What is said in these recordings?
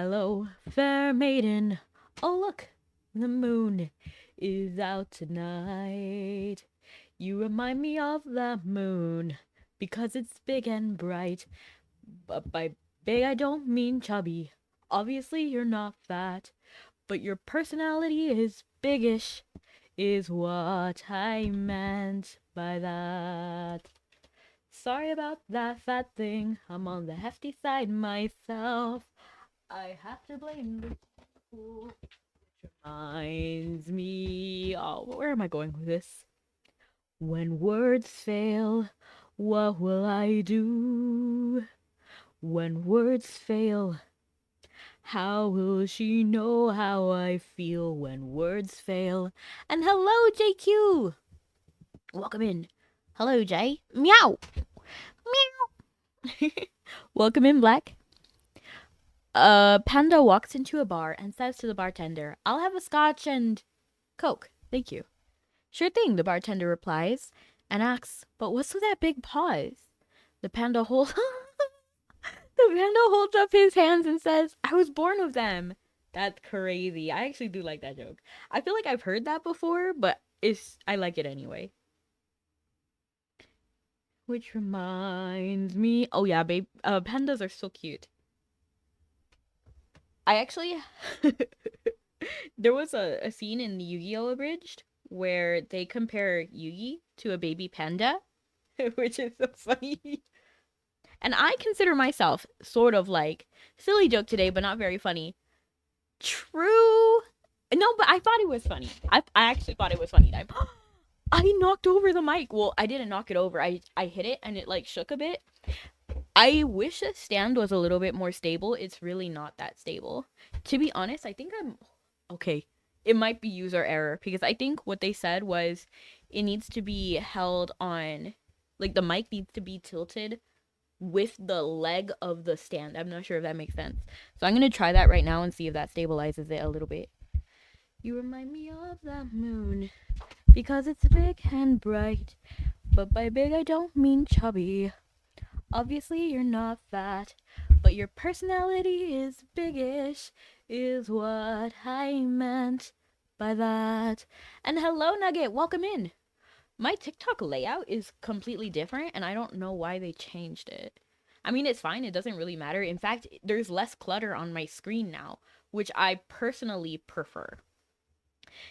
Hello, fair maiden. Oh, look, the moon is out tonight. You remind me of the moon because it's big and bright. But by big, I don't mean chubby. Obviously, you're not fat, but your personality is biggish, is what I meant by that. Sorry about that fat thing. I'm on the hefty side myself. I have to blame the fool. Reminds me. Oh, where am I going with this? When words fail, what will I do? When words fail, how will she know how I feel when words fail? And hello, JQ! Welcome in. Hello, Jay. Meow! Meow! Welcome in, Black. Panda walks into a bar and says to the bartender, I'll have a scotch and Coke. Thank you. Sure thing, the bartender replies and asks, but what's with that big pause? The panda holds up his hands and says, I was born with them. That's crazy. I actually do like that joke. I feel like I've heard that before, but I like it anyway. Which reminds me, oh yeah, babe, pandas are so cute. I actually there was a scene in Yu-Gi-Oh! Abridged where they compare Yugi to a baby panda, which is so funny. And I consider myself sort of like silly joke today, but not very funny. True. No, but I thought it was funny. I actually thought it was funny. I knocked over the mic. Well, I didn't knock it over. I hit it and it like shook a bit. I wish the stand was a little bit more stable. It's really not that stable. To be honest, I think I'm okay. It might be user error because I think what they said was it needs to be held on, like the mic needs to be tilted with the leg of the stand. I'm not sure if that makes sense. So I'm going to try that right now and see if that stabilizes it a little bit. You remind me of the moon because it's big and bright. But by big, I don't mean chubby. Obviously, you're not fat, but your personality is biggish, is what I meant by that. And hello, Nugget, welcome in. My TikTok layout is completely different, and I don't know why they changed it. I mean, it's fine, it doesn't really matter. In fact, there's less clutter on my screen now, which I personally prefer.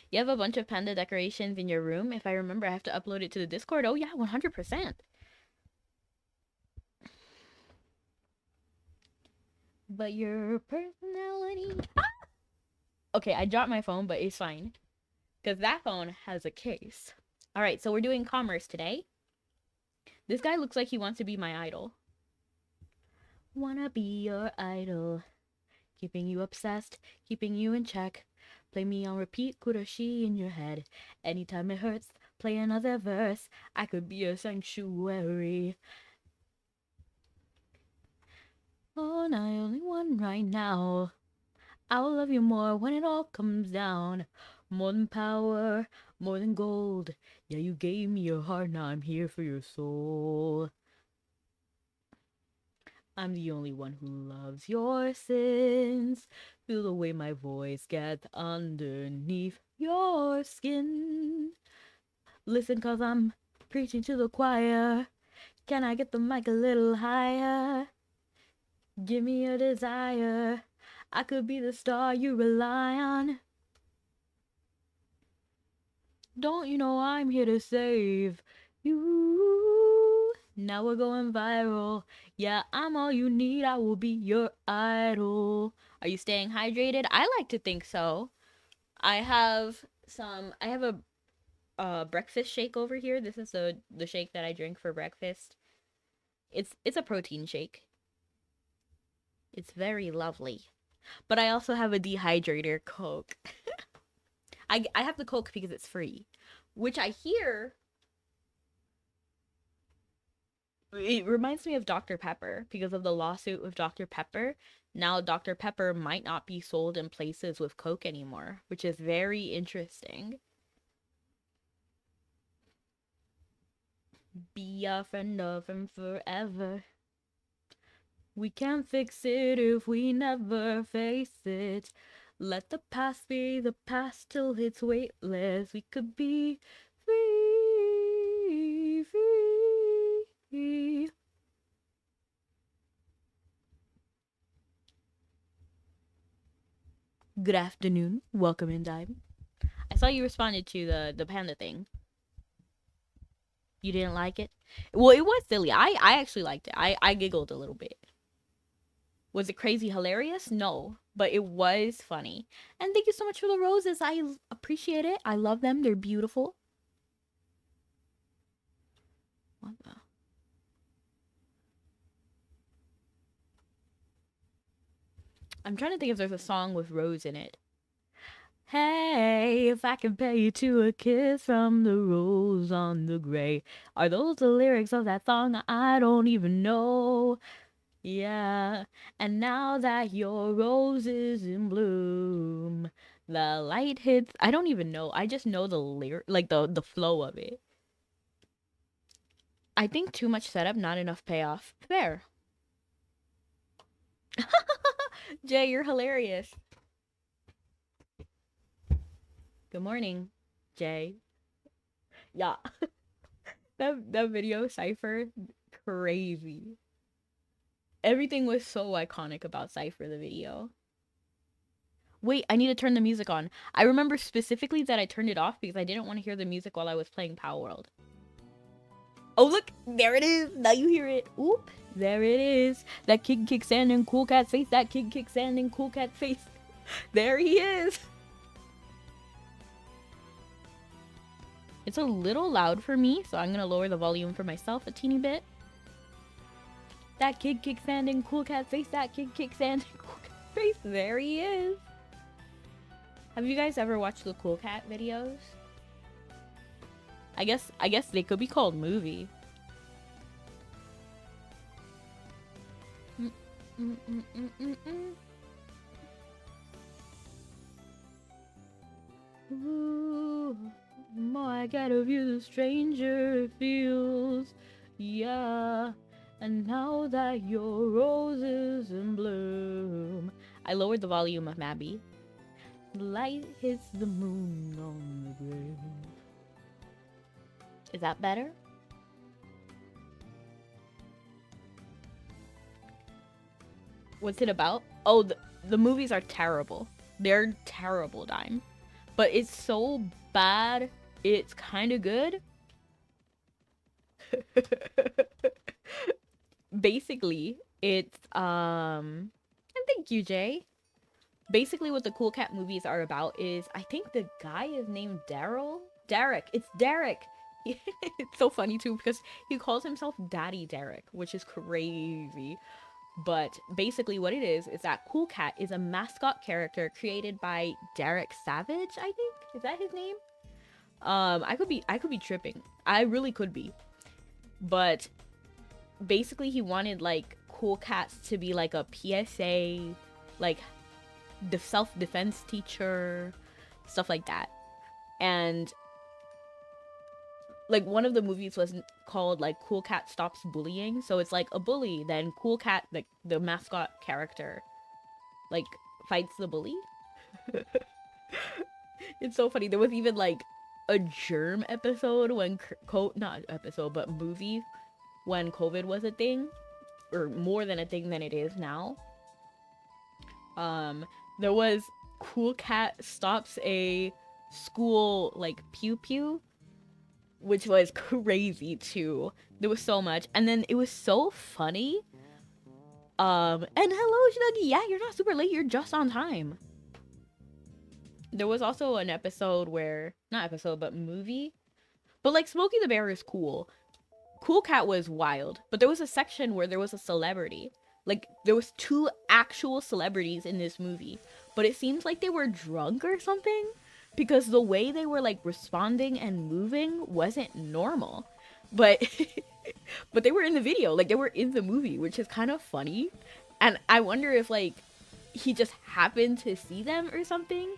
You have a bunch of panda decorations in your room. If I remember, I have to upload it to the Discord. Oh, yeah, 100%. But your personality. Ah! Okay, I dropped my phone, but it's fine. Because that phone has a case. Alright, so we're doing commerce today. This guy looks like he wants to be my idol. Wanna be your idol. Keeping you obsessed, keeping you in check. Play me on repeat, kuroshi in your head. Anytime it hurts, play another verse. I could be a sanctuary. Oh, and I only one right now. I will love you more when it all comes down. More than power, more than gold. Yeah, you gave me your heart, now I'm here for your soul. I'm the only one who loves your sins. Feel the way my voice gets underneath your skin. Listen, cause I'm preaching to the choir. Can I get the mic a little higher? Give me a desire. I could be the star you rely on. Don't you know I'm here to save you? Now we're going viral. Yeah, I'm all you need. I will be your idol. Are you staying hydrated? I like to think so. I have a breakfast shake over here. This is the shake that I drink for breakfast. It's a protein shake. It's very lovely. But I also have a dehydrator Coke. I have the Coke because it's free, which I hear it reminds me of Dr. Pepper because of the lawsuit with Dr. Pepper. Now Dr. Pepper might not be sold in places with Coke anymore, which is very interesting. Be a friend of him forever. We can't fix it if we never face it. Let the past be the past till it's weightless. We could be free, free. Good afternoon. Welcome in, Dime. I saw you responded to the panda thing. You didn't like it? Well, it was silly. I actually liked it. I giggled a little bit. Was it crazy hilarious? No, but it was funny. And thank you so much for the roses. I appreciate it. I love them. They're beautiful. What the? I'm trying to think if there's a song with rose in it. Hey, if I compare you to a kiss from the rose on the gray. Are those the lyrics of that song? I don't even know. Yeah, and now that your rose is in bloom, the light hits. I don't even know. I just know the lyric, like the flow of it. I think too much setup, not enough payoff. Fair. Jay, you're hilarious. Good morning, Jay. Yeah. that video Cypher, crazy. Everything was so iconic about Cypher the video. Wait, I need to turn the music on. I remember specifically that I turned it off because I didn't want to hear the music while I was playing Power World. Oh, look, there it is. Now you hear it. Oop, there it is. That kid kicks sand in Cool Cat's face. That kid kicks sand in Cool Cat's face. There he is. It's a little loud for me, so I'm going to lower the volume for myself a teeny bit. That kid kicks sand in Cool Cat's face. That kid kicks sand in Cool Cat's face. There he is. Have you guys ever watched the Cool Cat videos? I guess they could be called movie. Ooh, the more I get of you, the stranger it feels. Yeah. And now that your rose is in bloom. I lowered the volume of Mabi. The light hits the moon on the grave. Is that better? What's it about? Oh, the movies are terrible. They're terrible, Dime. But it's so bad, it's kind of good. Basically, it's and thank you, Jay. Basically, what the Cool Cat movies are about is, I think the guy is named Derek. It's Derek. It's so funny too because he calls himself Daddy Derek, which is crazy. But basically what it is that Cool Cat is a mascot character created by Derek Savage, I think. Is that his name? I could be tripping. I really could be. But basically he wanted like Cool Cats to be like a PSA, like the self-defense teacher, stuff like that. And like one of the movies was called like Cool Cat Stops Bullying, so it's like a bully, then Cool Cat, the mascot character, like fights the bully. It's so funny. There was even like a germ episode when not episode but movie when COVID was a thing, or more than a thing than it is now. There was Cool Cat stops a school like pew pew, which was crazy too. There was so much, and then it was so funny. And hello Snuggy, yeah, you're not super late, you're just on time. There was also an episode where, not episode but movie, but like Smokey the Bear is cool. Cool Cat was wild, but there was a section where there was a celebrity. Like there was 2 actual celebrities in this movie, but it seems like they were drunk or something, because the way they were like responding and moving wasn't normal. But but they were in the video, like they were in the movie, which is kind of funny. And I wonder if like he just happened to see them or something,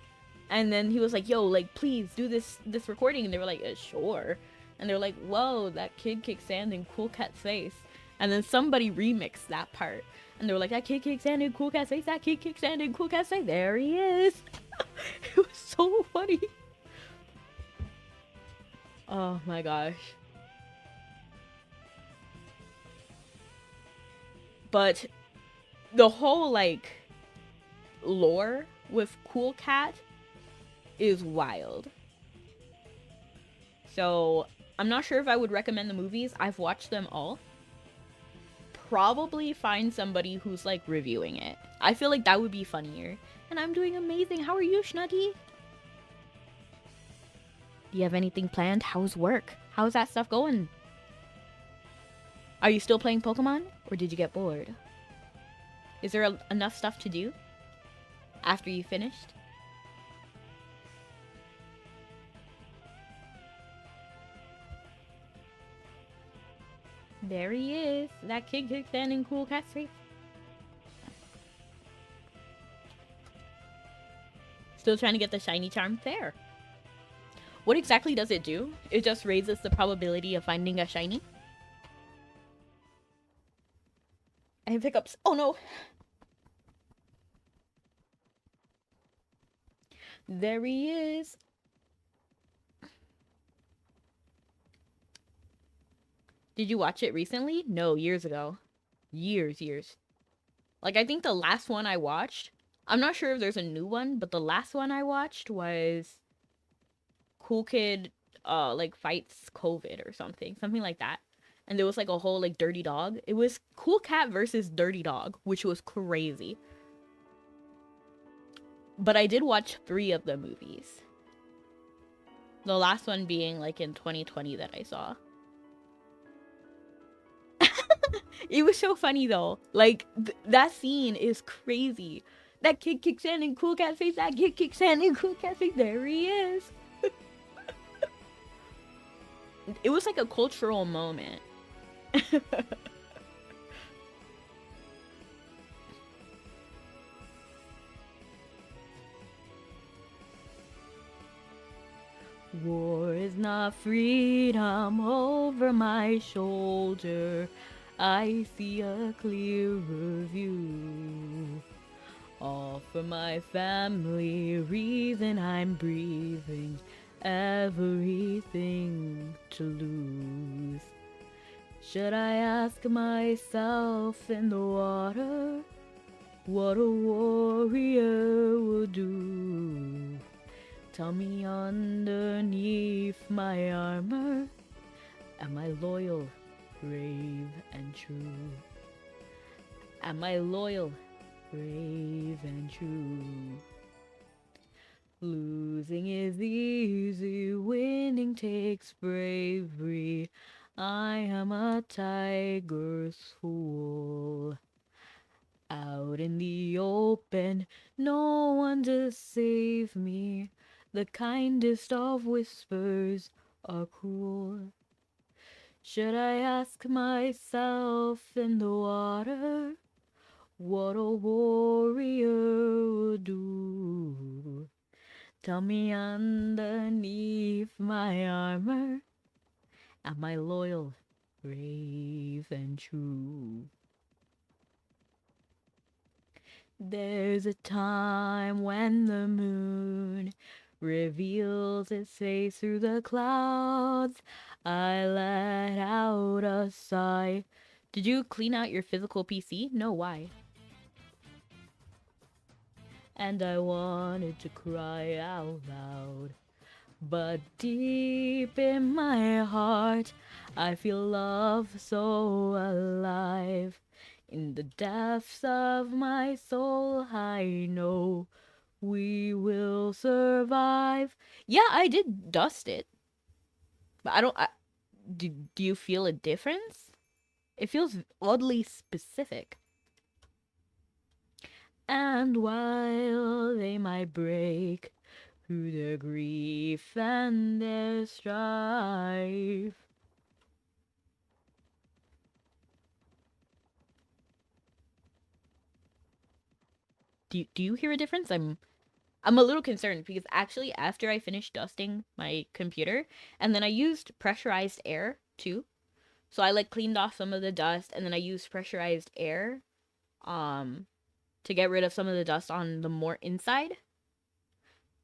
and then he was like, yo, like please do this recording, and they were like, sure. And they're like, whoa, that kid kicked sand in Cool Cat's face. And then somebody remixed that part. And they were like, that kid kicks sand in Cool Cat's face, that kid kicks sand in Cool Cat's face. There he is. It was so funny. Oh my gosh. But the whole like lore with Cool Cat is wild. So I'm not sure if I would recommend the movies. I've watched them all. Probably find somebody who's like reviewing it. I feel like that would be funnier. And I'm doing amazing. How are you, Schnuggy? Do you have anything planned? How's work? How's that stuff going? Are you still playing Pokemon? Or did you get bored? Is there enough stuff to do after you finished? There he is. That kid kicked in Cool Cat's face. Still trying to get the shiny charm there. What exactly does it do? It just raises the probability of finding a shiny. I have hiccups. Oh no! There he is. Did you watch it recently? No, years ago. Years. Like, I think the last one I watched, I'm not sure if there's a new one, but the last one I watched was Cool Kid, like, fights COVID or something. Something like that. And there was, like, a whole, like, Dirty Dog. It was Cool Cat versus Dirty Dog, which was crazy. But I did watch 3 of the movies. The last one being, like, in 2020 that I saw. It was so funny though. Like that scene is crazy. That kid kicks sand in Cool Cat's face. That kid kicks sand in Cool Cat's face. There he is. It was like a cultural moment. War is not freedom over my shoulder. I see a clearer view. All for my family, reason I'm breathing, everything to lose. Should I ask myself in the water what a warrior would do? Tell me underneath my armor, am I loyal, brave, and true? Am I loyal, brave, and true? Losing is easy, winning takes bravery. I am a tiger's fool. Out in the open, no one to save me. The kindest of whispers are cruel. Should I ask myself in the water what a warrior would do? Tell me underneath my armor, am I loyal, brave, and true? There's a time when the moon reveals its face through the clouds. I let out a sigh. Did you clean out your physical PC? No, why? And I wanted to cry out loud. But deep in my heart, I feel love so alive. In the depths of my soul, I know we will survive. Yeah, I did dust it. But I don't... do you feel a difference? It feels oddly specific. And while they might break through their grief and their strife, do you hear a difference? I'm a little concerned because actually after I finished dusting my computer and then I used pressurized air too. So I like cleaned off some of the dust and then I used pressurized air to get rid of some of the dust on the more inside.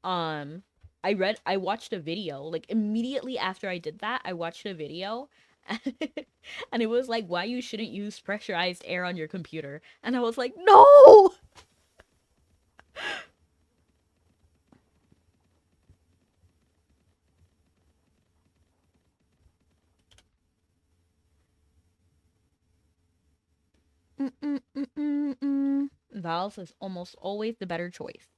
Um, I watched a video, like immediately after I did that, I watched a video and it was like why you shouldn't use pressurized air on your computer. And I was like, "No!" Valve is almost always the better choice.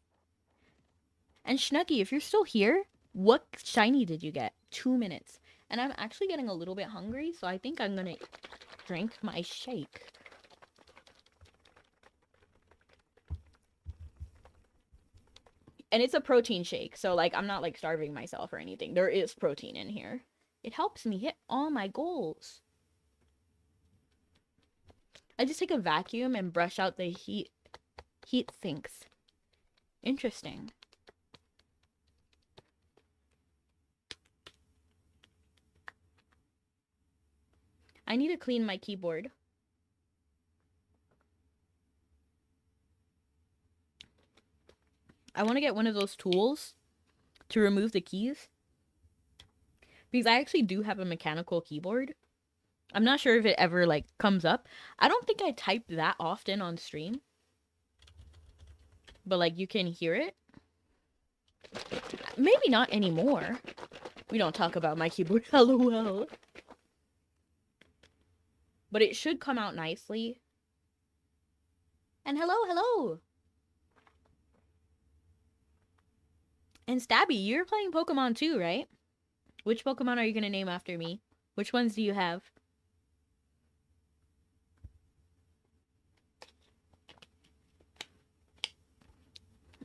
And Schnuggy, if you're still here, what shiny did you get? 2 minutes. And I'm actually getting a little bit hungry, so I think I'm gonna drink my shake. And it's a protein shake, so like I'm not like starving myself or anything. There is protein in here. It helps me hit all my goals. I just take a vacuum and brush out the heat sinks. Interesting. I need to clean my keyboard. I want to get one of those tools to remove the keys. Because I actually do have a mechanical keyboard. I'm not sure if it ever like comes up. I don't think I type that often on stream. But like you can hear it. Maybe not anymore. We don't talk about my keyboard. LOL. But it should come out nicely. And hello. And Stabby, you're playing Pokemon too, right? Which Pokemon are you going to name after me? Which ones do you have?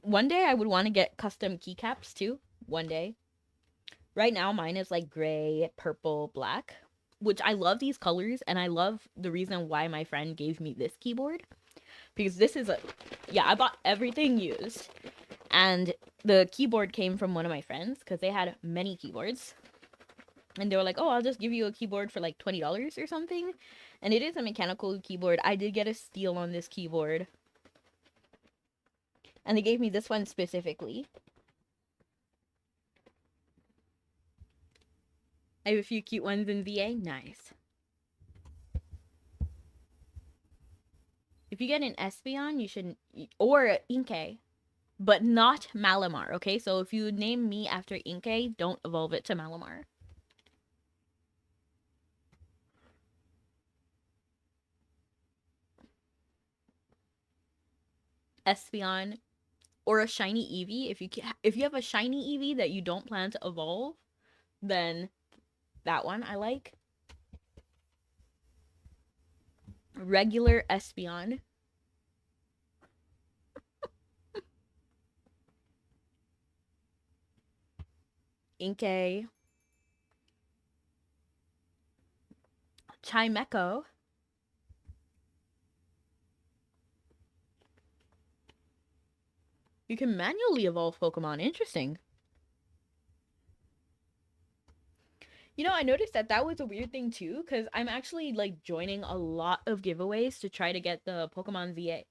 One day I would want to get custom keycaps too. One day. Right now mine is like gray, purple, black. Which I love these colors, and I love the reason why my friend gave me this keyboard. Because this is yeah, I bought everything used. And the keyboard came from one of my friends, because they had many keyboards. And they were like, oh, I'll just give you a keyboard for like $20 or something. And it is a mechanical keyboard. I did get a steal on this keyboard. And they gave me this one specifically. I have a few cute ones in VA. Nice. If you get an Espeon, you should... Or Inkay. But not Malamar, okay? So if you name me after Inkay, don't evolve it to Malamar. Espeon. Or a shiny Eevee. If you have a shiny Eevee that you don't plan to evolve, then that one I like. Regular Espeon. Inkay. Chimecho. You can manually evolve Pokemon. Interesting. You know, I noticed that was a weird thing too, because I'm actually like joining a lot of giveaways to try to get the Pokemon ZA,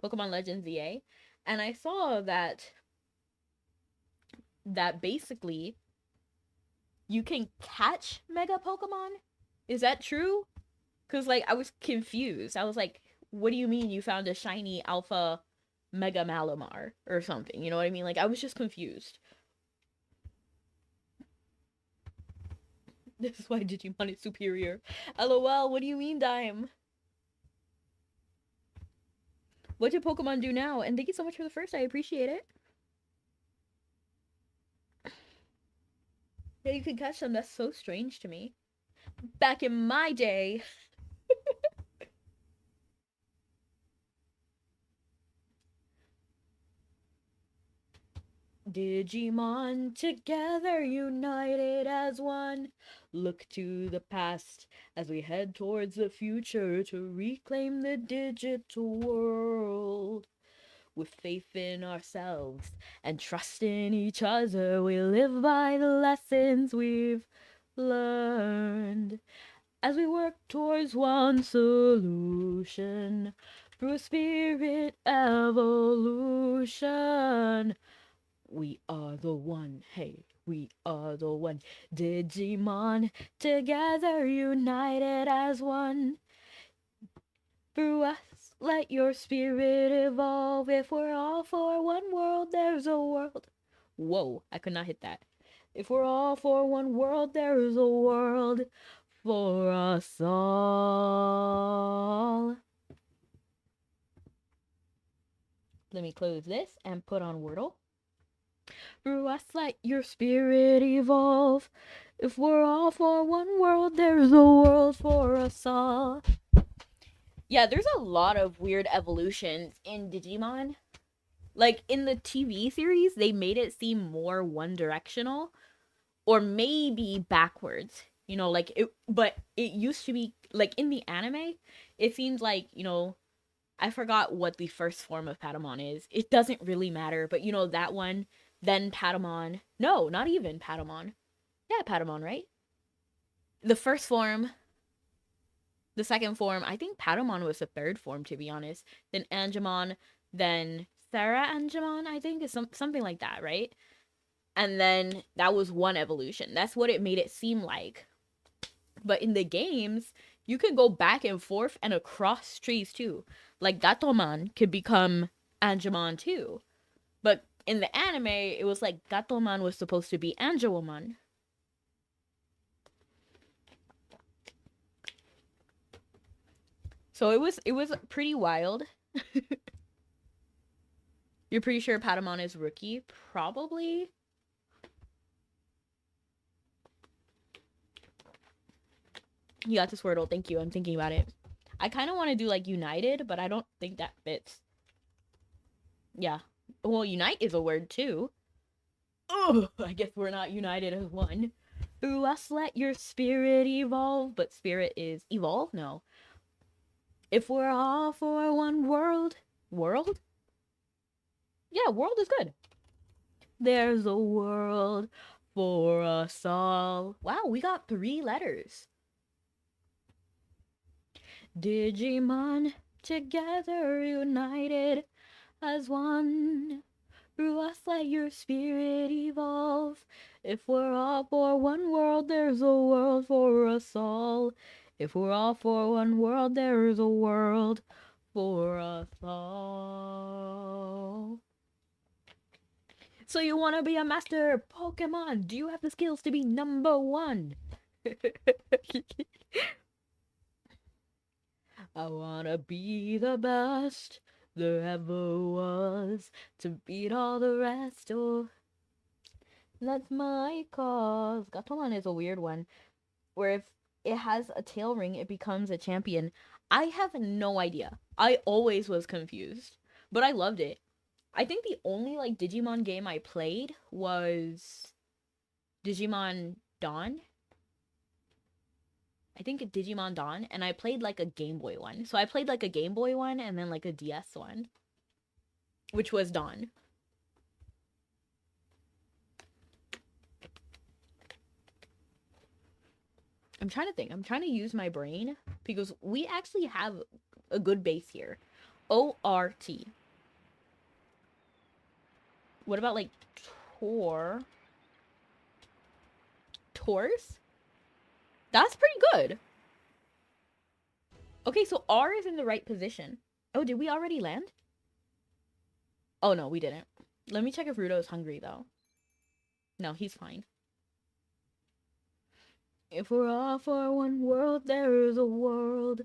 Pokemon Legends ZA, and I saw that basically you can catch Mega Pokemon. Is that true? Because like I was confused. I was like, what do you mean you found a shiny Alpha Mega Malamar or something? You know what I mean? Like I was just confused. This is why Digimon is superior. LOL, what do you mean, Dime? What did Pokemon do now? And thank you so much for the first. I appreciate it. Yeah, you can catch them. That's so strange to me. Back in my day. Digimon, together united as one. Look to the past as we head towards the future to reclaim the digital world. With faith in ourselves and trust in each other, we live by the lessons we've learned. As we work towards one solution, through spirit evolution. We are the one, hey, we are the one. Digimon, together united as one. Through us, let your spirit evolve. If we're all for one world, there's a world. Whoa, I could not hit that. If we're all for one world, there is a world for us all. Let me close this and put on Wordle. Through us, let your spirit evolve. If we're all for one world, there's a world for us all. Yeah, there's a lot of weird evolutions in Digimon. Like, in the TV series, they made it seem more one-directional. Or maybe backwards. You know, like, but it used to be, like, in the anime, it seems like, you know, I forgot what the first form of Patamon is. It doesn't really matter, but, you know, that one, then Patamon. No, not even Patamon. Yeah, Patamon, right? The first form, the second form, I think Patamon was the third form, to be honest. Then Angemon, then Sarah Angemon, I think, is something like that, right? And then that was one evolution. That's what it made it seem like. But in the games, you could go back and forth and across trees too. Like Gatomon could become Angemon too. But in the anime, it was like Gatomon was supposed to be Angemon. So it was pretty wild. You're pretty sure Patamon is rookie? Probably. You got this Wordle. Thank you. I'm thinking about it. I kind of want to do like United, but I don't think that fits. Yeah. Well, unite is a word too. Oh, I guess we're not united as one. Through us, let your spirit evolve. But spirit is evolve? No. If we're all for one world. World? Yeah, world is good. There's a world for us all. Wow, we got 3 letters. Digimon, together united as one. Through us, let your spirit evolve. If we're all for one world, there's a world for us all. If we're all for one world, there is a world for us all. So you want to be a master Pokemon? Do you have the skills to be number 1? I wanna be the best there ever was, to beat all the rest. Oh, that's my cause. Gatomon is a weird one, where if it has a tail ring, it becomes a champion. I have no idea. I always was confused, but I loved it. I think the only like Digimon game I played was Digimon Dawn. I think Digimon Dawn, and I played like a Game Boy one. So I played like a Game Boy one and then like a DS one, which was Dawn. I'm trying to think. I'm trying to use my brain because we actually have a good base here. O-R-T. What about like Tor? Tors? That's pretty good. Okay, so R is in the right position. Oh, did we already land? Oh, no, we didn't. Let me check if Rudo is hungry, though. No, he's fine. If we're all for one world, there is a world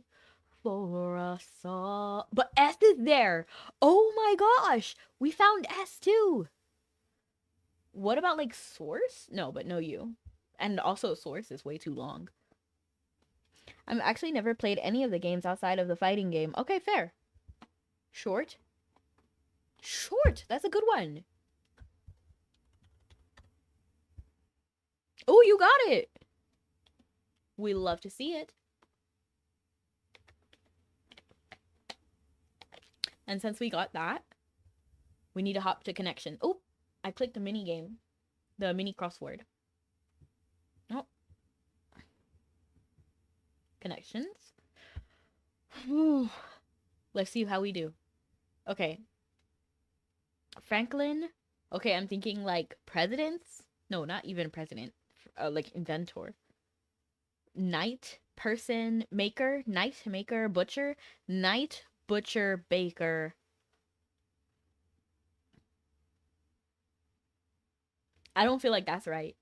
for us all. But S is there. Oh my gosh. We found S too. What about like source? No, but no you. And also source is way too long. I've actually never played any of the games outside of the fighting game. Okay, fair. Short. Short. That's a good one. Oh, you got it. We love to see it. And since we got that, we need to hop to connection. Oh, I clicked the mini game. The mini crossword. Oh. Connections. Let's see how we do. Okay. Franklin. Okay, I'm thinking like presidents. No, not even president. Like inventor. Knight, person, maker, knight, maker, butcher, knight, butcher, baker. I don't feel like that's right.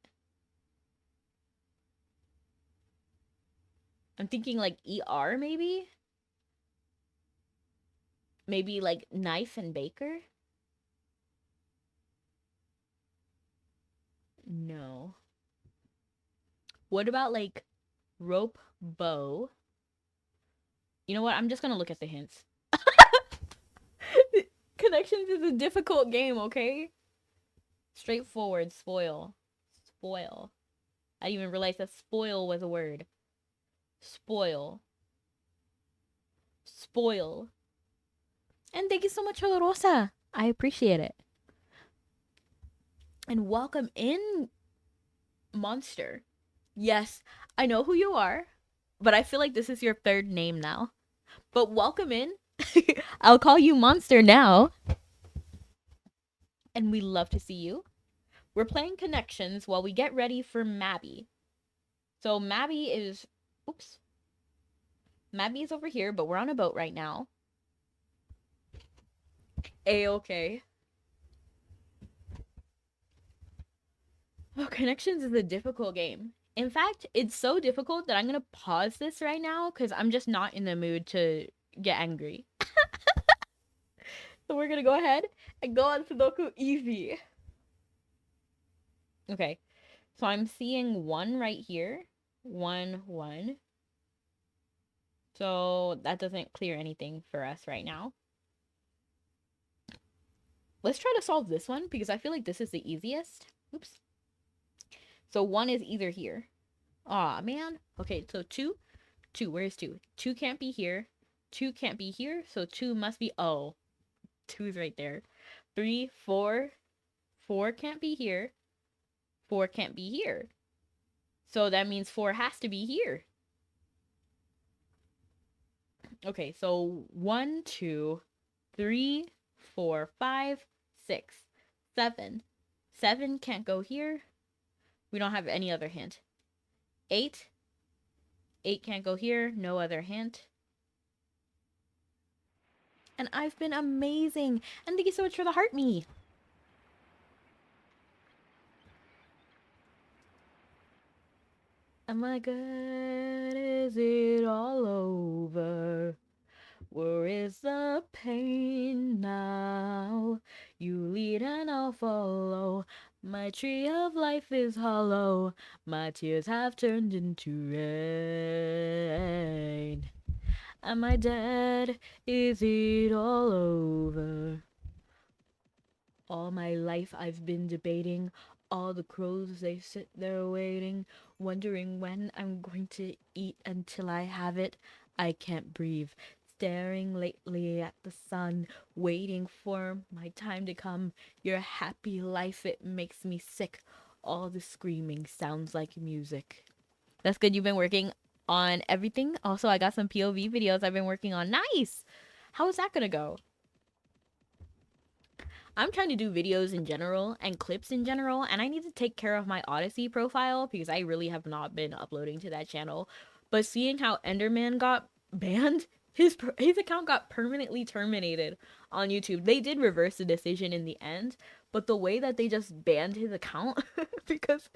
I'm thinking like ER maybe? Maybe like knife and baker? No. What about like rope, bow? You know what? I'm just gonna look at the hints. Connections is a difficult game, okay? Straightforward, spoil. Spoil. I didn't even realize that spoil was a word. Spoil. Spoil. And thank you so much for the rosa. I appreciate it. And welcome in, Monster. Yes, I know who you are, but I feel like this is your third name now. But welcome in. I'll call you Monster now. And we love to see you. We're playing Connections while we get ready for Mabi. So Mabi is... Oops. Mabi is over here, but we're on a boat right now. A-okay. Oh, Connections is a difficult game. In fact, it's so difficult that I'm going to pause this right now because I'm just not in the mood to get angry. So we're going to go ahead and go on Sudoku easy. Okay. So I'm seeing 1 right here. 1, 1. So that doesn't clear anything for us right now. Let's try to solve this one because I feel like this is the easiest. Oops. So 1 is either here. Aw, man. Okay, so 2. 2, where's 2? 2 can't be here. 2 can't be here, so 2 must be... Oh, 2's right there. 3, 4. 4 can't be here. 4 can't be here. So that means 4 has to be here. Okay, so 1, 2, 3, 4, 5, 6, 7. 7 can't go here. We don't have any other hint. 8. 8 can't go here. No other hint. And I've been amazing. And thank you so much for the heart me. Oh my God, is it all over? Where is the pain now? You lead and I'll follow. My tree of life is hollow. My tears have turned into rain. Am I dead? Is it all over? All my life I've been debating. All the crows, they sit there waiting, wondering when I'm going to eat until I have it. I can't breathe. Staring lately at the sun, waiting for my time to come. Your happy life, it makes me sick. All the screaming sounds like music. That's good. You've been working on everything. Also, I got some POV videos I've been working on. Nice. How is that gonna go? I'm trying to do videos in general and clips in general, and I need to take care of my Odyssey profile because I really have not been uploading to that channel. But seeing how Enderman got banned, his account got permanently terminated on YouTube. They did reverse the decision in the end, but the way that they just banned his account because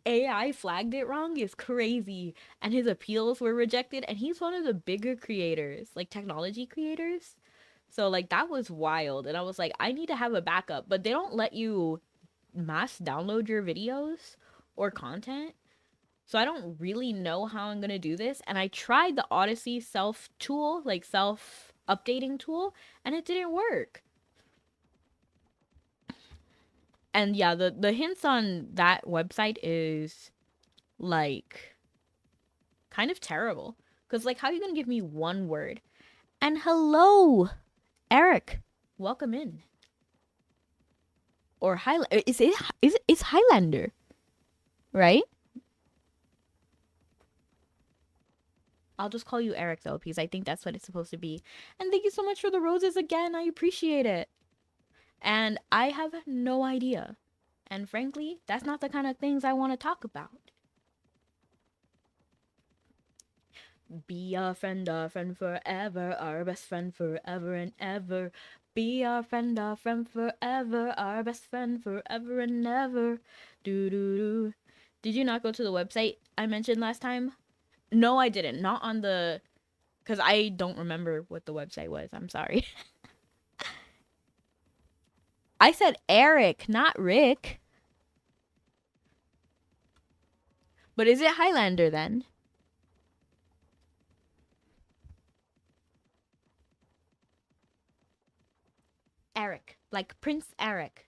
AI flagged it wrong is crazy, and his appeals were rejected, and he's one of the bigger creators, like technology creators. So like that was wild, and I was like, I need to have a backup, but they don't let you mass download your videos or content. So I don't really know how I'm gonna do this, and I tried the Odyssey self tool, like self updating tool, and it didn't work. And yeah, the hints on that website is like kind of terrible, because like how are you gonna give me one word? And hello, Eric, welcome in. Or Highlander. It's Highlander, right? I'll just call you Eric though, because I think that's what it's supposed to be. And thank you so much for the roses again. I appreciate it. And I have no idea. And frankly, that's not the kind of things I want to talk about. Be our friend forever, our best friend forever and ever. Be our friend forever, our best friend forever and ever. Do do do. Did you not go to the website I mentioned last time? No, I didn't. Not on the... Because I don't remember what the website was. I'm sorry. I said Eric, not Rick. But is it Highlander then? Eric. Like Prince Eric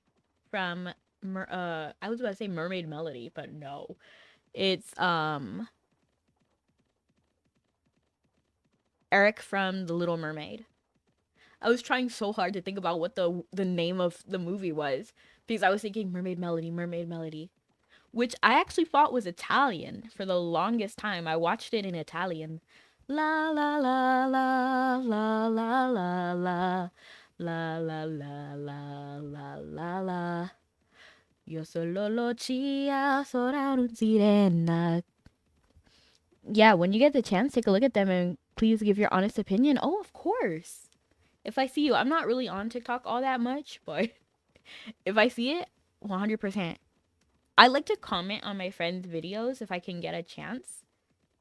from... I was about to say Mermaid Melody, but no. It's, Eric from The Little Mermaid. I was trying so hard to think about what the name of the movie was because I was thinking Mermaid Melody, which I actually thought was Italian for the longest time. I watched it in Italian. La la la la la la la la la la la la la la la. Io solo lo chia sora un sirena. Yeah, when you get the chance, take a look at them and please give your honest opinion. Oh, of course. If I see you, I'm not really on TikTok all that much, but if I see it, 100%. I like to comment on my friends' videos if I can get a chance.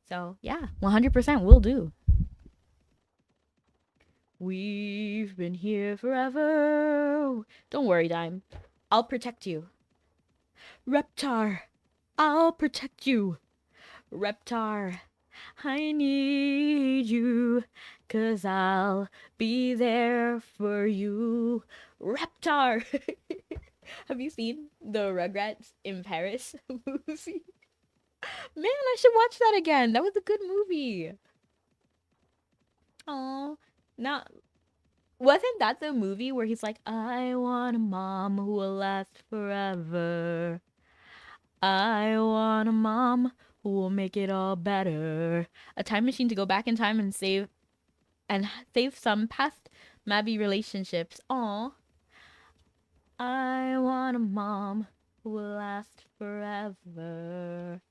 So, yeah, 100% will do. We've been here forever. Don't worry, Dime. I'll protect you. Reptar, I'll protect you. Reptar, I need you, 'cause I'll be there for you. Reptar! Have you seen the Rugrats in Paris movie? Man, I should watch that again. That was a good movie. Oh, now, wasn't that the movie where he's like, I want a mom who will last forever. I want a mom who will make it all better. A time machine to go back in time and save some past Mabi relationships. Aw. I want a mom who will last forever.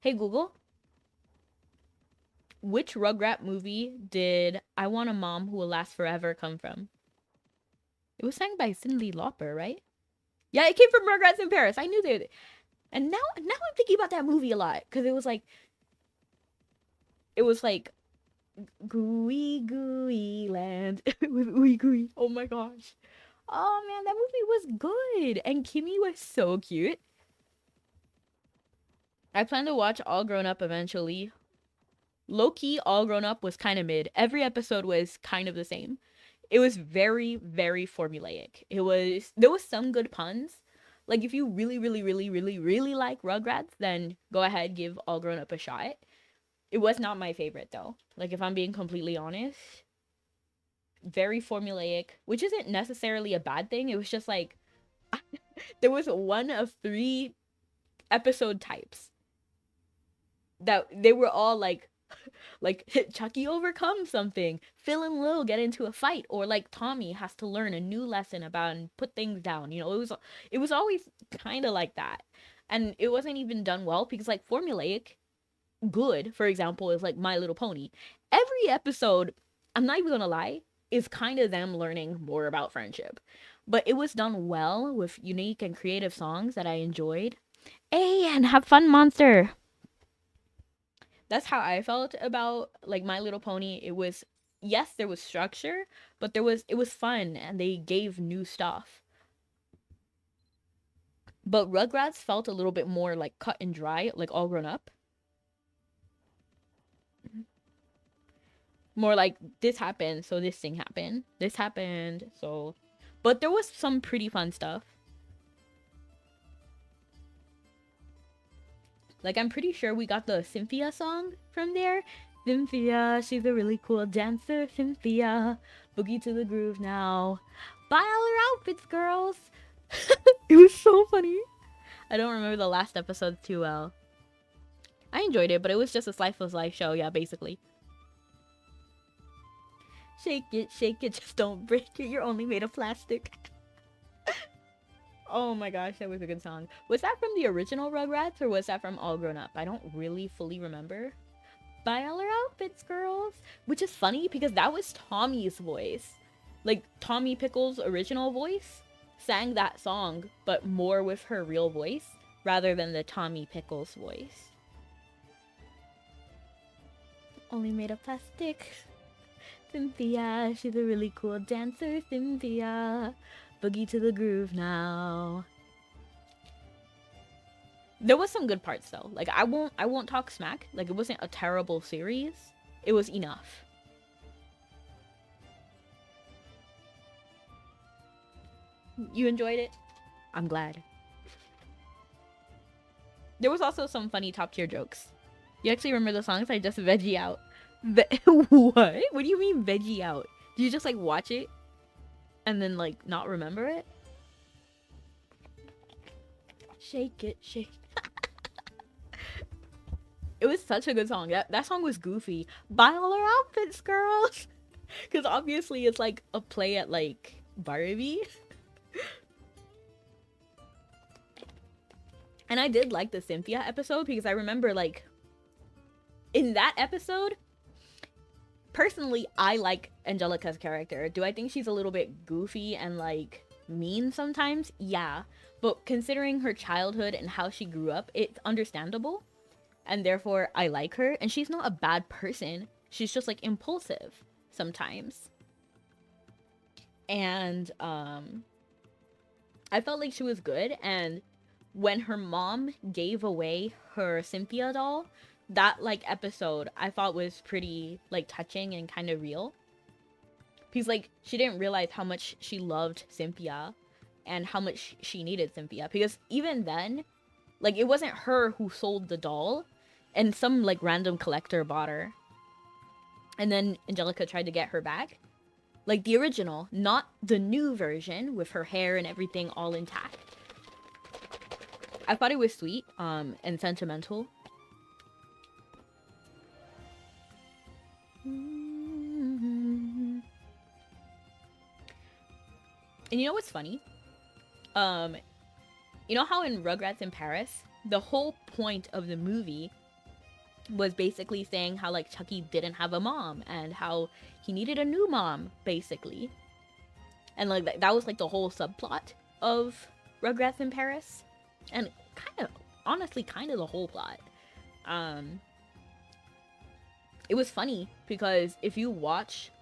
Hey Google, which Rugrat movie did I Want a Mom Who Will Last Forever come from? It was sang by Cyndi Lauper, right? Yeah, it came from Rugrats in Paris. I knew they... And now I'm thinking about that movie a lot because it was like gooey gooey land with ooey gooey. Oh my gosh. Oh man, that movie was good. And Kimmy was so cute. I plan to watch All Grown Up eventually. Low-key, All Grown Up was kind of mid. Every episode was kind of the same. It was very, very formulaic. There was some good puns. Like, if you really, really, really, really, really like Rugrats, then go ahead, give All Grown Up a shot. It was not my favorite, though. Like, if I'm being completely honest. Very formulaic, which isn't necessarily a bad thing. It was just like, there was one of 3 episode types. That they were all like Chucky overcomes something, Phil and Lil get into a fight, or like Tommy has to learn a new lesson about and put things down. You know, it was always kind of like that, and it wasn't even done well because like formulaic good, for example, is like My Little Pony. Every episode, I'm not even gonna lie, is kind of them learning more about friendship, but it was done well with unique and creative songs that I enjoyed. Hey, and have fun, monster. That's how I felt about like My Little Pony. It was, yes, there was structure, but it was fun and they gave new stuff. But Rugrats felt a little bit more like cut and dry, like All Grown Up. More like this happened, so this thing happened. This happened, so... But there was some pretty fun stuff. Like, I'm pretty sure we got the Cynthia song from there. Cynthia, she's a really cool dancer. Cynthia, boogie to the groove now. Buy all her outfits, girls. It was so funny. I don't remember the last episode too well. I enjoyed it, but it was just a slice of life show, yeah, basically. Shake it, just don't break it. You're only made of plastic. Oh my gosh, that was a good song. Was that from the original Rugrats or was that from All Grown Up? I don't really fully remember. Buy all our outfits, girls. Which is funny because that was Tommy's voice. Like, Tommy Pickles' original voice sang that song, but more with her real voice rather than the Tommy Pickles voice. Only made of plastic. Cynthia, she's a really cool dancer, Cynthia. Boogie to the groove now. There was some good parts though. Like I won't talk smack. Like it wasn't a terrible series. It was enough. You enjoyed it? I'm glad. There was also some funny top tier jokes. You actually remember the songs? I just veggie out. What? What do you mean veggie out? Do you just like watch it and then like not remember it? Shake it, shake. It was such a good song. That song was goofy. Buy all our outfits, girls. Because obviously it's like a play at like Barbie. And I did like the Cynthia episode because I remember like in that episode, personally, I like Angelica's character. Do I think she's a little bit goofy and like mean sometimes? Yeah. But considering her childhood and how she grew up, it's understandable. And therefore, I like her. And she's not a bad person. She's just like impulsive sometimes. And I felt like she was good. And when her mom gave away her Cynthia doll, that like episode I thought was pretty like touching and kind of real. Because like she didn't realize how much she loved Cynthia and how much she needed Cynthia. Because even then, like it wasn't her who sold the doll. And some like random collector bought her. And then Angelica tried to get her back. Like the original, not the new version with her hair and everything all intact. I thought it was sweet and sentimental. And you know what's funny? You know how in Rugrats in Paris, the whole point of the movie was basically saying how like Chucky didn't have a mom and how he needed a new mom, basically. And like that was like the whole subplot of Rugrats in Paris. And kind of, honestly, kind of the whole plot. It was funny because if you watch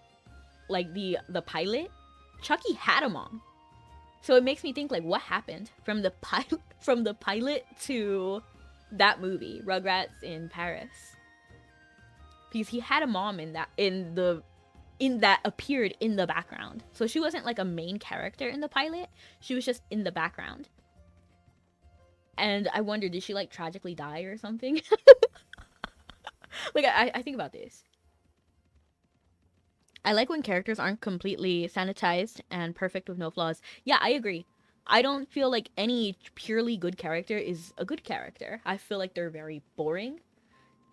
like the pilot, Chucky had a mom. So it makes me think like what happened from the pilot to that movie, Rugrats in Paris. Because he had a mom in that appeared in the background. So she wasn't like a main character in the pilot. She was just in the background. And I wonder, did she like tragically die or something? Like I think about this. I like when characters aren't completely sanitized and perfect with no flaws. Yeah, I agree. I don't feel like any purely good character is a good character. I feel like they're very boring.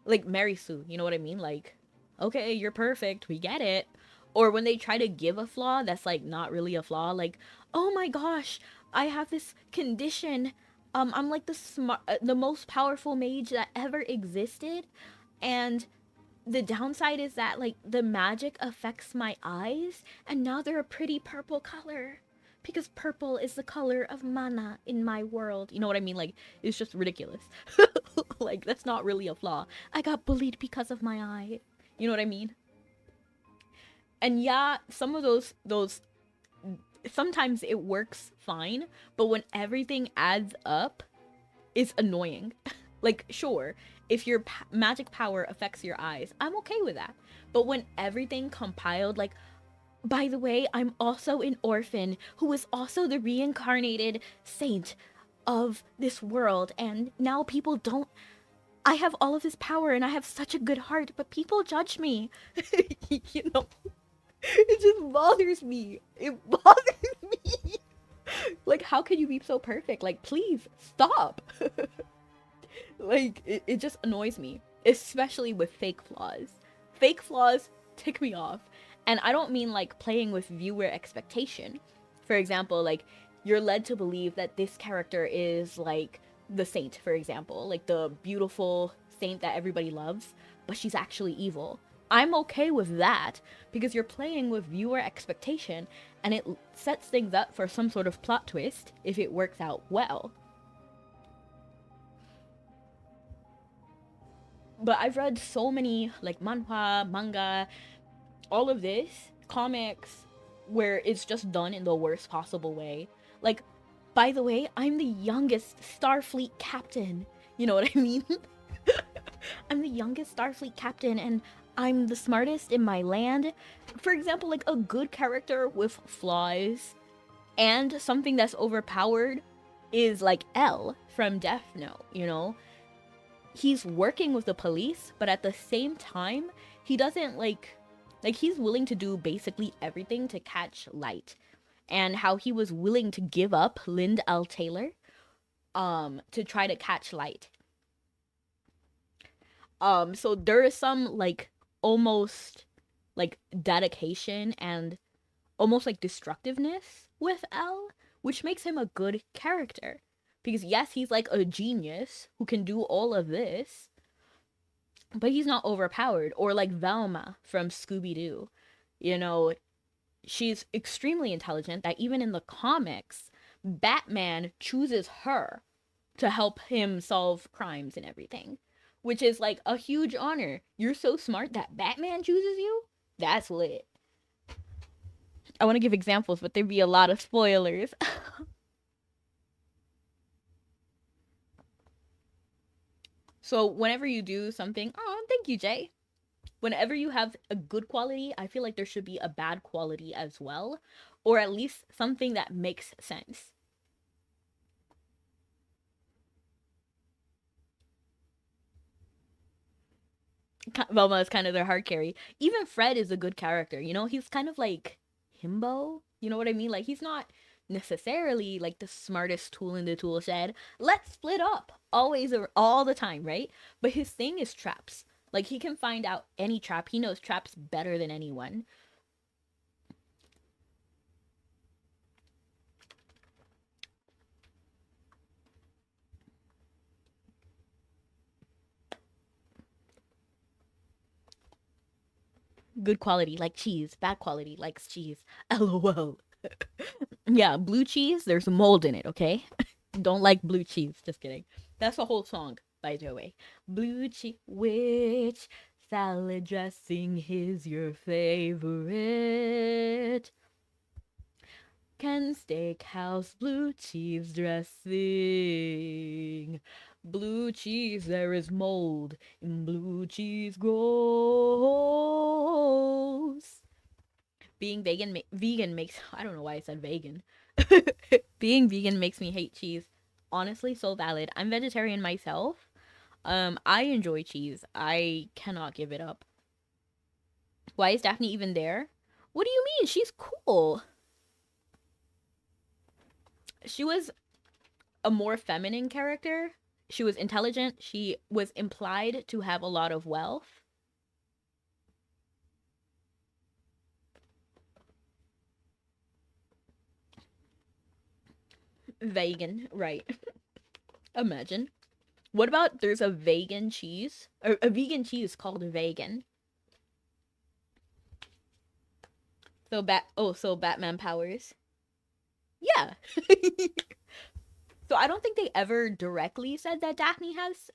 Like Mary Sue, you know what I mean? Like, okay, you're perfect, we get it. Or when they try to give a flaw that's like not really a flaw, like, oh my gosh, I have this condition. I'm like the most powerful mage that ever existed, and the downside is that like the magic affects my eyes, and now they're a pretty purple color. Because purple is the color of mana in my world. You know what I mean? Like, it's just ridiculous. Like, that's not really a flaw. I got bullied because of my eye. You know what I mean? And yeah, some of those sometimes it works fine. But when everything adds up, it's annoying. Like, sure, if your magic power affects your eyes, I'm okay with that. But when everything compiled, like, by the way, I'm also an orphan who is also the reincarnated saint of this world. And now people don't... I have all of this power and I have such a good heart, but people judge me. You know? It just bothers me. It bothers me. Like, how can you be so perfect? Like, please, stop. Like, it just annoys me, especially with fake flaws. Fake flaws tick me off. And I don't mean like playing with viewer expectation. For example, like, you're led to believe that this character is like the saint, for example, like the beautiful saint that everybody loves, but she's actually evil. I'm okay with that because you're playing with viewer expectation and it sets things up for some sort of plot twist if it works out well. But I've read so many like manhwa, manga, all of this, comics, where it's just done in the worst possible way. Like, by the way, I'm the youngest Starfleet captain. You know what I mean? I'm the youngest Starfleet captain and I'm the smartest in my land. For example, like a good character with flaws and something that's overpowered is like L from Death Note, you know? He's working with the police, but at the same time, he doesn't like he's willing to do basically everything to catch light. And how he was willing to give up Lind L. Taylor to try to catch light. So there is some like almost like dedication and almost like destructiveness with L, which makes him a good character. Because yes, he's like a genius who can do all of this, but he's not overpowered. Or like Velma from Scooby Doo. You know, she's extremely intelligent that even in the comics, Batman chooses her to help him solve crimes and everything, which is like a huge honor. You're so smart that Batman chooses you? That's lit. I want to give examples, but there'd be a lot of spoilers. So whenever you do something, oh, thank you, Jay. Whenever you have a good quality, I feel like there should be a bad quality as well, or at least something that makes sense. Velma is kind of their hard carry. Even Fred is a good character. You know, he's kind of like himbo. You know what I mean? Like he's not necessarily like the smartest tool in the tool shed. Let's split up always or all the time, right? But his thing is traps. Like he can find out any trap. He knows traps better than anyone. Good quality like cheese, bad quality likes cheese. LOL. Yeah, blue cheese, there's mold in it, okay? Don't like blue cheese. Just kidding. That's a whole song, by the way. Blue cheese, which salad dressing is your favorite? Ken Steakhouse blue cheese dressing. Blue cheese, there is mold in blue cheese grows. Being vegan makes I don't know why I said vegan. Being vegan makes me hate cheese. Honestly, so valid. I'm vegetarian myself. I enjoy cheese. I cannot give it up. Why is Daphne even there? What do you mean? She's cool. She was a more feminine character. She was intelligent. She was implied to have a lot of wealth. Vegan, right. Imagine. What about there's a vegan cheese? Or a vegan cheese called vegan. So Batman powers. Yeah. So I don't think they ever directly said that Daphne has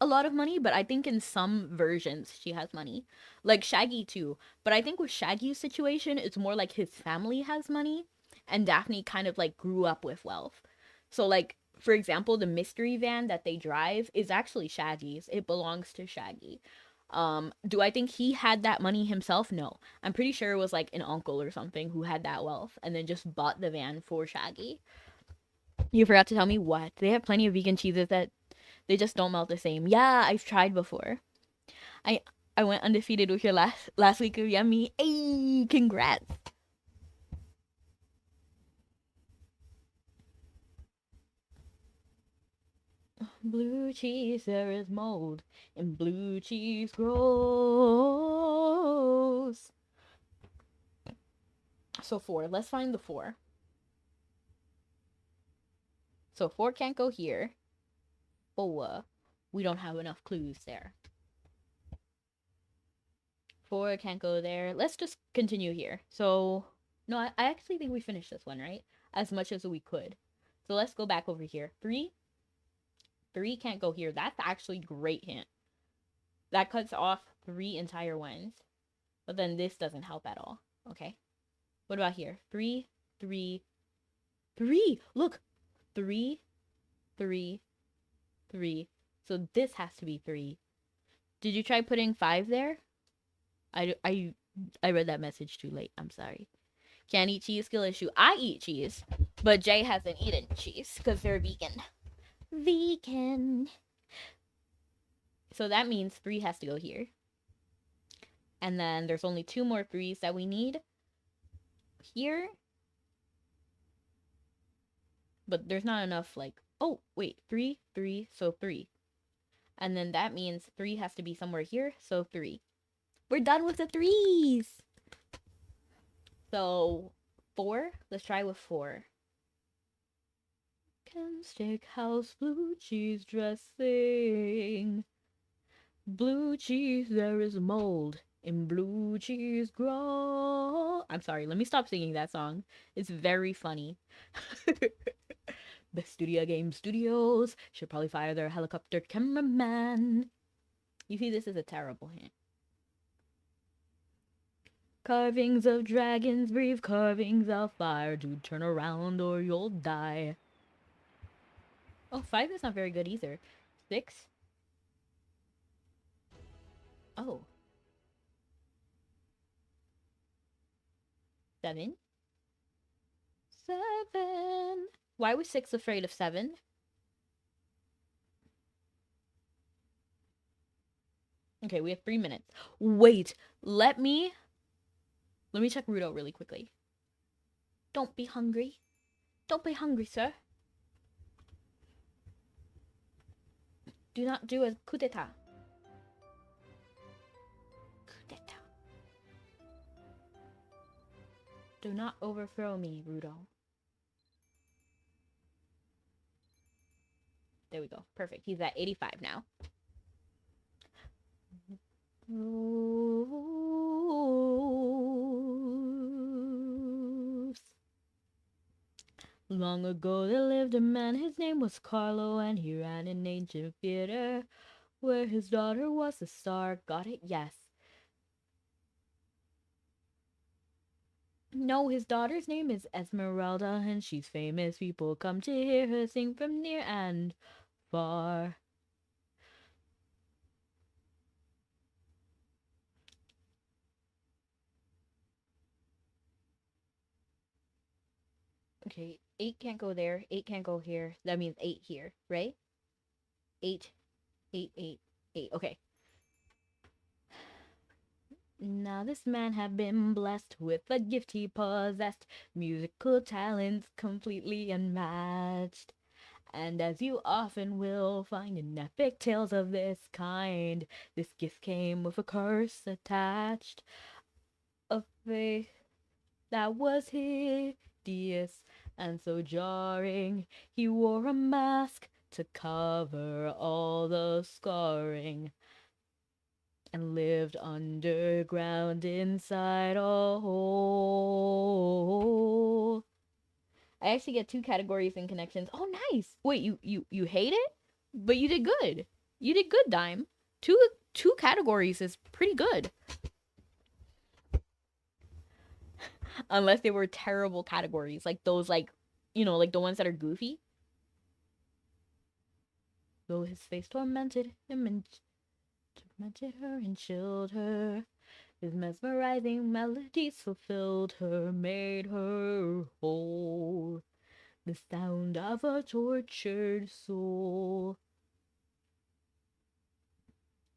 a lot of money, but I think in some versions she has money. Like Shaggy too. But I think with Shaggy's situation, it's more like his family has money and Daphne kind of like grew up with wealth. So like for example, the mystery van that they drive is actually Shaggy's. It belongs to Shaggy. Do I think he had that money himself? No. I'm pretty sure it was like an uncle or something who had that wealth and then just bought the van for Shaggy. You forgot to tell me what? They have plenty of vegan cheeses that they just don't melt the same. Yeah, I've tried before. I I went undefeated with your last week of yummy. Hey, congrats. Blue cheese, there is mold, and blue cheese grows. So 4. Let's find the 4. So 4 can't go here. 4. We don't have enough clues there. 4 can't go there. Let's just continue here. So, no, I actually think we finished this one, right? As much as we could. So let's go back over here. 3. 3 can't go here. That's actually great hint. That cuts off 3 entire ones. But then this doesn't help at all. Okay. What about here? 3, 3, 3. Look. 3, 3, 3. So this has to be 3. Did you try putting 5 there? I read that message too late. I'm sorry. Can't eat cheese, skill issue. I eat cheese, but Jay hasn't eaten cheese because they're vegan. Vegan. So that means 3 has to go here. And then there's only 2 more 3s that we need here. But there's not enough, like, oh, wait, 3, 3, so 3. And then that means 3 has to be somewhere here, so 3. We're done with the 3s. So 4, let's try with 4. Can steakhouse blue cheese dressing. Blue cheese, there is mold in blue cheese grow. I'm sorry, let me stop singing that song. It's very funny. The Studio Game Studios should probably fire their helicopter cameraman. You see, this is a terrible hint. Carvings of dragons breathe carvings of fire. Do turn around or you'll die. Oh, 5 is not very good either. 6. Oh. 7. 7. Why was 6 afraid of 7? Okay, we have 3 minutes. Wait, let me check Rudo really quickly. Don't be hungry. Don't be hungry, sir. Do not do a coup d'etat. Coup d'etat. Do not overthrow me, Rudo. There we go. Perfect. He's at 85 now. Long ago there lived a man, his name was Carlo, and he ran an ancient theater where his daughter was a star. Got it? Yes. No, his daughter's name is Esmeralda, and she's famous. People come to hear her sing from near and far. Okay, 8 can't go there. 8 can't go here. That means 8 here, right? 8, 8, 8, 8. Okay. Now this man had been blessed with a gift he possessed, musical talents completely unmatched. And as you often will find in epic tales of this kind, this gift came with a curse attached. A faith that was hideous and so jarring. He wore a mask to cover all the scarring and lived underground inside a hole. I actually get 2 categories and connections. Oh, nice. Wait, you hate it? But you did good. You did good, Dime. Two categories is pretty good. Unless they were terrible categories, like those, like, you know, like the ones that are goofy. Though his face tormented him and tormented her and chilled her, his mesmerizing melodies fulfilled her, made her whole. The sound of a tortured soul.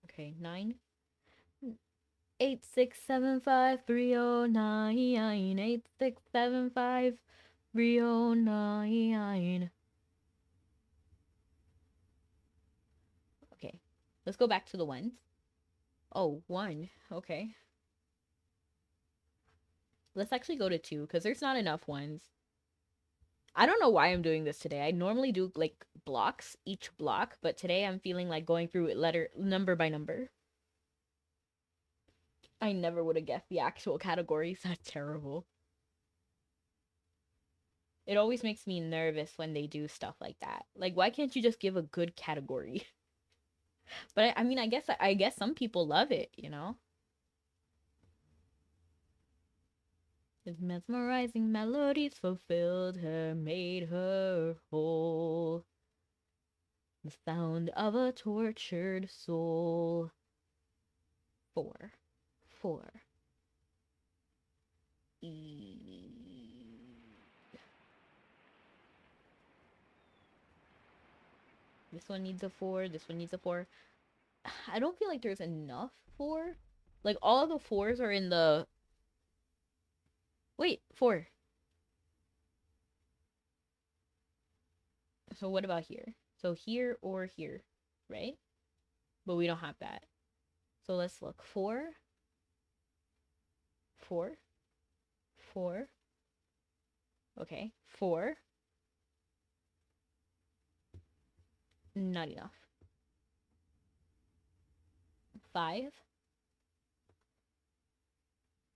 Okay, 9. 8675309. 8675309. Let's go back to the ones. Oh, 1. Okay. Let's actually go to 2 because there's not enough ones. I don't know why I'm doing this today. I normally do like blocks, each block, but today I'm feeling like going through it number by number. I never would have guessed the actual categories. That's terrible. It always makes me nervous when they do stuff like that. Like, why can't you just give a good category? But I mean, I guess some people love it, you know? His mesmerizing melodies fulfilled her, made her whole. The sound of a tortured soul. 4. 4. This one needs a 4. This one needs a 4. I don't feel like there's enough 4. Like, all of the 4s are in the... Wait, 4. So what about here? So here or here, right? But we don't have that. So let's look. 4. 4. 4. Okay. 4. Not enough. 5.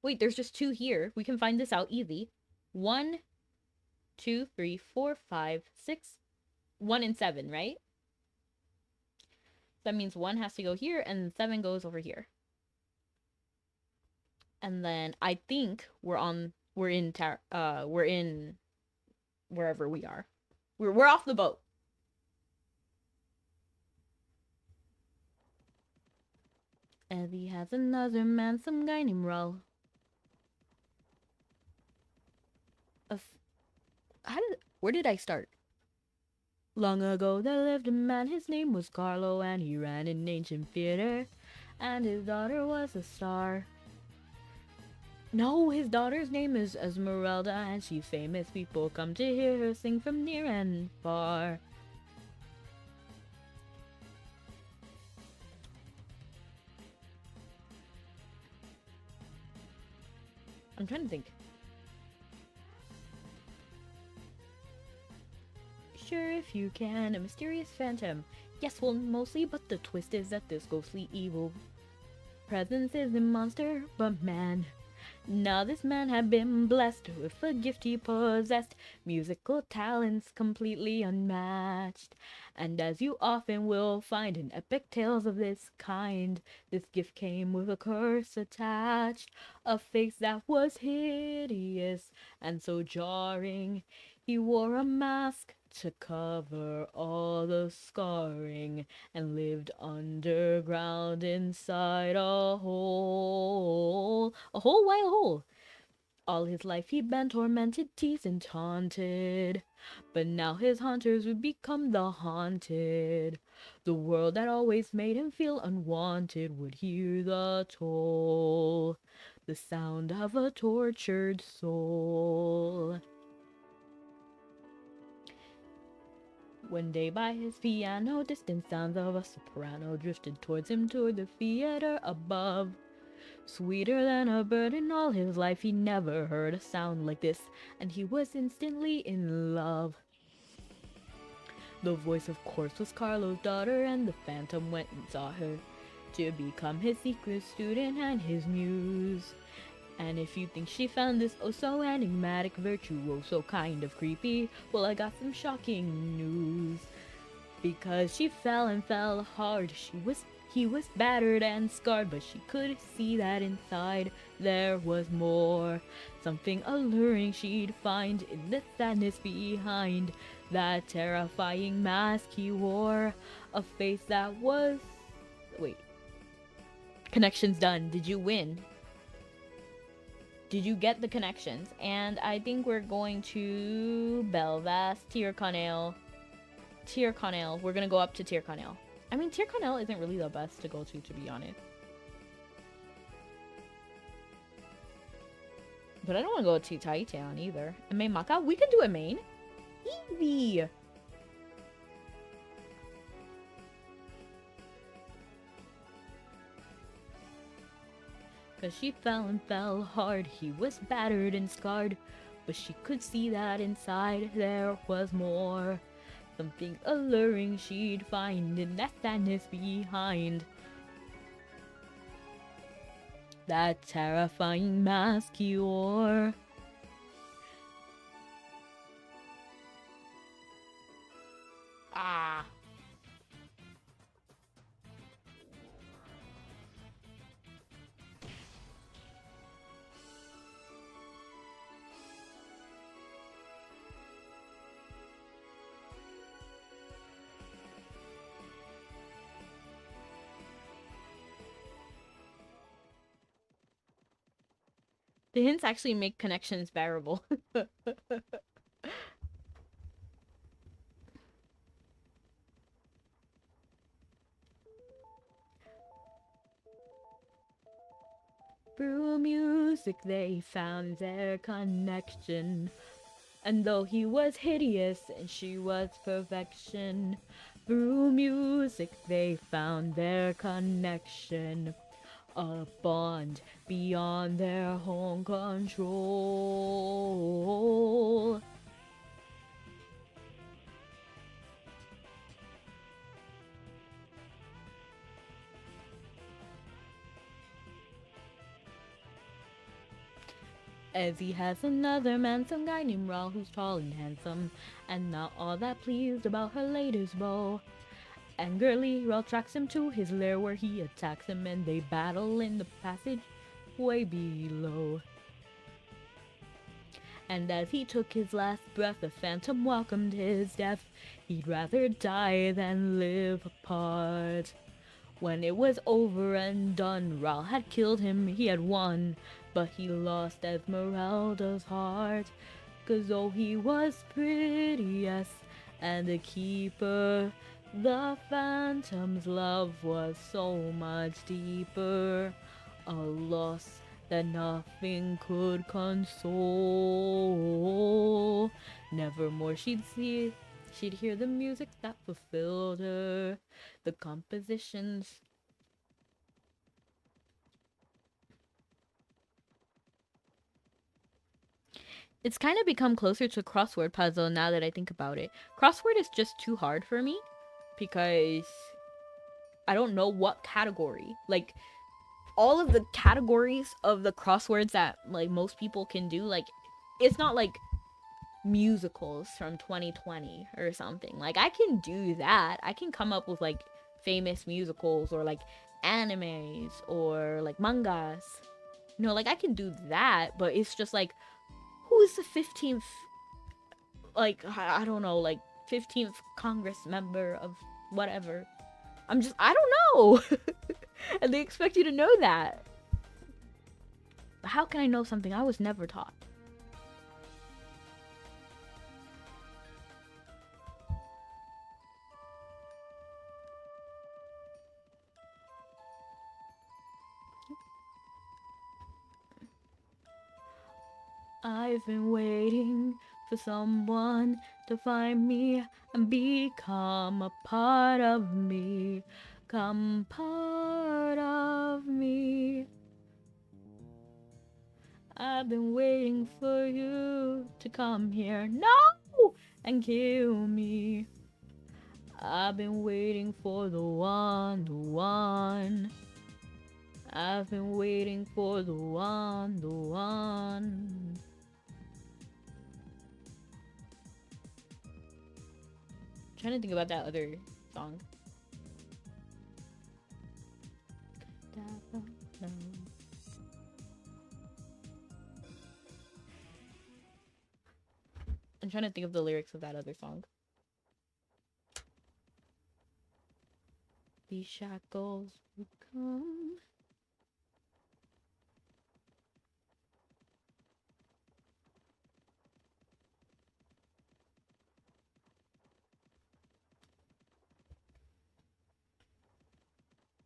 Wait, there's just 2 here. We can find this out easy. 1, 2, 3, 4, 5, 6. 1 and 7, right? That means 1 has to go here and 7 goes over here. And then I think we're in wherever we are. We're off the boat. Evie has another man, some guy named Raul. Where did I start? Long ago there lived a man, his name was Carlo, and he ran an ancient theater, and his daughter was a star. No, his daughter's name is Esmeralda, and she's famous. People come to hear her sing from near and far. I'm trying to think. Sure, if you can, a mysterious phantom. Yes, well, mostly, but the twist is that this ghostly evil presence is a monster, but man. Now this man had been blessed with a gift he possessed, musical talents completely unmatched. And as you often will find in epic tales of this kind, this gift came with a curse attached, a face that was hideous and so jarring. He wore a mask to cover all the scarring, and lived underground inside a hole. A hole? Why a hole? All his life he'd been tormented, teased, and taunted. But now his hunters would become the haunted. The world that always made him feel unwanted would hear the toll, the sound of a tortured soul. One day by his piano, distant sounds of a soprano drifted towards him toward the theater above. Sweeter than a bird, in all his life he never heard a sound like this, and he was instantly in love. The voice, of course, was Carlo's daughter, and the phantom went and saw her to become his secret student and his muse. And if you think she found this oh so enigmatic virtuoso kind of creepy, well, I got some shocking news. Because she fell and fell hard, he was battered and scarred, but she could see that inside there was more. Something alluring she'd find in the sadness behind that terrifying mask he wore. A face that was... Wait. Connections done. Did you win? Did you get the connections? And I think we're going to Belvast, Tyrconnell. We're gonna go up to Tyrconnell. I mean, Tyrconnell isn't really the best to go to be honest. But I don't want to go to Titan either. And Maka, we can do a main. Easy. 'Cause she fell and fell hard. He was battered and scarred, but she could see that inside there was more. Something alluring she'd find in that sadness behind. That terrifying mask he wore. Ah. The hints actually make connections bearable. Through music they found their connection. And though he was hideous and she was perfection, through music they found their connection. A bond beyond their own control. As he has another man, some guy named Raul, who's tall and handsome, and not all that pleased about her latest beau. Angrily, Raul tracks him to his lair where he attacks him, and they battle in the passage way below. And as he took his last breath, the phantom welcomed his death. He'd rather die than live apart. When it was over and done, Raul had killed him, he had won. But he lost Esmeralda's heart. 'Cause though he was pretty, yes, and a keeper, the phantom's love was so much deeper. A loss that nothing could console. Nevermore she'd see, she'd hear the music that fulfilled her. The compositions. It's kind of become closer to a crossword puzzle now that I think about it. Crossword is just too hard for me because I don't know what category. Like, all of the categories of the crosswords that like most people can do, like, it's not like musicals from 2020 or something. Like, I can do that. I can come up with like famous musicals or like animes or like mangas. You know, like I can do that, but it's just like, who's the 15th, like, I don't know, like 15th Congress member of whatever. I don't know. And they expect you to know that. But how can I know something I was never taught? I've been waiting for someone to find me and become a part of me. Come part of me. I've been waiting for you to come here. No! And kill me. I've been waiting for the one, the one. I've been waiting for the one, the one. I'm trying to think about that other song. I'm trying to think of the lyrics of that other song. These shackles will come.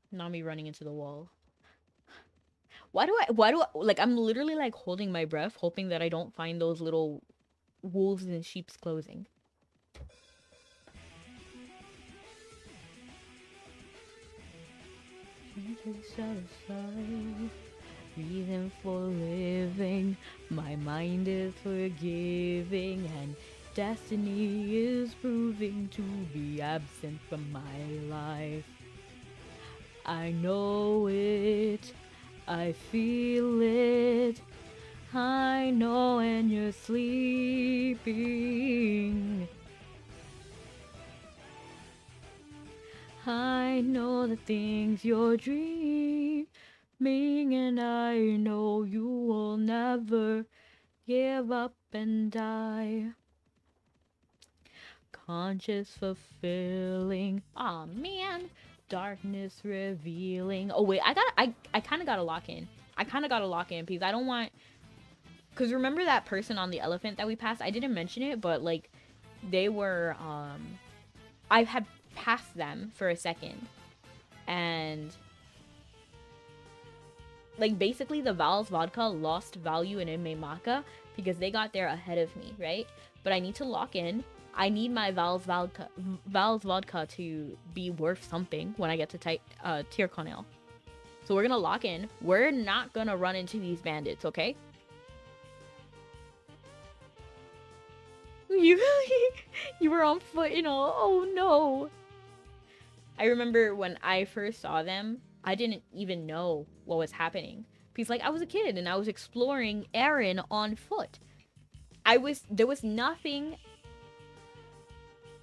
Not me running into the wall. Why do I, like, I'm literally like holding my breath, hoping that I don't find those little wolves in sheep's clothing. reason for living. My mind is forgiving, and destiny is proving to be absent from my life. I know it, I feel it. I know when you're sleeping. I know the things you're dreaming, and I know you will never give up and die. Conscious fulfilling. Aw, man. Darkness revealing. Oh, wait. I kind of got to lock in. Because I don't want... Because remember that person on the elephant that we passed? I didn't mention it, but, like, they were, I had passed them for a second. And... like, basically, the Val's vodka lost value in Mabinogi because they got there ahead of me, right? But I need to lock in. I need my Val's vodka to be worth something when I get to Tier Cornell. So we're gonna lock in. We're not gonna run into these bandits, okay? You were on foot and all. Oh no. I remember when I first saw them, I didn't even know what was happening. Because, like, I was a kid and I was exploring Erin on foot. There was nothing...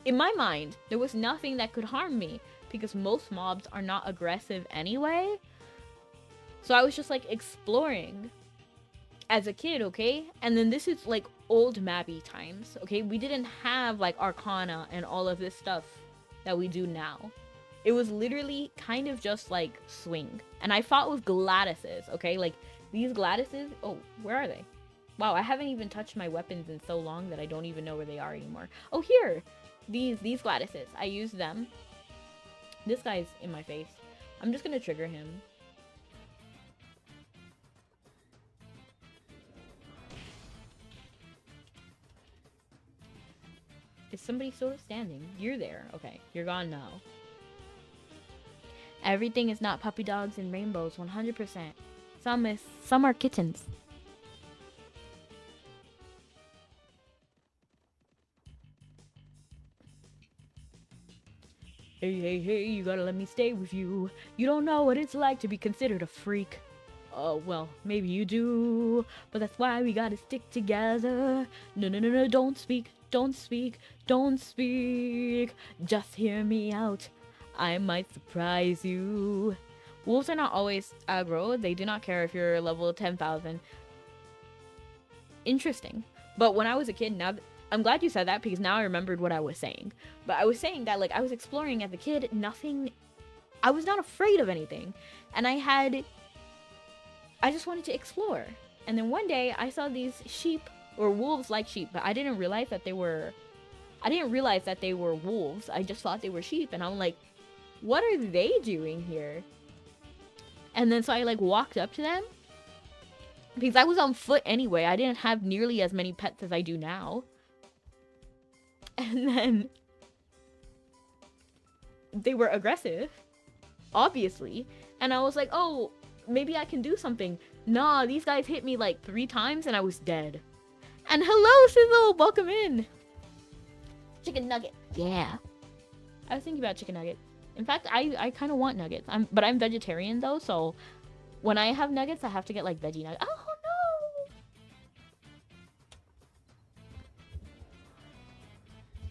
in my mind, there was nothing that could harm me. Because most mobs are not aggressive anyway. So I was just, like, exploring. As a kid, okay? And then this is, like, old Mabi times, okay? We didn't have, like, Arcana and all of this stuff that we do now. It was literally kind of just, like, swing. And I fought with Gladys's, okay? Like, these Gladys's... oh, where are they? Wow, I haven't even touched my weapons in so long that I don't even know where they are anymore. Oh, here! These Gladys's. I used them. This guy's in my face. I'm just gonna trigger him. Is somebody still standing? You're there. Okay, you're gone now. Everything is not puppy dogs and rainbows, 100%. Some are kittens. Hey, you gotta let me stay with you. You don't know what it's like to be considered a freak. Oh, well, maybe you do, but that's why we gotta stick together. No, don't speak. Just hear me out. I might surprise you. Wolves are not always aggro. They do not care if you're level 10,000. Interesting. But when I was a kid, now I'm glad you said that because now I remembered what I was saying. But I was saying that, like, I was exploring as a kid. I was not afraid of anything. And I just wanted to explore. And then one day I saw these sheep, or wolves like sheep, but I didn't realize that they were wolves. I just thought they were sheep, and I'm like, what are they doing here? And then so I, like, walked up to them, because I was on foot anyway. I didn't have nearly as many pets as I do now. And then they were aggressive, obviously, and I was like, oh, maybe I can do something. Nah, these guys hit me like 3 times and I was dead. And hello, Sizzle! Welcome in! Chicken nugget. Yeah. I was thinking about chicken nuggets. In fact, I kind of want nuggets. But I'm vegetarian, though, so when I have nuggets, I have to get, like, veggie nuggets. Oh, no!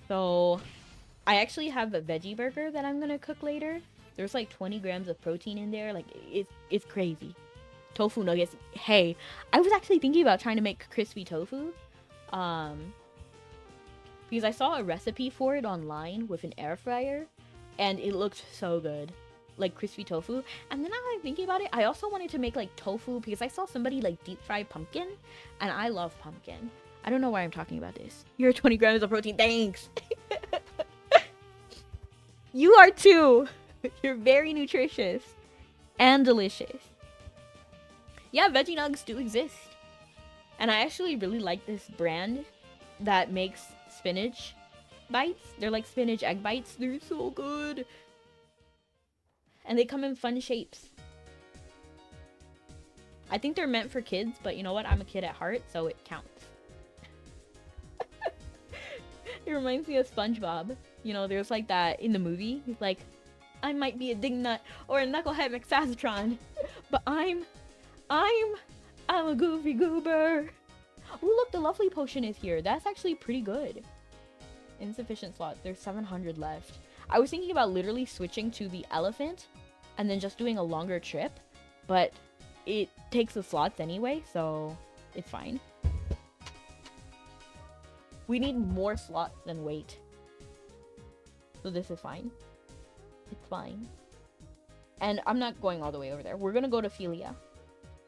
So, I actually have a veggie burger that I'm gonna cook later. There's, like, 20 grams of protein in there. Like, it's crazy. Tofu nuggets. Hey, I was actually thinking about trying to make crispy tofu. Because I saw a recipe for it online with an air fryer, and it looked so good, like crispy tofu. And then I'm thinking about it, I also wanted to make like tofu because I saw somebody like deep fry pumpkin, and I love pumpkin. I don't know why I'm talking about this. You're 20 grams of protein, thanks. You are too. You're very nutritious and delicious. Yeah, veggie nugs do exist, and I actually really like this brand that makes spinach bites. They're like spinach egg bites. They're so good. And they come in fun shapes. I think they're meant for kids, but you know what? I'm a kid at heart, so it counts. It reminds me of SpongeBob. You know, there's like that in the movie. He's like, I might be a dingnut or a knucklehead McSazatron, but I'm a goofy goober. Oh, look, the lovely potion is here. That's actually pretty good. Insufficient slots. There's 700 left. I was thinking about literally switching to the elephant and then just doing a longer trip, but it takes the slots anyway, so it's fine. We need more slots than weight. So this is fine. It's fine. And I'm not going all the way over there. We're gonna go to Philia.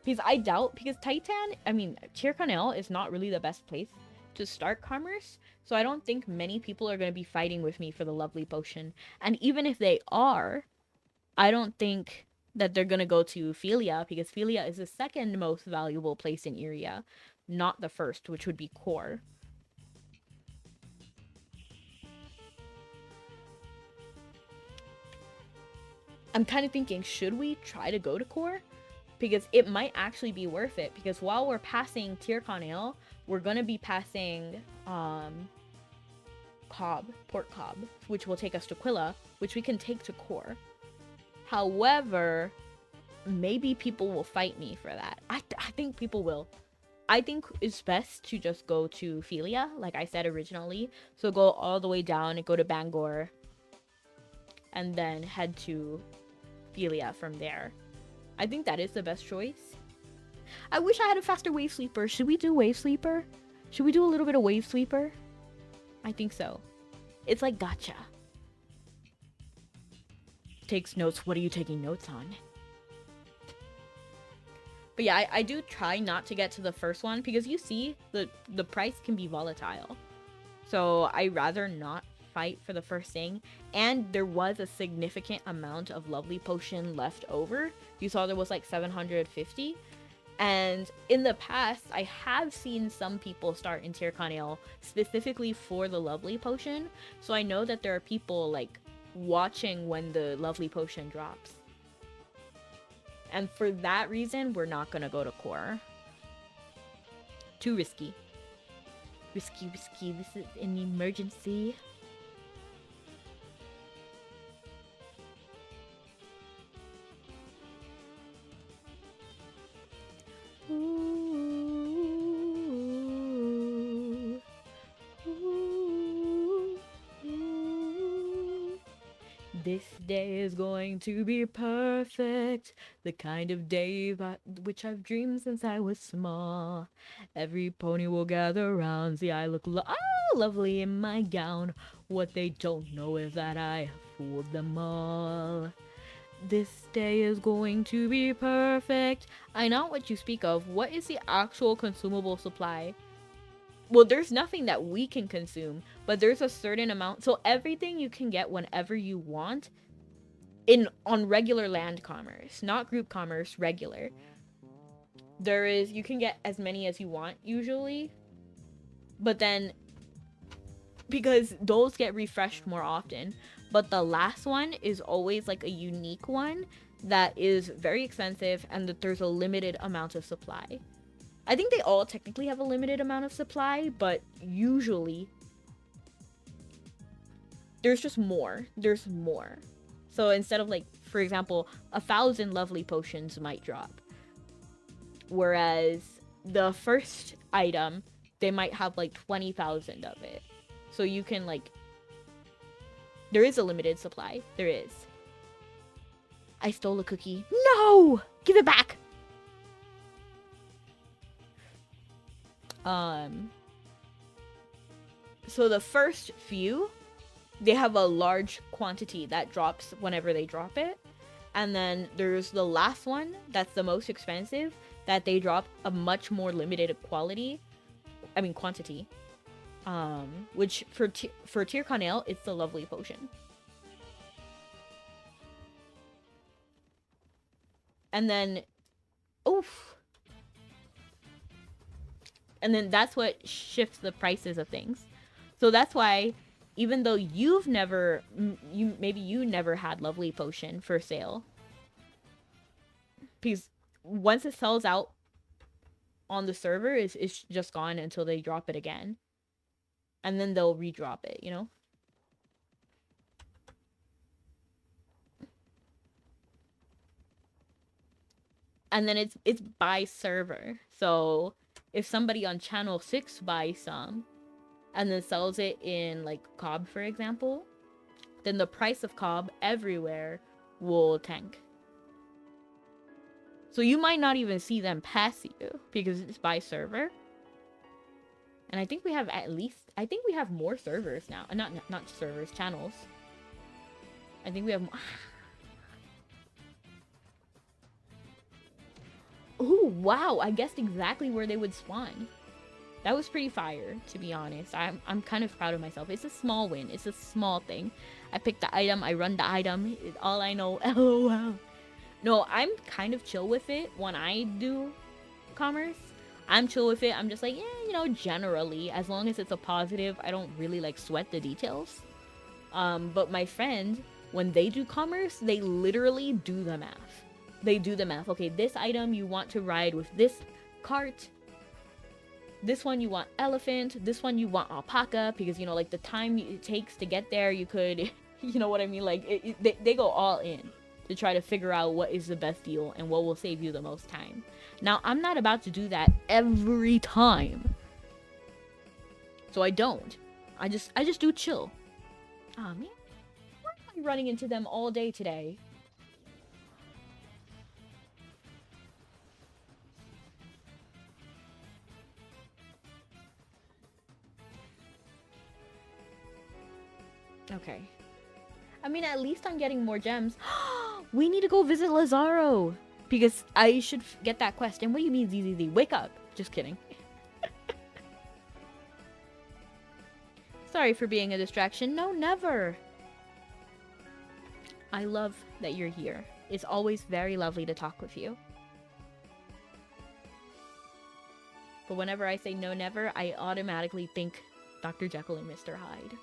Because I doubt, because Tyrconnell is not really the best place to start commerce. So I don't think many people are going to be fighting with me for the lovely potion. And even if they are, I don't think that they're going to go to Philia, because Philia is the second most valuable place in Iria, not the first, which would be Core. I'm kind of thinking, should we try to go to Core? Because it might actually be worth it. Because while we're passing Tyrconnell, we're going to be passing Port Cobb, which will take us to Quilla, which we can take to Core. However, maybe people will fight me for that. I think people will. I think it's best to just go to Philia, like I said originally. So go all the way down and go to Bangor, and then head to Philia from there. I think that is the best choice. I wish I had a faster Wave Sweeper. Should we do Wave Sweeper? Should we do a little bit of Wave Sweeper? I think so. It's like gacha. Takes notes. What are you taking notes on? But yeah, I do try not to get to the first one, because you see, the price can be volatile. So I rather not fight for the first thing. And there was a significant amount of lovely potion left over. You saw there was like 750. And in the past, I have seen some people start in Tyrconnell specifically for the lovely potion. So I know that there are people like watching when the lovely potion drops. And for that reason, we're not gonna go to Core. Too risky. Risky. This is an emergency. This day is going to be perfect, the kind of day which I've dreamed since I was small. Every pony will gather round, see I look lovely in my gown. What they don't know is that I have fooled them all. This day is going to be perfect. I know what you speak of. What is the actual consumable supply? Well, there's nothing that we can consume, but there's a certain amount. So everything you can get whenever you want on regular land commerce, not group commerce, regular. You can get as many as you want usually, but then because those get refreshed more often, but the last one is always like a unique one that is very expensive, and that there's a limited amount of supply. I think they all technically have a limited amount of supply, but usually there's just more. There's more. So instead of like, for example, 1,000 lovely potions might drop. Whereas the first item, they might have like 20,000 of it. So you can like, there is a limited supply. There is. I stole a cookie. No! Give it back! So the first few, they have a large quantity that drops whenever they drop it. And then there's the last one, that's the most expensive, that they drop a much more limited quantity. Which for Tyrconnell, it's the lovely potion. And then, and then that's what shifts the prices of things. So that's why, even though you never had lovely potion for sale, because once it sells out on the server is just gone until they drop it again. And then they'll redrop it, you know? And then it's by server. So if somebody on channel 6 buys some and then sells it in like COB, for example, then the price of COB everywhere will tank. So you might not even see them pass you because it's by server. And I think we have I think we have more servers now. Not servers, channels. I think we have Oh, wow. I guessed exactly where they would spawn. That was pretty fire, to be honest. I'm kind of proud of myself. It's a small win. It's a small thing. I pick the item. I run the item. It's all I know. LOL. No, I'm kind of chill with it when I do commerce. I'm chill with it. I'm just like, yeah, you know, generally, as long as it's a positive, I don't really like sweat the details. But my friend, when they do commerce, they literally do the math. They do the math. Okay, this item you want to ride with this cart. This one you want elephant. This one you want alpaca, because, you know, like the time it takes to get there, you could, you know what I mean? Like, they go all in to try to figure out what is the best deal and what will save you the most time. Now, I'm not about to do that every time. So I don't. I just do chill. Aw, man. Why am I running into them all day today? Okay. I mean, at least I'm getting more gems. We need to go visit Lazaro. Because I should get that quest. And what do you mean, ZZZ? Wake up. Just kidding. Sorry for being a distraction. No, never. I love that you're here. It's always very lovely to talk with you. But whenever I say no, never, I automatically think Dr. Jekyll and Mr. Hyde.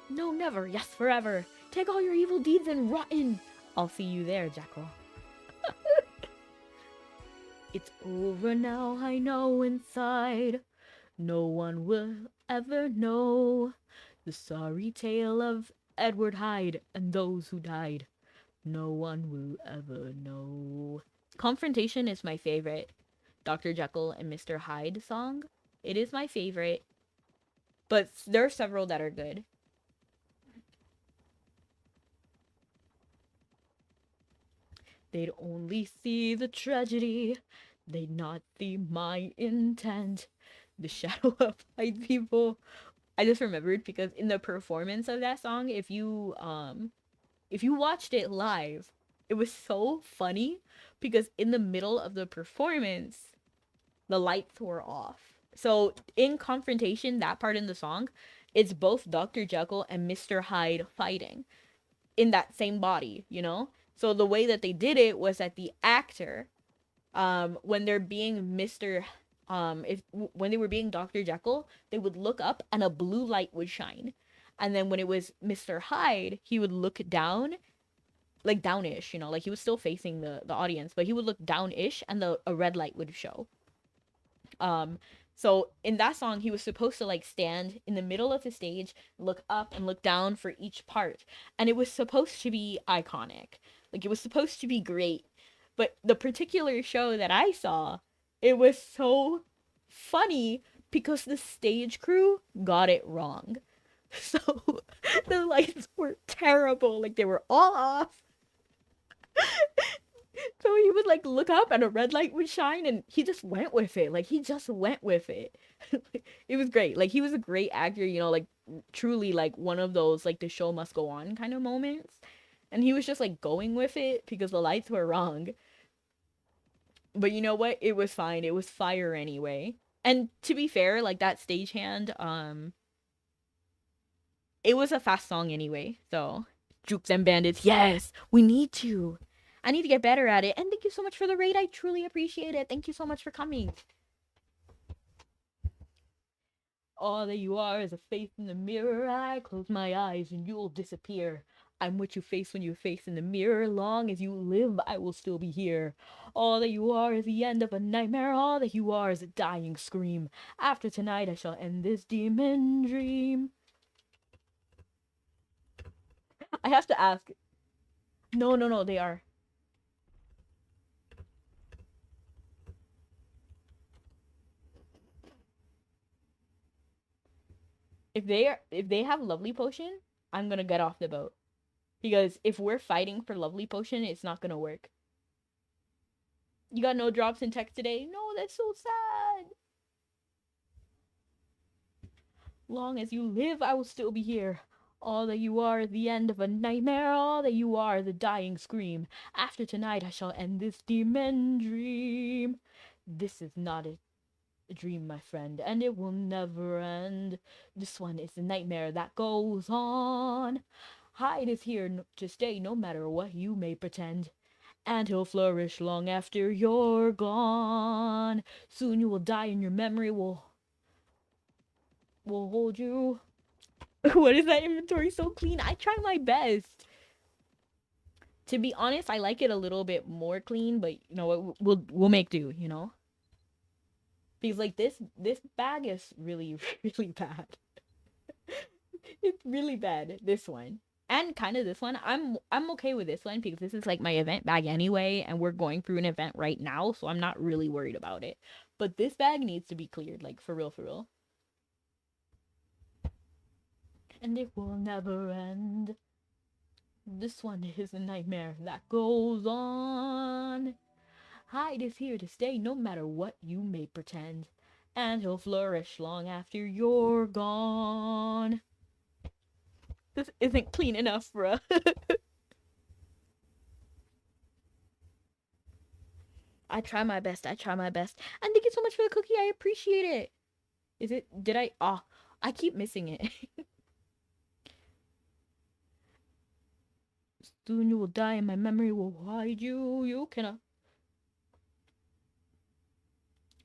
No, never. Yes, forever. Take all your evil deeds and rotten. I'll see you there, Jekyll. It's over now, I know inside. No one will ever know the sorry tale of Edward Hyde and those who died. No one will ever know. Confrontation is my favorite Dr. Jekyll and Mr. Hyde song. It is my favorite. But there are several that are good. They'd only see the tragedy. They'd not see my intent. The shadow of white people. I just remembered because in the performance of that song, if you watched it live, it was so funny because in the middle of the performance, the lights were off. So in confrontation, that part in the song, it's both Dr. Jekyll and Mr. Hyde fighting in that same body, you know? So the way that they did it was that the actor, when they're being when they were being Dr. Jekyll, they would look up and a blue light would shine. And then when it was Mr. Hyde, he would look down, like downish, you know, like he was still facing the audience, but he would look downish and a red light would show. So in that song, he was supposed to like stand in the middle of the stage, look up and look down for each part. And it was supposed to be iconic. Like it was supposed to be great. But the particular show that I saw, it was so funny because the stage crew got it wrong. So the lights were terrible. Like they were all off. So he would like look up and a red light would shine and he just went with it. Like he just went with it. It was great. Like he was a great actor, you know, like truly like one of those like the show must go on kind of moments. And he was just like going with it because the lights were wrong. But you know what? It was fine. It was fire anyway. And to be fair, like that stagehand, it was a fast song anyway. So Jukes and Bandits, yes, we need to. I need to get better at it. And thank you so much for the raid. I truly appreciate it. Thank you so much for coming. All that you are is a face in the mirror. I close my eyes and you'll disappear. I'm what you face when you face in the mirror. Long as you live, I will still be here. All that you are is the end of a nightmare. All that you are is a dying scream. After tonight, I shall end this demon dream. I have to ask. No, no, no, they are. If they have lovely potion, I'm gonna get off the boat. Because if we're fighting for lovely potion, it's not gonna work. You got no drops in text today? No, that's so sad. Long as you live, I will still be here. All that you are is the end of a nightmare. All that you are is a dying scream. After tonight, I shall end this demon dream. This is not a dream, my friend, and it will never end. This one is a nightmare that goes on. Hyde is here to stay no matter what you may pretend. And he'll flourish long after you're gone. Soon you will die and your memory will hold you. What is that inventory so clean? I try my best. To be honest, I like it a little bit more clean, but you know what, we'll make do, you know? Because like this bag is really really bad. It's really bad, this one. And kind of this one. I'm okay with this one because this is like my event bag anyway, and we're going through an event right now, so I'm not really worried about it. But this bag needs to be cleared, like for real, for real. And it will never end. This one is a nightmare that goes on. Hyde is here to stay no matter what you may pretend. And he'll flourish long after you're gone. This isn't clean enough, bruh. I try my best. I try my best. And thank you so much for the cookie. I appreciate it. Is it? Did I? Oh, I keep missing it. Soon you will die and my memory will hide you. You cannot.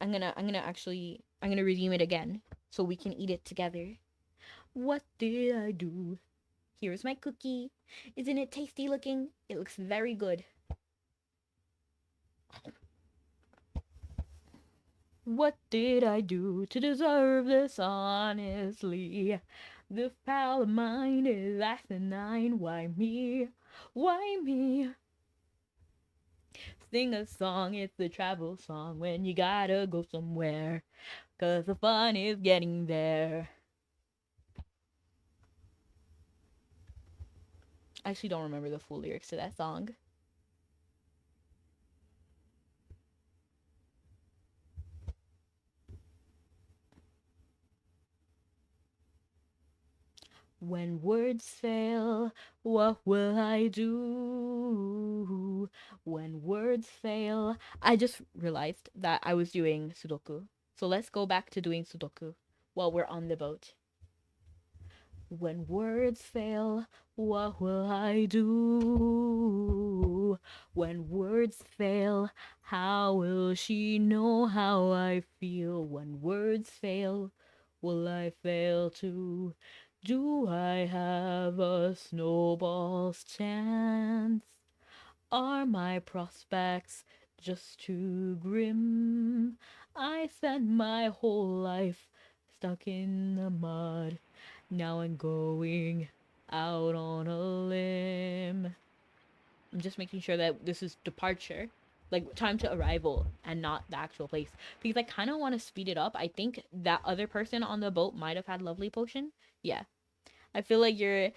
I'm gonna redeem it again so we can eat it together. What did I do? Here's my cookie. Isn't it tasty looking? It looks very good. What did I do to deserve this, honestly? This pal of mine is asinine. Why me? Why me? Sing a song, it's a travel song when you gotta go somewhere. Cause the fun is getting there. I actually don't remember the full lyrics to that song. When words fail, what will I do? When words fail, I just realized that I was doing Sudoku. So let's go back to doing Sudoku while we're on the boat. When words fail, what will I do? When words fail, how will she know how I feel? When words fail, will I fail too? Do I have a snowball's chance? Are my prospects just too grim? I spent my whole life stuck in the mud. Now I'm going out on a limb. I'm just making sure that this is departure, like time to arrival, and not the actual place. Because I kind of want to speed it up. I think that other person on the boat might have had lovely potion. Yeah. I feel like you're.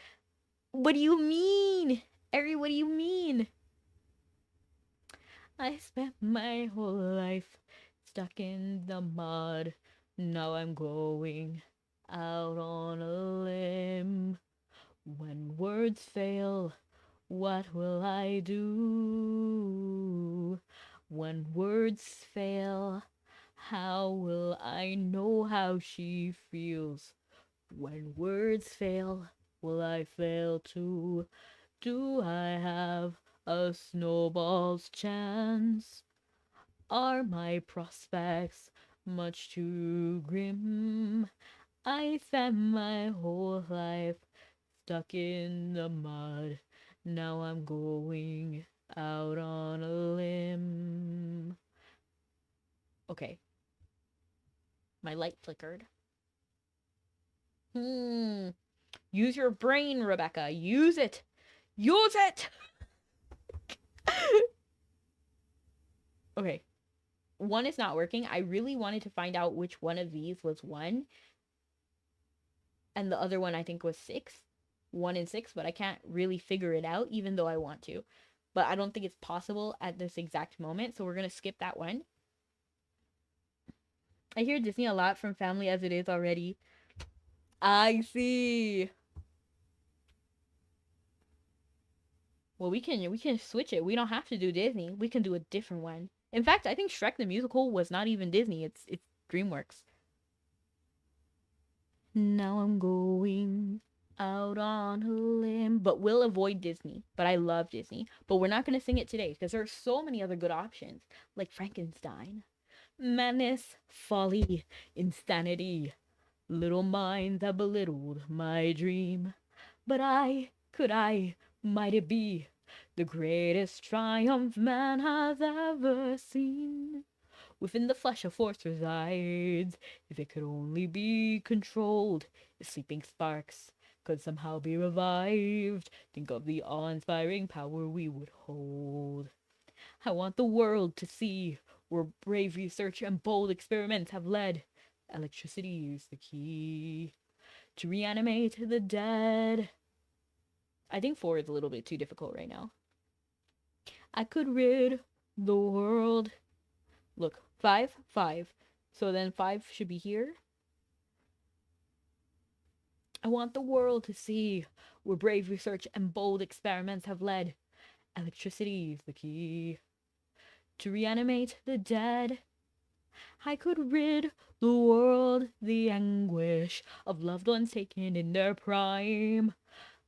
What do you mean? Eri, what do you mean? I spent my whole life stuck in the mud. Now I'm going out on a limb. When words fail, what will I do? When words fail, how will I know how she feels? When words fail, will I fail too? Do I have a snowball's chance? Are my prospects much too grim? I spent my whole life stuck in the mud. Now I'm going out on a limb. Okay. My light flickered. Use your brain, Rebecca. Use it. Use it! Okay. One is not working. I really wanted to find out which one of these was 1. And the other one I think was 6. 1 and 6, but I can't really figure it out even though I want to. But I don't think it's possible at this exact moment, so we're going to skip that one. I hear Disney a lot from family as it is already. I see. Well, we can switch it. We don't have to do Disney. We can do a different one. In fact, I think Shrek the Musical was not even Disney. It's DreamWorks. Now I'm going out on a limb, but we'll avoid Disney. But I love Disney. But we're not going to sing it today because there are so many other good options, like Frankenstein. Madness, folly, insanity. Little minds have belittled my dream. But might it be the greatest triumph man has ever seen? Within the flesh a force resides. If it could only be controlled, if sleeping sparks could somehow be revived, think of the awe-inspiring power we would hold. I want the world to see where brave research and bold experiments have led. Electricity is the key to reanimate the dead. I think 4 is a little bit too difficult right now. I could rid the world. Look, 5, 5. So then 5 should be here. I want the world to see where brave research and bold experiments have led. Electricity is the key to reanimate the dead. I could rid the world the anguish of loved ones taken in their prime.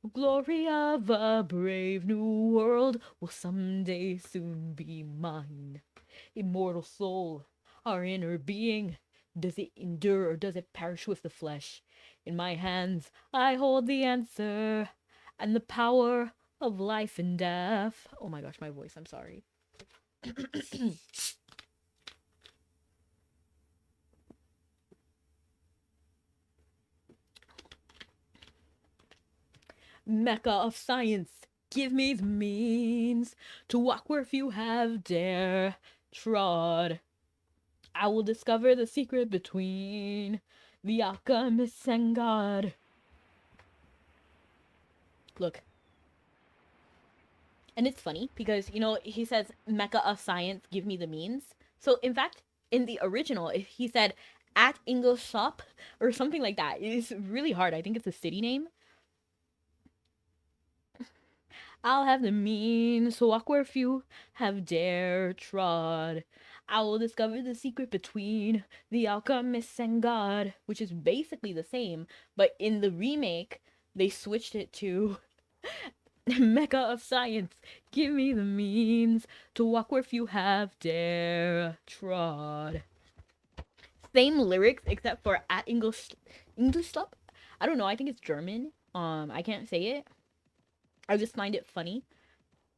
The glory of a brave new world will someday soon be mine. Immortal soul, our inner being, does it endure or does it perish with the flesh? In my hands I hold the answer and the power of life and death. Oh my gosh, my voice, I'm sorry. Mecca of science, give me the means to walk where few have dare trod. I will discover the secret between the alchemist and God. Look. And it's funny because, you know, he says, Mecca of science, give me the means. So, in fact, in the original, if he said, at Ingolstadt or something like that, it's really hard. I think it's a city name. I'll have the means to walk where few have dare trod. I will discover the secret between the alchemist and God, which is basically the same, but in the remake, they switched it to Mecca of science, give me the means to walk where few have dare trod. Same lyrics except for at English stop. I don't know, I think it's German. I can't say it. I just find it funny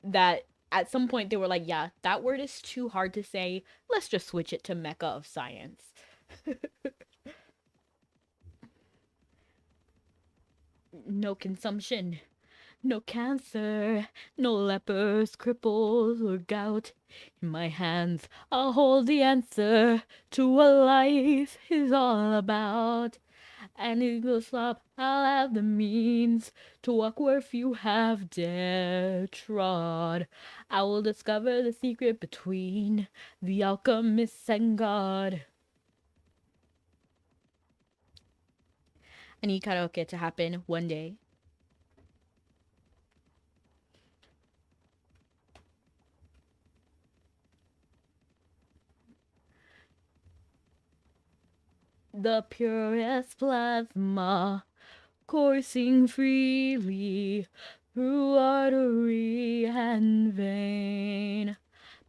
that at some point they were like, yeah, that word is too hard to say. Let's just switch it to Mecca of science. No consumption, no cancer, no lepers, cripples, or gout. In my hands, I'll hold the answer to what life is all about. And it goes up, I'll have the means to walk where few have dare trod. I will discover the secret between the alchemist and God. I need karaoke to happen one day. The purest plasma coursing freely through artery and vein.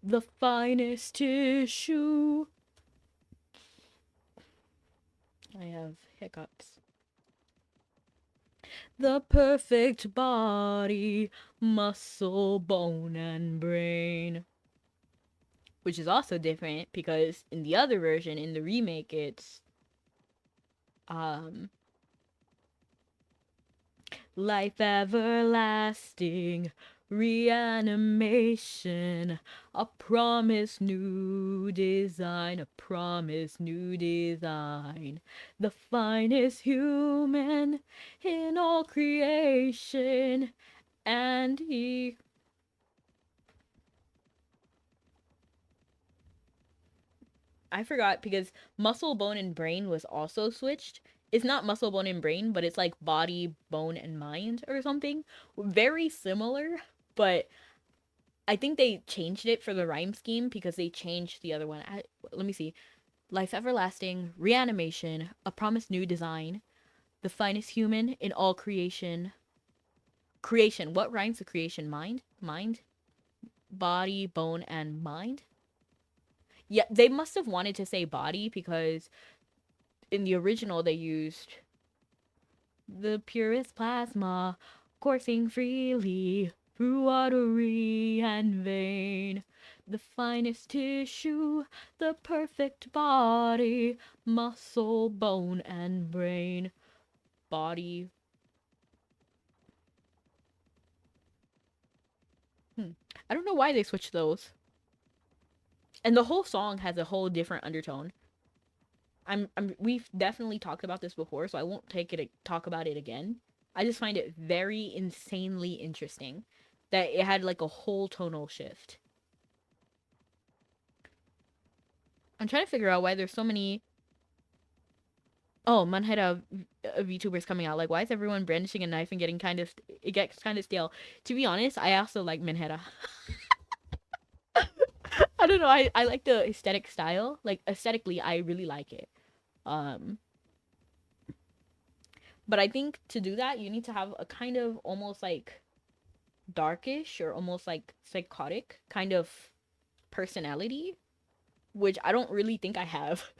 The finest tissue. I have hiccups. The perfect body, muscle, bone, and brain. Which is also different because in the other version, in the remake, it's um life everlasting, reanimation, a promise new design, a promise new design, the finest human in all creation, and he. I forgot because muscle, bone, and brain was also switched. It's not muscle, bone, and brain, but it's like body, bone, and mind or something. Very similar, but I think they changed it for the rhyme scheme because they changed the other one. Let me see. Life everlasting, reanimation, a promise new design, the finest human in all creation. Creation. What rhymes with creation? Mind? Mind? Body, bone, and mind? Yeah, they must have wanted to say body because in the original they used the purest plasma coursing freely through artery and vein, the finest tissue, the perfect body, muscle, bone, and brain. Body. Hmm. I don't know why they switched those. And the whole song has a whole different undertone. We've definitely talked about this before, so I won't talk about it again. I just find it very insanely interesting that it had like a whole tonal shift. I'm trying to figure out why there's so many. Oh, Manheta VTubers coming out. Like, why is everyone brandishing a knife and getting kind of? It gets kind of stale. To be honest, I also like Manheta. I don't know. I like the aesthetic style. Like aesthetically, I really like it. Um, but I think to do that, you need to have a kind of almost like darkish or almost like psychotic kind of personality, which I don't really think I have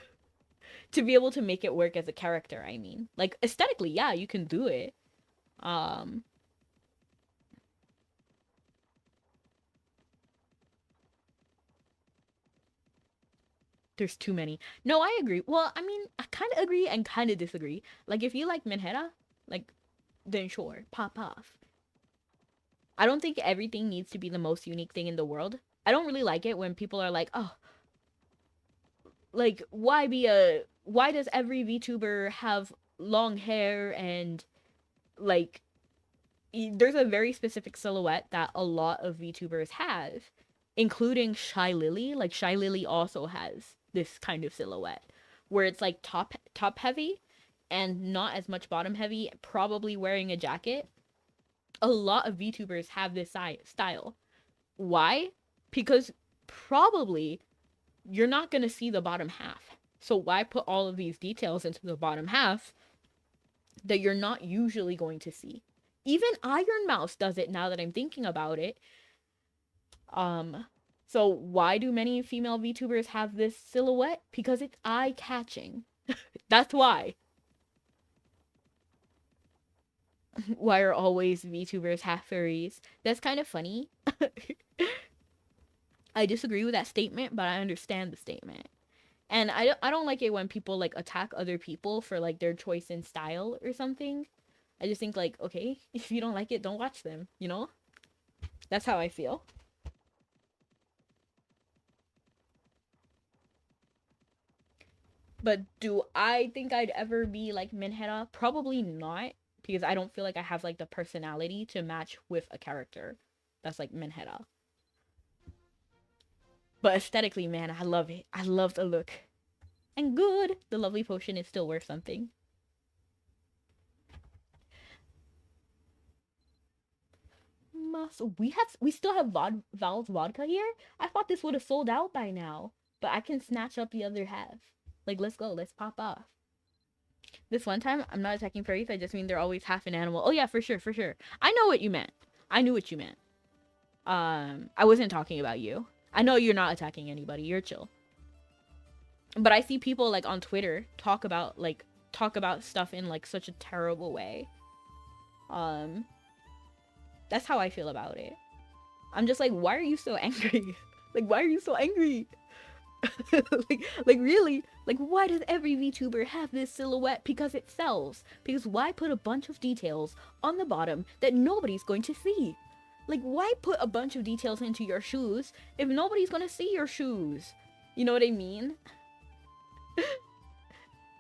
to be able to make it work as a character. I mean, like aesthetically, yeah, you can do it. Um, there's too many. No, I agree. Well, I mean, I kind of agree and kind of disagree. Like, if you like Minheta, like, then sure, pop off. I don't think everything needs to be the most unique thing in the world. I don't really like it when people are like, oh, like, why does every VTuber have long hair and, like, there's a very specific silhouette that a lot of VTubers have, including Shy Lily. Like Shy Lily also has this kind of silhouette where it's like top heavy and not as much bottom heavy, probably wearing a jacket. A lot of VTubers have this style. Why? Because probably you're not going to see the bottom half. So why put all of these details into the bottom half that you're not usually going to see? Even Iron Mouse does it now that I'm thinking about it. Um, so why do many female VTubers have this silhouette? Because it's eye-catching. That's why. Why are always VTubers half furries? That's kind of funny. I disagree with that statement, but I understand the statement. And I don't like it when people like attack other people for like their choice in style or something. I just think like, okay, if you don't like it, don't watch them, you know? That's how I feel. But do I think I'd ever be like Minheta? Probably not, because I don't feel like I have like the personality to match with a character that's like Minheta. But aesthetically, man, I love it. I love the look. And good, the lovely potion is still worth something. We still have Val's vodka here. I thought this would have sold out by now, but I can snatch up the other half. Like, let's go. Let's pop off. This one time, I'm not attacking furries. I just mean they're always half an animal. Oh yeah, for sure, for sure. I know what you meant. I knew what you meant. I wasn't talking about you. I know you're not attacking anybody. You're chill. But I see people like on Twitter talk about stuff in like such a terrible way. Um, that's how I feel about it. I'm just like, why are you so angry? Like, why are you so angry? like really? Like, why does every VTuber have this silhouette? Because it sells. Because why put a bunch of details on the bottom that nobody's going to see? Like, why put a bunch of details into your shoes if nobody's gonna see your shoes? You know what I mean?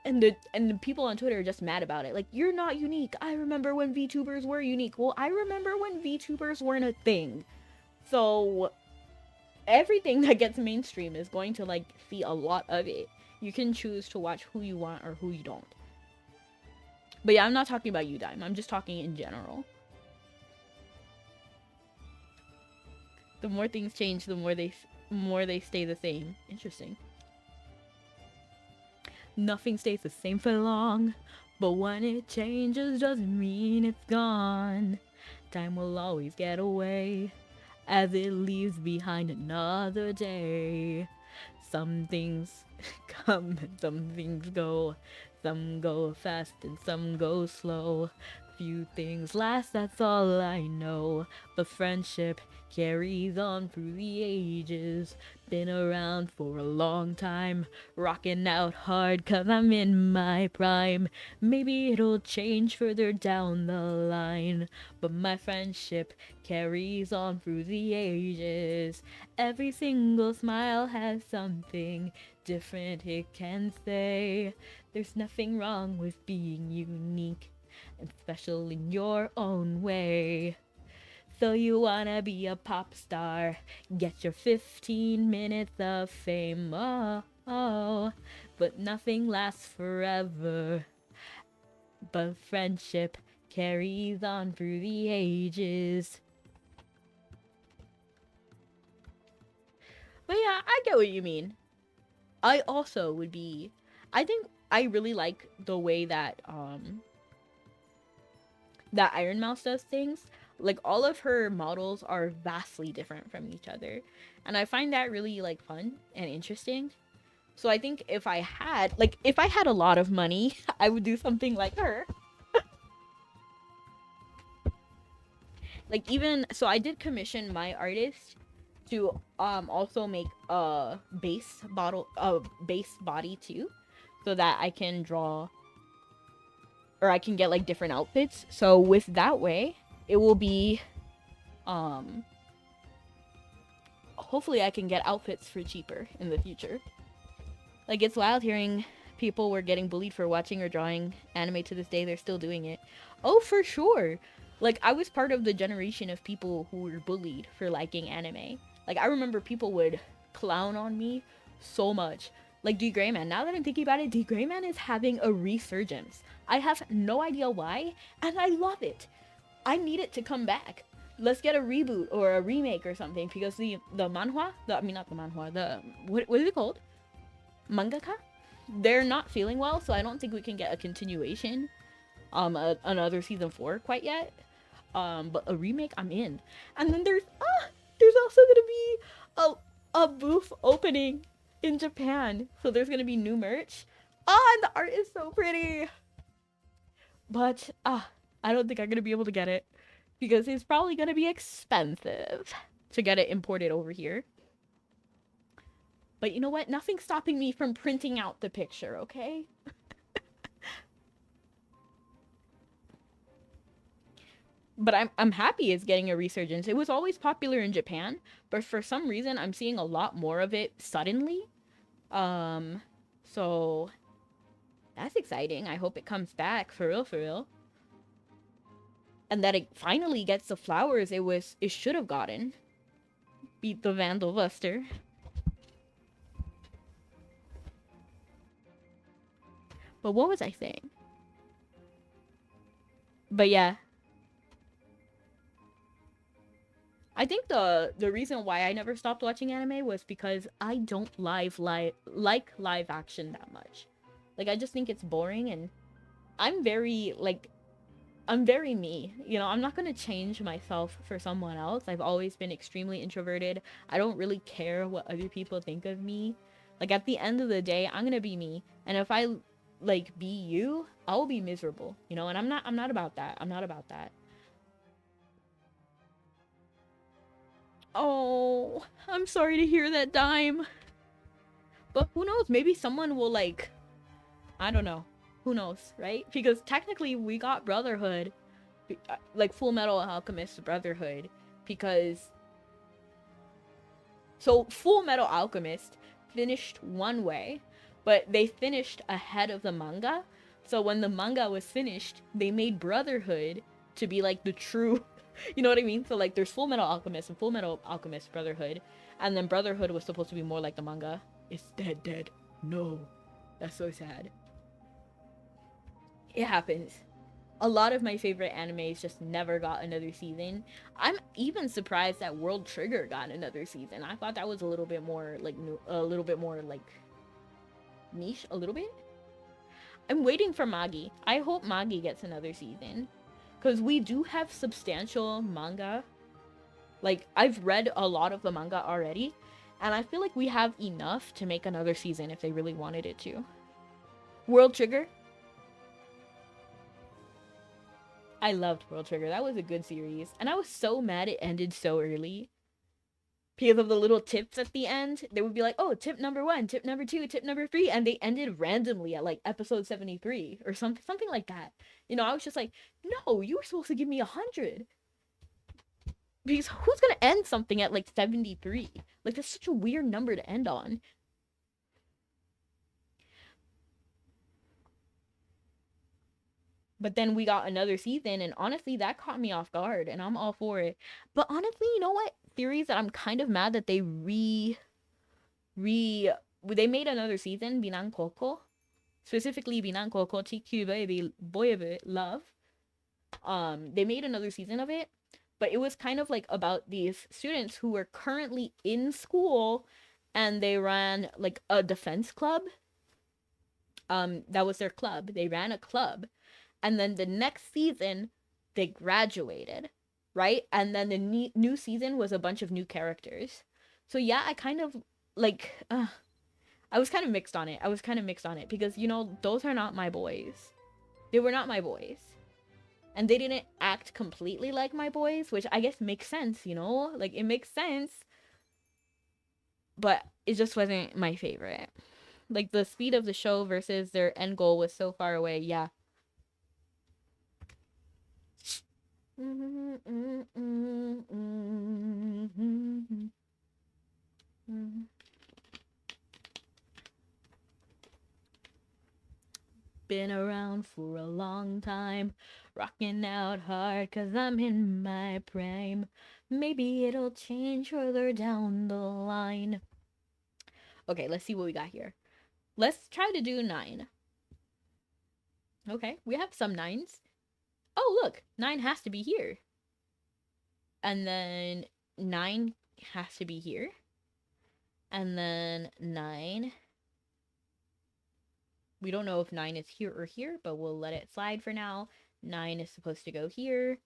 And the people on Twitter are just mad about it. Like, you're not unique. I remember when VTubers were unique. Well, I remember when VTubers weren't a thing. So everything that gets mainstream is going to like see a lot of it. You can choose to watch who you want or who you don't. But yeah, I'm not talking about you, Dime. I'm just talking in general. The more things change, the more they stay the same. Interesting. Nothing stays the same for long, but when it changes doesn't mean it's gone. Time will always get away as it leaves behind another day. Some things come and some things go. Some go fast and some go slow. Few things last, that's all I know. But friendship carries on through the ages. Been around for a long time, rocking out hard 'cause I'm in my prime. Maybe it'll change further down the line, but my friendship carries on through the ages. Every single smile has something different it can say. There's nothing wrong with being unique and special in your own way. So you wanna be a pop star, get your 15 minutes of fame, oh, but nothing lasts forever. But friendship carries on through the ages. But yeah, I get what you mean. I also would be, I think I really like the way that that Iron Mouse does things. Like, all of her models are vastly different from each other, and I find that really like fun and interesting. So I think if I had a lot of money, I would do something like her. Like, even so, I did commission my artist to also make a base body too, so that I can draw, or I can get like different outfits. So with that way, it will be hopefully I can get outfits for cheaper in the future. Like, it's wild hearing people were getting bullied for watching or drawing anime. To this day they're still doing it. Oh, for sure. Like, I was part of the generation of people who were bullied for liking anime. Like, I remember people would clown on me so much. Like, D. Greyman. Now that I'm thinking about it, D. Greyman is having a resurgence. I have no idea why, and I love it. I need it to come back. Let's get a reboot or a remake or something, because the manhwa, not the manhwa, what is it called? Mangaka? They're not feeling well, so I don't think we can get a continuation, another season 4 quite yet. But a remake, I'm in. And then there's also gonna be a booth opening in Japan, so there's gonna be new merch. And the art is so pretty. But I don't think I'm gonna be able to get it, because it's probably gonna be expensive to get it imported over here. But you know what? Nothing's stopping me from printing out the picture, okay? But I'm happy it's getting a resurgence. It was always popular in Japan, but for some reason I'm seeing a lot more of it suddenly. So that's exciting. I hope it comes back for real, for real. And that it finally gets the flowers it should have gotten. Beat the Vandal Buster. But what was I saying? But yeah. I think the reason why I never stopped watching anime was because I don't like live action that much. Like, I just think it's boring, and I'm very me. You know, I'm not gonna change myself for someone else. I've always been extremely introverted. I don't really care what other people think of me. Like, at the end of the day, I'm gonna be me. And if I like be you, I'll be miserable. You know, and I'm not about that. I'm not about that. Oh, I'm sorry to hear that, Dime. But who knows? Maybe someone will like, I don't know. Who knows, right? Because technically we got Brotherhood, like Full Metal Alchemist Brotherhood, because so Full Metal Alchemist finished one way, but they finished ahead of the manga. So when the manga was finished, they made Brotherhood to be like the true, you know what I mean? So like there's Full Metal Alchemist and Full Metal Alchemist Brotherhood, and then Brotherhood was supposed to be more like the manga. It's dead. No. That's so sad. It happens. A lot of my favorite animes just never got another season. I'm even surprised that World Trigger got another season. I thought that was a little bit more like a little bit more like niche, a little bit. I'm waiting for Magi. I hope Magi gets another season because we do have substantial manga. Like I've read a lot of the manga already, and I feel like we have enough to make another season if they really wanted it to. World Trigger. I loved World Trigger. That was a good series. And I was so mad it ended so early. Because of the little tips at the end. They would be like, oh, tip number 1, tip number 2, tip number 3. And they ended randomly at like episode 73 or something like that. You know, I was just like, no, you were supposed to give me 100. Because who's going to end something at like 73? Like, that's such a weird number to end on. But then we got another season, and honestly, that caught me off guard, and I'm all for it. But honestly, you know what? Theories that I'm kind of mad that they they made another season, Binan Koko. Specifically, Binan Koko, TQ Baby, Boy of It, Love. They made another season of it, but it was kind of like about these students who were currently in school, and they ran like a defense club. That was their club. They ran a club, and then the next season they graduated, right? And then the new season was a bunch of new characters. So yeah, I kind of like I was kind of mixed on it because you know those are not my boys. They were not my boys, and they didn't act completely like my boys, which I guess makes sense, you know, like it makes sense, but it just wasn't my favorite. Like the speed of the show versus their end goal was so far away. Yeah. Been around for a long time, rocking out hard cause I'm in my prime. Maybe it'll change further down the line. Okay, let's see what we got here. Let's try to do 9. Okay, we have some 9s. Oh, look, 9 has to be here. And then 9 has to be here. And then 9. We don't know if 9 is here or here, but we'll let it slide for now. 9 is supposed to go here.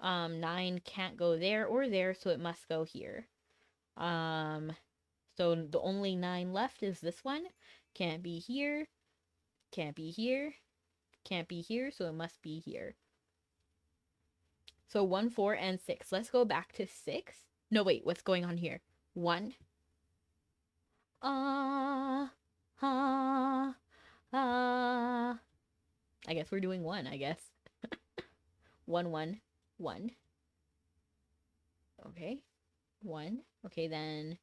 9 can't go there or there, so it must go here. So the only 9 left is this one. Can't be here. Can't be here. Can't be here, so it must be here. So 1, 4, and 6. Let's go back to 6. No, wait, what's going on here? 1. I guess we're doing 1, I guess. 1, 1, 1. Okay. 1. Okay, then.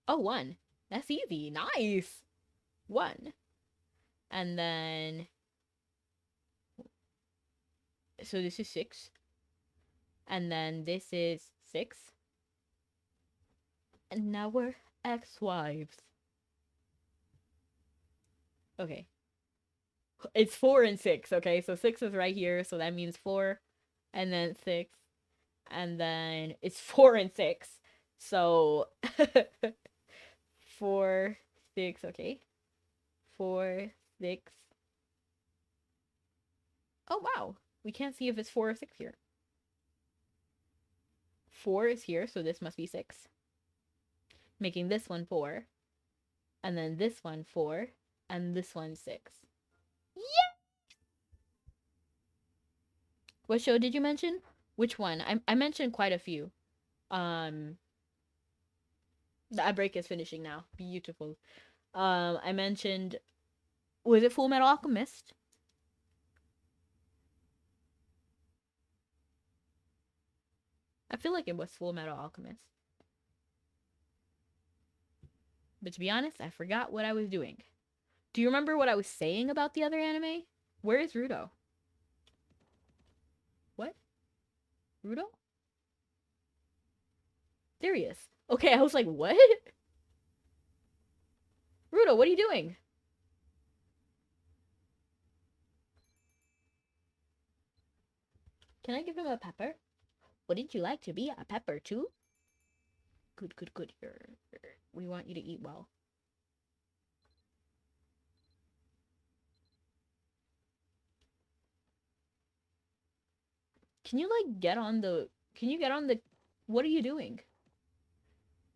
Oh, 1. That's easy. Nice. 1. And then. So this is 6. And then this is 6. And now we're ex-wives. Okay. It's 4 and 6, okay? So 6 is right here, so that means 4. And then 6. And then it's 4 and 6. So 4, 6, okay. 4, 6. Oh, wow. We can't see if it's 4 or 6 here. 4 is here, so this must be 6. Making this one 4. And then this one 4. And this one 6. Yeah! What show did you mention? Which one? I mentioned quite a few. That break is finishing now. Beautiful. I mentioned, was it Full Metal Alchemist? I feel like it was Full Metal Alchemist. But to be honest, I forgot what I was doing. Do you remember what I was saying about the other anime? Where is Rudo? What? Rudo? There he is. Okay, I was like, what? Rudo, what are you doing? Can I give him a pepper? Wouldn't you like to be a pepper too? Good, good, good. We want you to eat well. Can you like get on the... Can you get on the... What are you doing?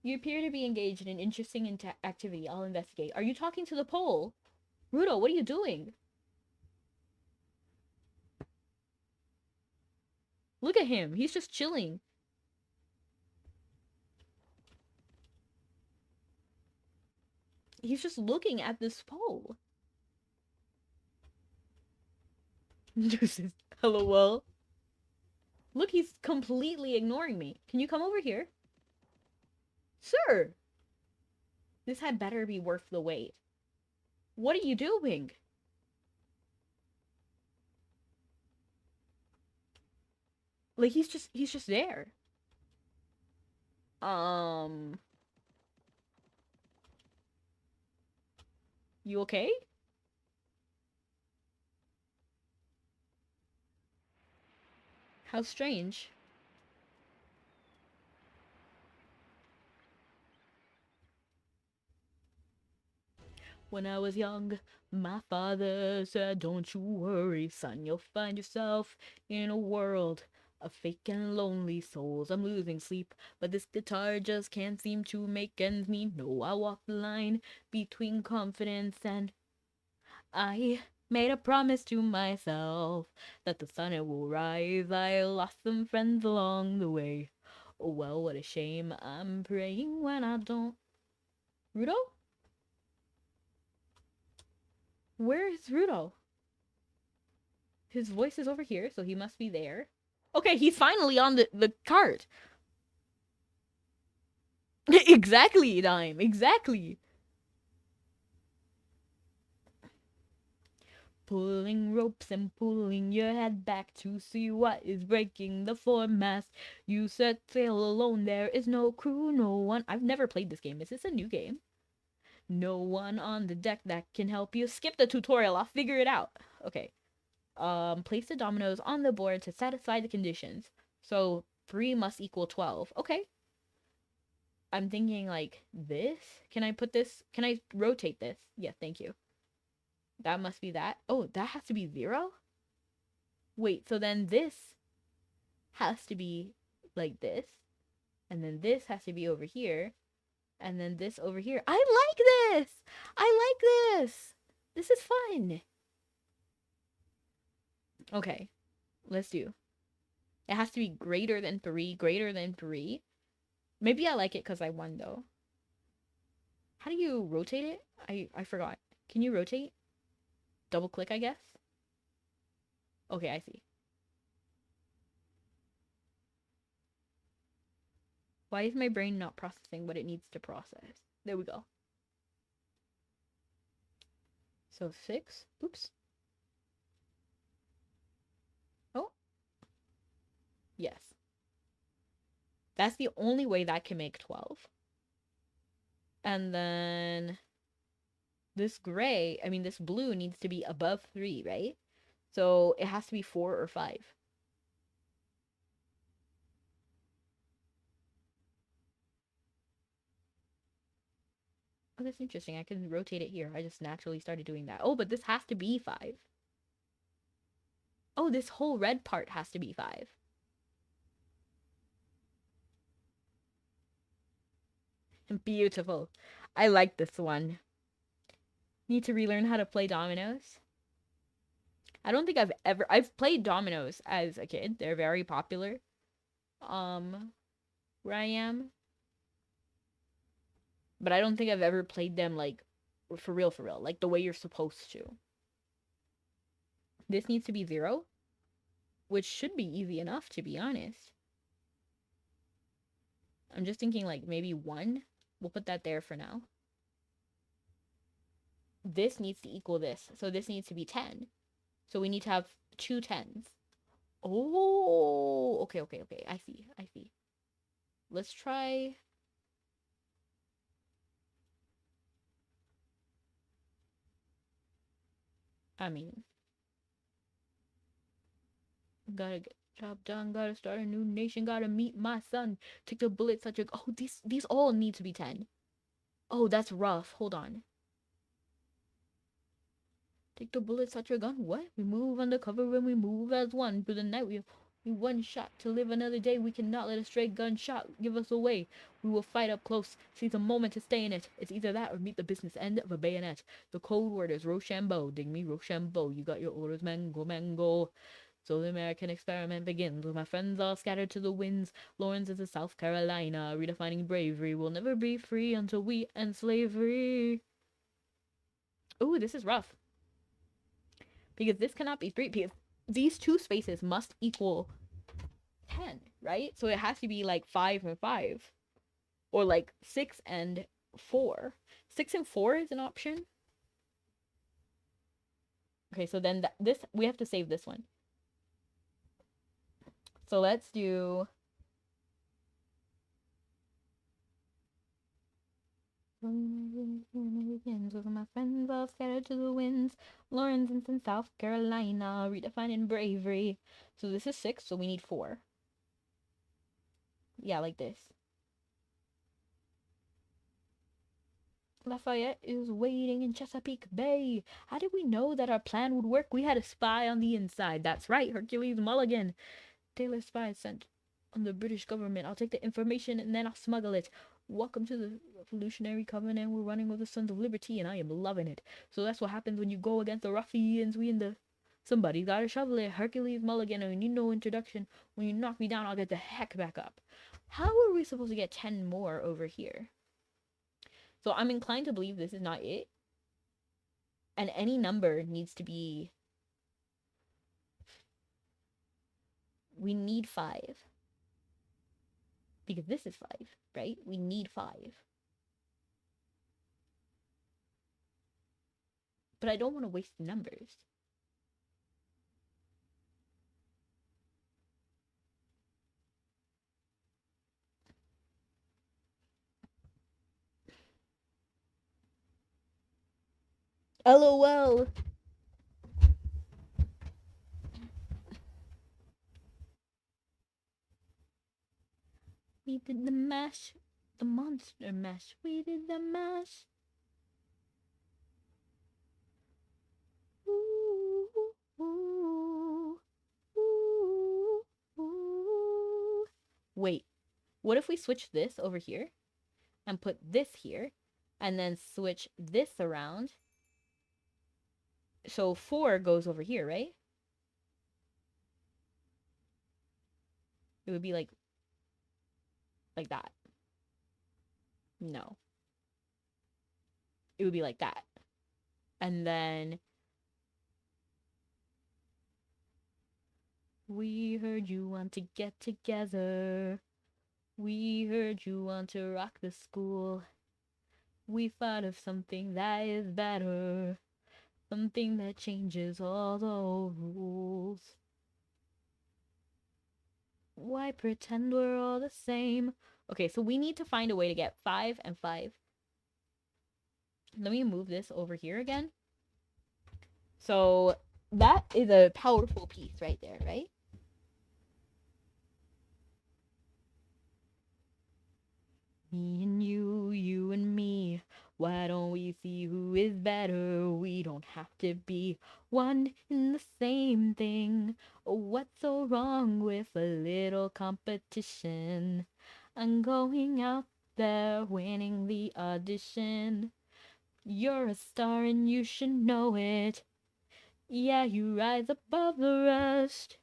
You appear to be engaged in an interesting activity. I'll investigate. Are you talking to the pole? Rudo, what are you doing? Look at him. He's just chilling. He's just looking at this pole. Hello, well. Look, he's completely ignoring me. Can you come over here? Sir! This had better be worth the wait. What are you doing? Like, he's just there. You okay? How strange. When I was young, my father said, don't you worry, son, you'll find yourself in a world of fake and lonely souls. I'm losing sleep, but this guitar just can't seem to make ends meet. No, I walk the line between confidence and... I made a promise to myself that the sun it will rise. I lost some friends along the way. Oh well, what a shame. I'm praying when I don't... Rudo? Where is Rudo? His voice is over here, so he must be there. Okay, he's finally on the cart. Exactly, Dime. Exactly. Pulling ropes and pulling your head back to see what is breaking the foremast. You set sail alone, there is no crew, no one. I've never played this game. Is this a new game? No one on the deck that can help you. Skip the tutorial, I'll figure it out. Okay. Place the dominoes on the board to satisfy the conditions. So 3 must equal 12. Okay. I'm thinking like this. Can I put this? Can I rotate this? Yeah, thank you. That must be that. Oh, that has to be 0? Wait, so then this has to be like this. And then this has to be over here. And then this over here. I like this! I like this! This is fun. Okay, let's do. It has to be greater than 3, greater than 3. Maybe I like it because I won, though. How do you rotate it? I forgot. Can you rotate? Double click, I guess? Okay, I see. Why is my brain not processing what it needs to process? There we go. So 6. Oops. Oh. Yes. That's the only way that can make 12. And then this gray, I mean this blue needs to be above 3, right? So it has to be 4 or 5. Oh, that's interesting. I can rotate it here. I just naturally started doing that. Oh, but this has to be 5. Oh, this whole red part has to be 5. Beautiful. I like this one. Need to relearn how to play dominoes. I don't think I've played dominoes as a kid. They're very popular. Where I am. But I don't think I've ever played them like for real, like the way you're supposed to. This needs to be 0, which should be easy enough, to be honest. I'm just thinking like maybe 1. We'll put that there for now. This needs to equal this. So this needs to be 10. So we need to have 2 10s. Oh, okay. I see. Let's try. I mean, gotta get job done. Gotta start a new nation. Gotta meet my son. Take the bullet, such a. Oh, these all need to be 10. Oh, that's rough. Hold on. Take the bullet, such a gun. What? We move undercover when we move as one. Through the night, we one shot to live another day. We cannot let a stray gunshot give us away. We will fight up close, seize a moment to stay in it. It's either that or meet the business end of a bayonet. The code word is Rochambeau. Dig me, Rochambeau. You got your orders, mango, mango. So the American experiment begins. With my friends all scattered to the winds. Lawrence is in South Carolina. Redefining bravery. We'll never be free until we end slavery. Ooh, this is rough. Because this cannot be 3. Because these 2 spaces must equal 10, right? So it has to be like 5 and 5. Or like 6 and 4. 6 and 4 is an option. Okay, so then this, we have to save this one. So let's do. With my friends all scattered to the winds. Lawrence is in South Carolina. Redefining bravery. So this is 6, so we need 4. Yeah, like this. Lafayette is waiting in Chesapeake Bay. How did we know that our plan would work? We had a spy on the inside. That's right, Hercules Mulligan. Taylor spy sent on the British government. I'll take the information and then I'll smuggle it. Welcome to the Revolutionary Covenant. We're running with the Sons of Liberty and I am loving it. So that's what happens when you go against the ruffians. Somebody's gotta shovel it. Hercules Mulligan, I need no introduction. When you knock me down, I'll get the heck back up. How are we supposed to get 10 more over here? So I'm inclined to believe this is not it. And any number needs to be. We need 5. Because this is 5, right? We need 5. But I don't want to waste numbers. LOL. We did the mash. The monster mash. We did the mash. Ooh, ooh, ooh, ooh. Wait. What if we switch this over here and put this here and then switch this around? So 4 goes over here, right? It would be like that. No. It would be like that. And then we heard you want to get together. We heard you want to rock the school. We thought of something that is better. Something that changes all the rules. Why pretend we're all the same? Okay, so we need to find a way to get 5 and 5. Let me move this over here again. So that is a powerful piece right there, right? Me and you and me. Why don't we see who is better? We don't have to be one in the same thing. Oh, what's so wrong with a little competition? I'm going out there winning the audition. You're a star and you should know it. Yeah, you rise above the rest.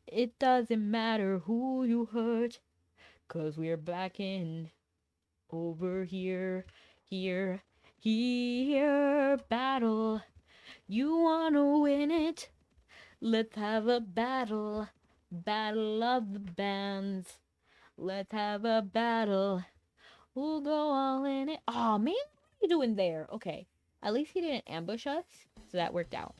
It doesn't matter who you hurt, 'cause we're back in Over here, here, here, battle. You wanna win it? Let's have a battle. Battle of the bands. Let's have a battle. We'll go all in it. Aw, man, what are you doing there? Okay. At least he didn't ambush us, so that worked out.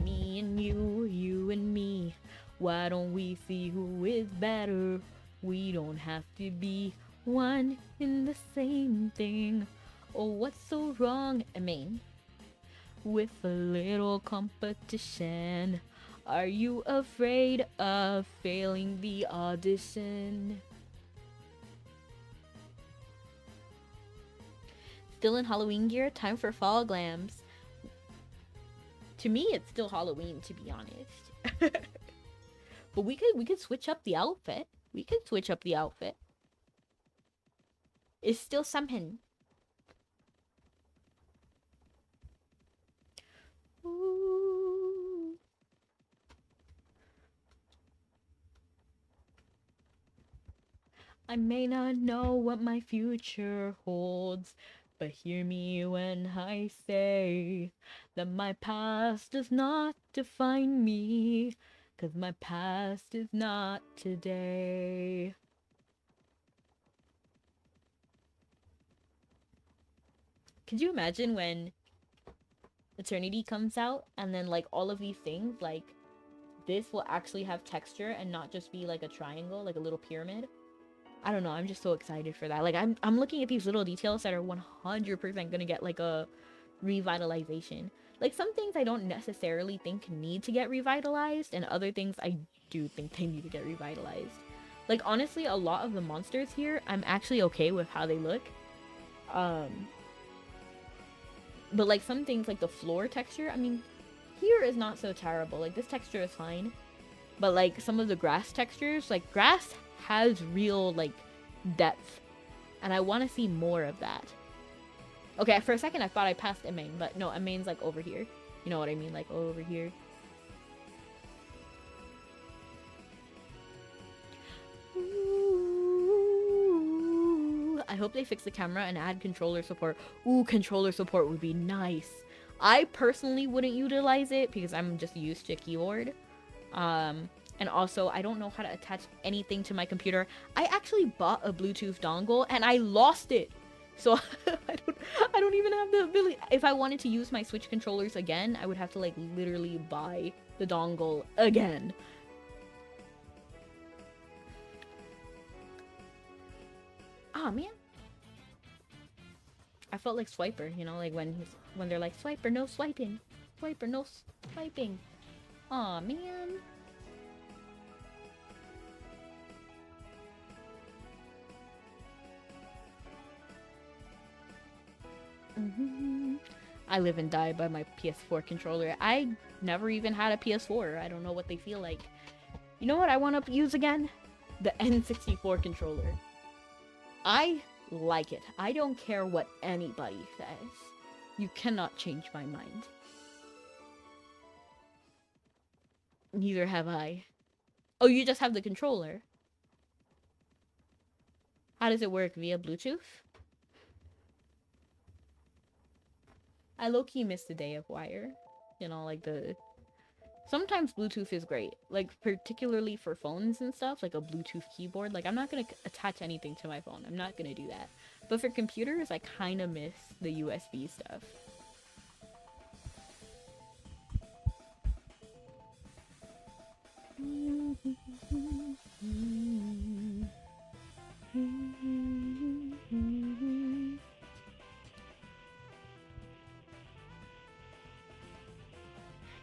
Me and you and me. Why don't we see who is better? We don't have to be one in the same thing. Oh, what's so wrong, I mean, with a little competition? Are you afraid of failing the audition? Still in Halloween gear? Time for fall glams. To me, it's still Halloween, to be honest. But we could switch up the outfit. We could switch up the outfit. It's still something. Ooh. I may not know what my future holds, but hear me when I say that my past does not define me, 'cause my past is not today. Could you imagine when Eternity comes out and then like all of these things, like this will actually have texture and not just be like a triangle, like a little pyramid? I don't know, I'm just so excited for that. Like I'm looking at these little details that are 100% gonna get like a revitalization. Like some things I don't necessarily think need to get revitalized, and other things I do think they need to get revitalized. Like honestly, a lot of the monsters here, I'm actually okay with how they look. But like some things like the floor texture, I mean, here is not so terrible. Like this texture is fine. But like some of the grass textures, like grass has real like depth, and I want to see more of that. Okay, for a second I thought I passed Emain, but no, Emain's like over here. You know what I mean, like over here. Ooh, I hope they fix the camera and add controller support. Ooh, controller support would be nice. I personally wouldn't utilize it because I'm just used to keyboard. And also, I don't know how to attach anything to my computer. I actually bought a Bluetooth dongle and I lost it. So I don't even have the ability. If I wanted to use my Switch controllers again, I would have to like literally buy the dongle again. Ah, man. I felt like Swiper, you know, like when they're like, Swiper, no swiping. Swiper, no swiping. Aw, man. I live and die by my PS4 controller. I never even had a PS4. I don't know what they feel like. You know what I want to use again? The N64 controller. I like it. I don't care what anybody says. You cannot change my mind. Neither have I. Oh, you just have the controller. How does it work? Via Bluetooth? I low-key miss the day of wire. You know, like the... Sometimes Bluetooth is great. Like, particularly for phones and stuff. Like a Bluetooth keyboard. Like, I'm not gonna attach anything to my phone. I'm not gonna do that. But for computers, I kinda miss the USB stuff.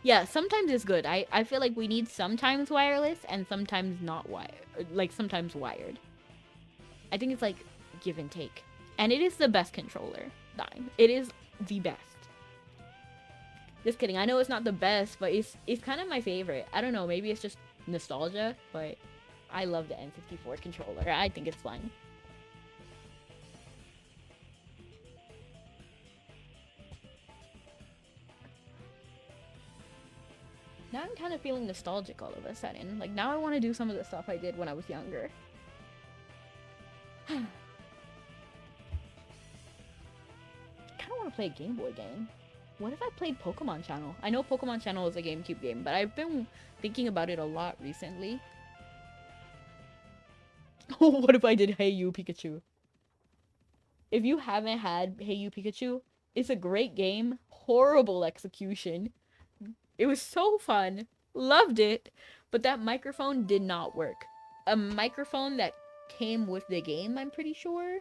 Yeah, sometimes it's good. I feel like we need sometimes wireless and sometimes not wired. Like, sometimes wired. I think it's like give and take. And it is the best controller. Dying. It is the best. Just kidding. I know it's not the best, but it's kind of my favorite. I don't know. Maybe it's just nostalgia, but I love the N64 controller. I think it's fun. Now I'm kind of feeling nostalgic all of a sudden. Like, now I want to do some of the stuff I did when I was younger. Kind of want to play a Game Boy game. What if I played Pokemon Channel? I know Pokemon Channel is a GameCube game, but I've been thinking about it a lot recently. What if I did Hey You Pikachu? If you haven't had Hey You Pikachu, it's a great game. Horrible execution. It was so fun. Loved it. But that microphone did not work. A microphone that came with the game, I'm pretty sure,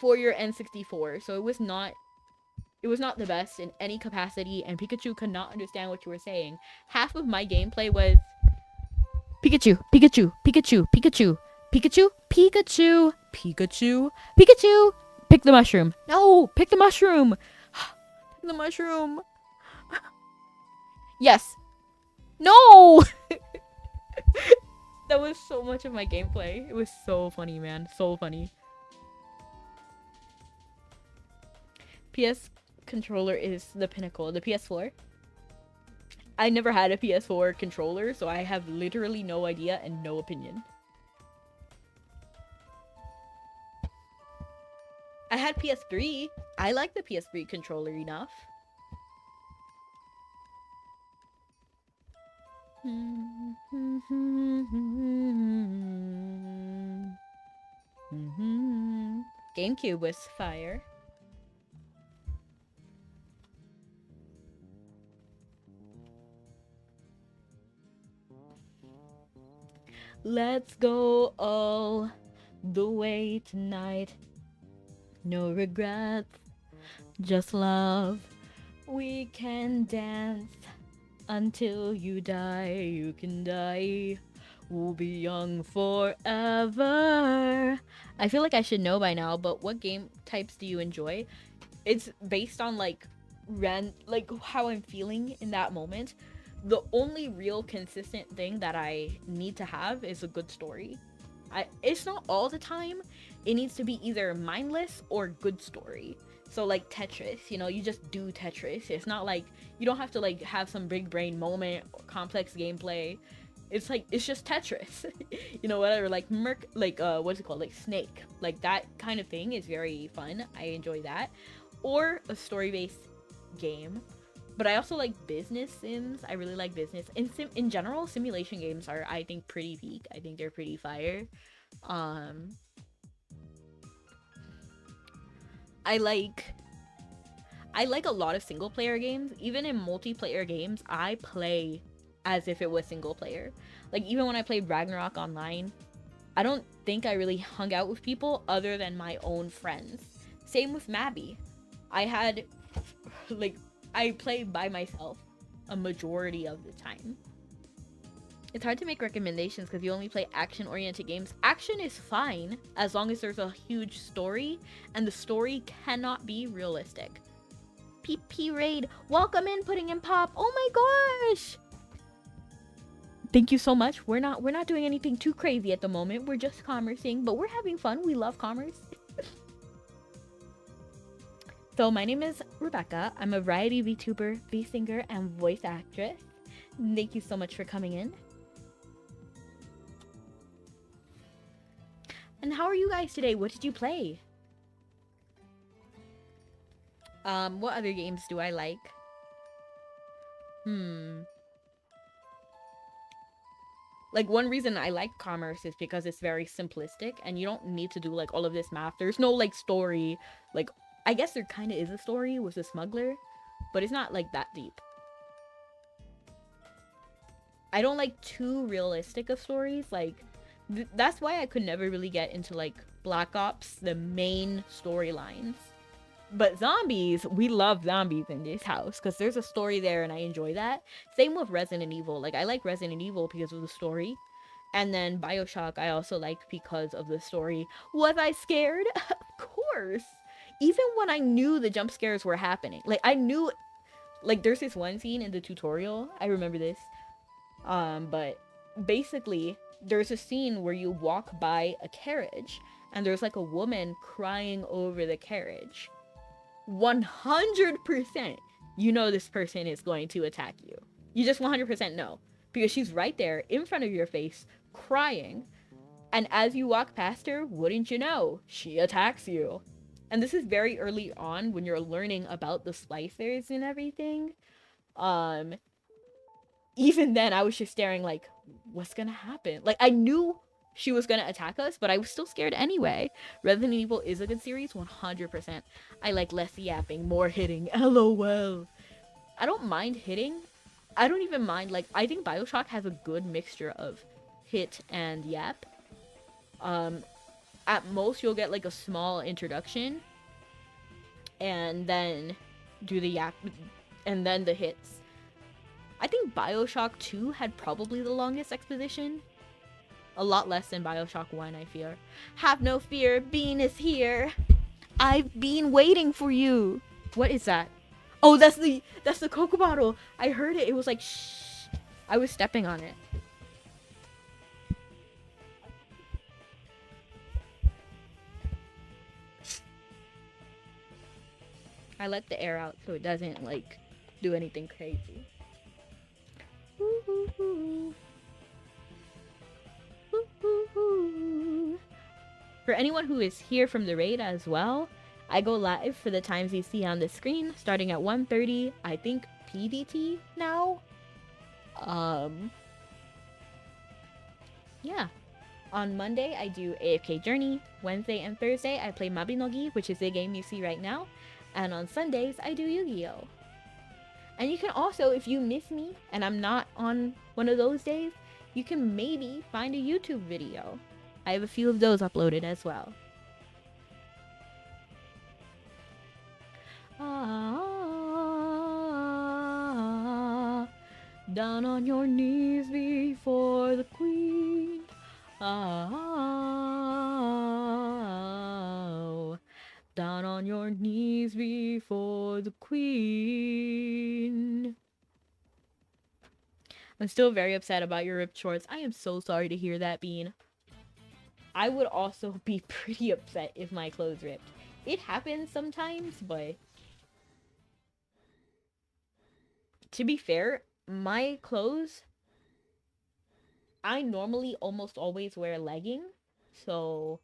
for your N64. So it was not the best in any capacity, and Pikachu could not understand what you were saying. Half of my gameplay was Pikachu, Pikachu, Pikachu, Pikachu, Pikachu, Pikachu, Pikachu, Pikachu. Pick the mushroom. No, pick the mushroom. Pick the mushroom. Yes. No. That was so much of my gameplay. It was so funny, man. So funny. PS controller is the pinnacle. The PS4. I never had a PS4 controller, so I have literally no idea and no opinion. I had PS3. I like the PS3 controller enough. GameCube was fire. Let's go all the way tonight. No regrets, just love. We can dance until you die. You can die. We'll be young forever. I feel like I should know by now, but what game types do you enjoy? It's based on like how I'm feeling in that moment. The only real consistent thing that I need to have is a good story. It's not all the time. It needs to be either mindless or good story. So like Tetris, you know, you just do Tetris. It's not like you don't have to like have some big brain moment or complex gameplay. It's like it's just Tetris. You know, whatever, like what's it called? Like Snake. Like that kind of thing is very fun. I enjoy that. Or a story-based game. But I also like business sims. I really like business. In general, simulation games are, I think, pretty peak. I think they're pretty fire. I like a lot of single player games. Even in multiplayer games, I play as if it was single player. Like even when I played Ragnarok online, I don't think I really hung out with people other than my own friends. Same with Mabi. I play by myself a majority of the time. It's hard to make recommendations because you only play action-oriented games. Action is fine as long as there's a huge story, and the story cannot be realistic. PP Raid, welcome in, putting in pop. Oh my gosh! Thank you so much. We're not doing anything too crazy at the moment. We're just commercing, but we're having fun. We love commerce. So my name is Rebecca. I'm a variety VTuber, V-singer, and voice actress. Thank you so much for coming in. And how are you guys today? What did you play? What other games do I like? Like, one reason I like commerce is because it's very simplistic, and you don't need to do, like, all of this math. There's no, like, story. Like, I guess there kind of is a story with the smuggler, but it's not, like, that deep. I don't like too realistic of stories. Like, that's why I could never really get into, like, Black Ops, the main storylines. But zombies, we love zombies in this house because there's a story there and I enjoy that. Same with Resident Evil. Like, I like Resident Evil because of the story. And then Bioshock I also liked because of the story. Was I scared? Of course. Even when I knew the jump scares were happening. Like, I knew, like, there's this one scene in the tutorial. I remember this. But basically, there's a scene where you walk by a carriage and there's, like, a woman crying over the carriage. 100% you know this person is going to attack you. You just 100% know. Because she's right there in front of your face, crying. And as you walk past her, wouldn't you know, she attacks you. And this is very early on when you're learning about the splicers and everything. Um, Even then, I was just staring like, what's gonna happen? Like, I knew she was gonna attack us, but I was still scared anyway. Resident Evil is a good series, 100%. I like less yapping, more hitting. LOL. I don't mind hitting. I don't even mind, like, I think Bioshock has a good mixture of hit and yap. At most, you'll get like a small introduction, and then do the yap, and then the hits. I think Bioshock 2 had probably the longest exposition. A lot less than Bioshock 1, I fear. Have no fear, Bean is here. I've been waiting for you. What is that? Oh, that's the Cocoa bottle. I heard it. It was like, shh. I was stepping on it. I let the air out so it doesn't, like, do anything crazy. For anyone who is here from the raid as well, I go live for the times you see on the screen, starting at 1:30, I think PDT now. Yeah. On Monday, I do AFK Journey. Wednesday and Thursday, I play Mabinogi, which is the game you see right now. And on Sundays, I do Yu-Gi-Oh! And you can also, if you miss me and I'm not on one of those days, you can maybe find a YouTube video. I have a few of those uploaded as well. Down on your knees before the queen. Down on your knees before the queen. I'm still very upset about your ripped shorts. I am so sorry to hear that, Bean. I would also be pretty upset if my clothes ripped. It happens sometimes, but to be fair, my clothes, I normally almost always wear leggings, so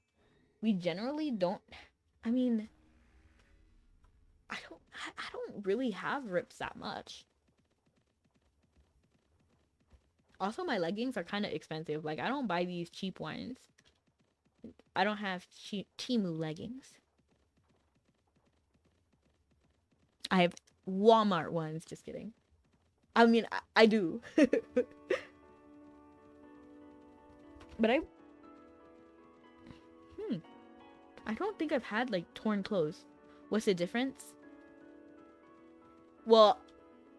we generally don't, I mean, I don't really have rips that much. Also, my leggings are kind of expensive. Like, I don't buy these cheap ones. I don't have cheap Temu leggings. I have Walmart ones. Just kidding. I mean, I do. But I don't think I've had, like, torn clothes. What's the difference? Well,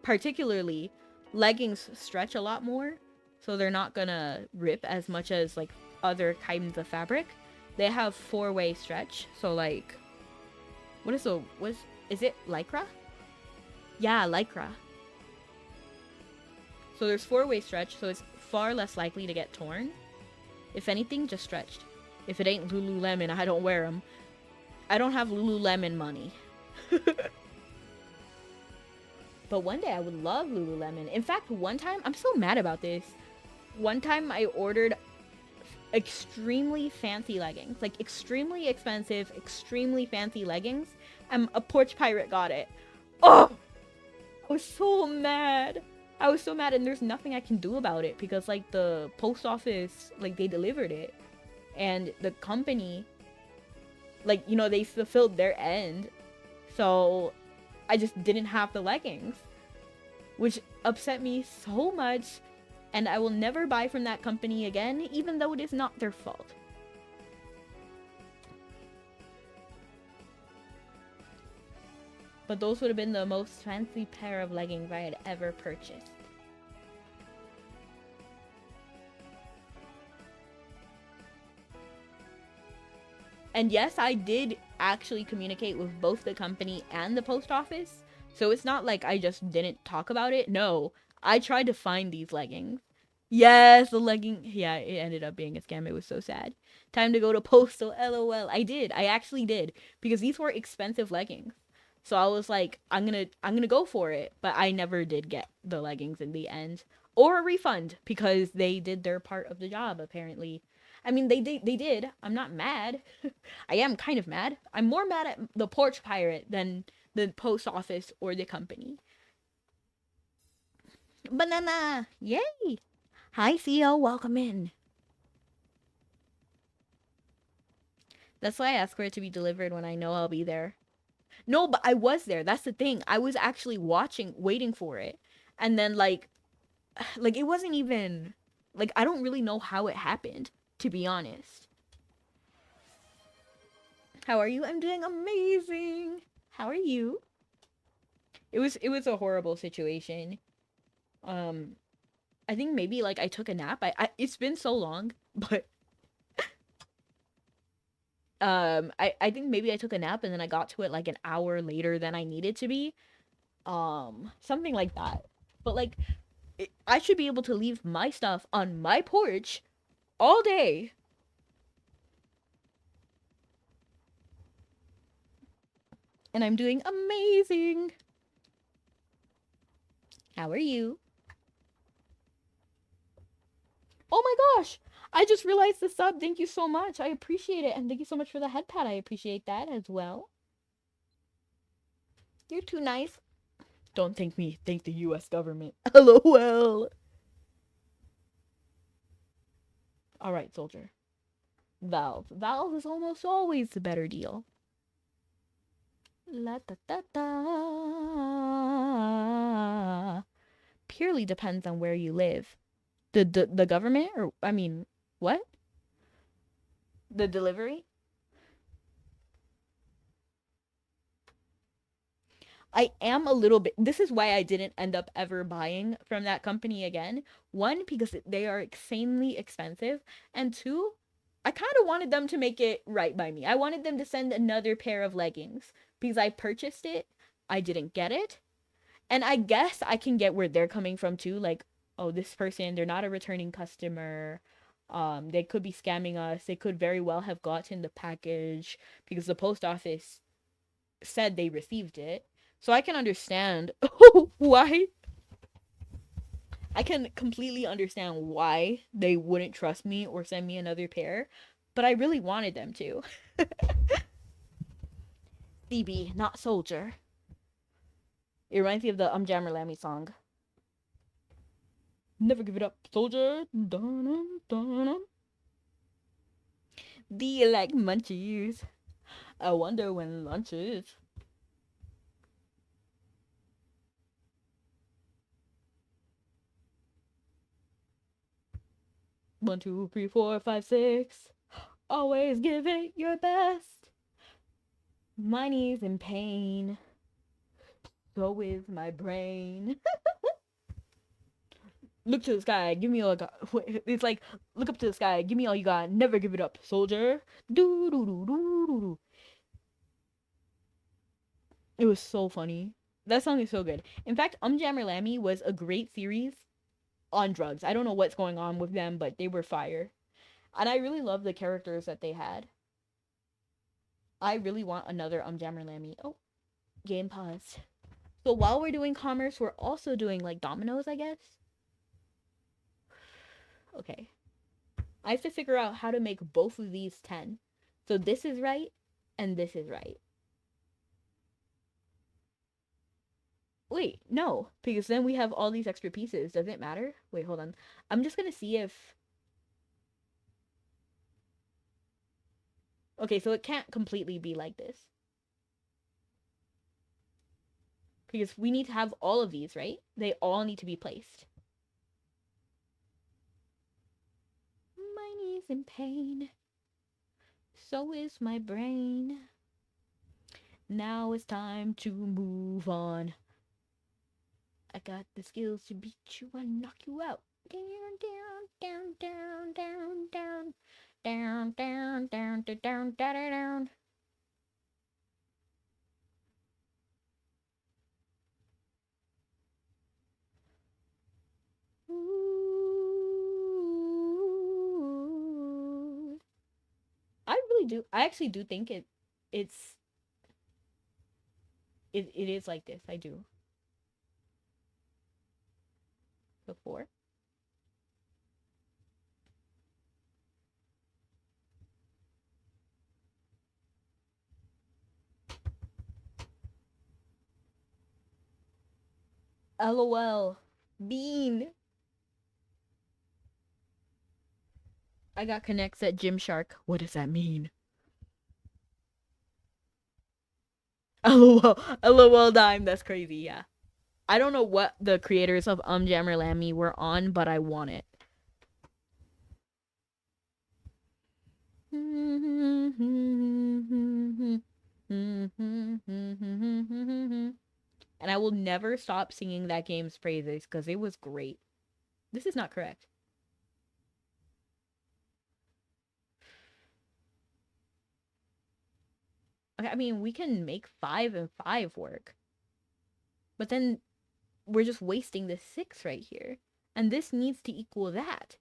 particularly, leggings stretch a lot more, so they're not gonna rip as much as, like, other kinds of fabric. They have 4-way stretch, so, like, is it Lycra? Yeah, Lycra. So there's 4-way stretch, so it's far less likely to get torn. If anything, just stretched. If it ain't Lululemon, I don't wear them. I don't have Lululemon money. But one day I would love Lululemon. In fact, one time, I'm so mad about this. One time I ordered extremely fancy leggings. Like, extremely expensive, extremely fancy leggings. And a porch pirate got it. Oh! I was so mad. I was so mad, and there's nothing I can do about it. Because, like, the post office, like, they delivered it. And the company, like, you know, they fulfilled their end. So I just didn't have the leggings, which upset me so much, and I will never buy from that company again, even though it is not their fault. But those would have been the most fancy pair of leggings I had ever purchased. And yes, I did actually communicate with both the company and the post office. So it's not like I just didn't talk about it. No, I tried to find these leggings. Yes, the legging. Yeah, it ended up being a scam. It was so sad. Time to go to Postal. LOL. I did. I actually did. Because these were expensive leggings. So I was like, I'm gonna go for it. But I never did get the leggings in the end. or a refund because they did their part of the job apparently. I mean, they did. I'm not mad. I am kind of mad. I'm more mad at the porch pirate than the post office or the company. Banana! Yay! Hi, Theo. Welcome in. That's why I ask for it to be delivered when I know I'll be there. No, but I was there. That's the thing. I was actually watching, waiting for it. And then, like it wasn't even, like, I don't really know how it happened, to be honest. How are you? I'm doing amazing. How are you? It was a horrible situation. Um, I think maybe like I took a nap. It's been so long, but I think maybe I took a nap and then I got to it like an hour later than I needed to be. Something like that. But like I should be able to leave my stuff on my porch all day. And I'm doing amazing. How are you? Oh my gosh! I just realized the sub. Thank you so much. I appreciate it. And thank you so much for the head pad. I appreciate that as well. You're too nice. Don't thank me. Thank the US government. LOL. Alright, soldier. Valve. Valve is almost always the better deal. La da da da. Purely depends on where you live. The government? Or, I mean, what? The delivery? I am a little bit. This is why I didn't end up ever buying from that company again. One, because they are insanely expensive. And two, I kind of wanted them to make it right by me. I wanted them to send another pair of leggings because I purchased it. I didn't get it. And I guess I can get where they're coming from too. Like, oh, this person, they're not a returning customer. They could be scamming us. They could very well have gotten the package because the post office said they received it. So I can understand why. I can completely understand why they wouldn't trust me or send me another pair, but I really wanted them to. CB, not soldier. It reminds me of the Jammer Lammy song. Never give it up, soldier. Dun-dun, dun-dun. Do you like munchies? I wonder when lunch is. One, two, three, four, five, six. Always give it your best. My knees in pain. So is my brain. Look to the sky, give me all you got. It's like, look up to the sky, give me all you got. Never give it up, soldier. Do do do do do do. It was so funny. That song is so good. In fact, Jammer Lammy was a great series on drugs. I don't know what's going on with them, but they were fire. And I really love the characters that they had. I really want another Jammer Lammy. Oh, game paused. So while we're doing commerce, we're also doing like dominoes, I guess. Okay. I have to figure out how to make both of these 10. So this is right, and this is right. Wait, no, because then we have all these extra pieces. Does it matter? Wait, hold on. I'm just gonna see if... Okay, so it can't completely be like this. Because we need to have all of these, right? They all need to be placed. My knees in pain. So is my brain. Now it's time to move on. I got the skills to beat you and knock you out. Down, down, down, down, down, down, down, down, down, down, down, down. Ooh. I really do. I actually do think it's it is like this. I do. Before. LOL. Bean. I got connects at Gymshark. What does that mean? LOL. LOL dime. That's crazy, yeah. I don't know what the creators of Jammer Lammy were on, but I want it. And I will never stop singing that game's praises because it was great. This is not correct. Okay, I mean, we can make 5 and 5 work. But then we're just wasting the 6 right here. And this needs to equal that.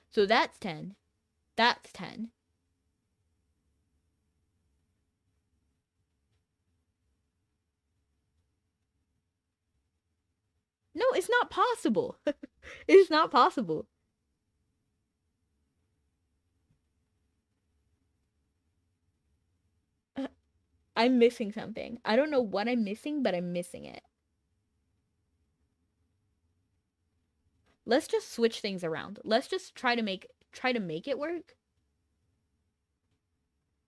So that's 10. That's 10. No, it's not possible. It's not possible. I'm missing something. I don't know what I'm missing, but I'm missing it. Let's just switch things around. Let's just try to make it work.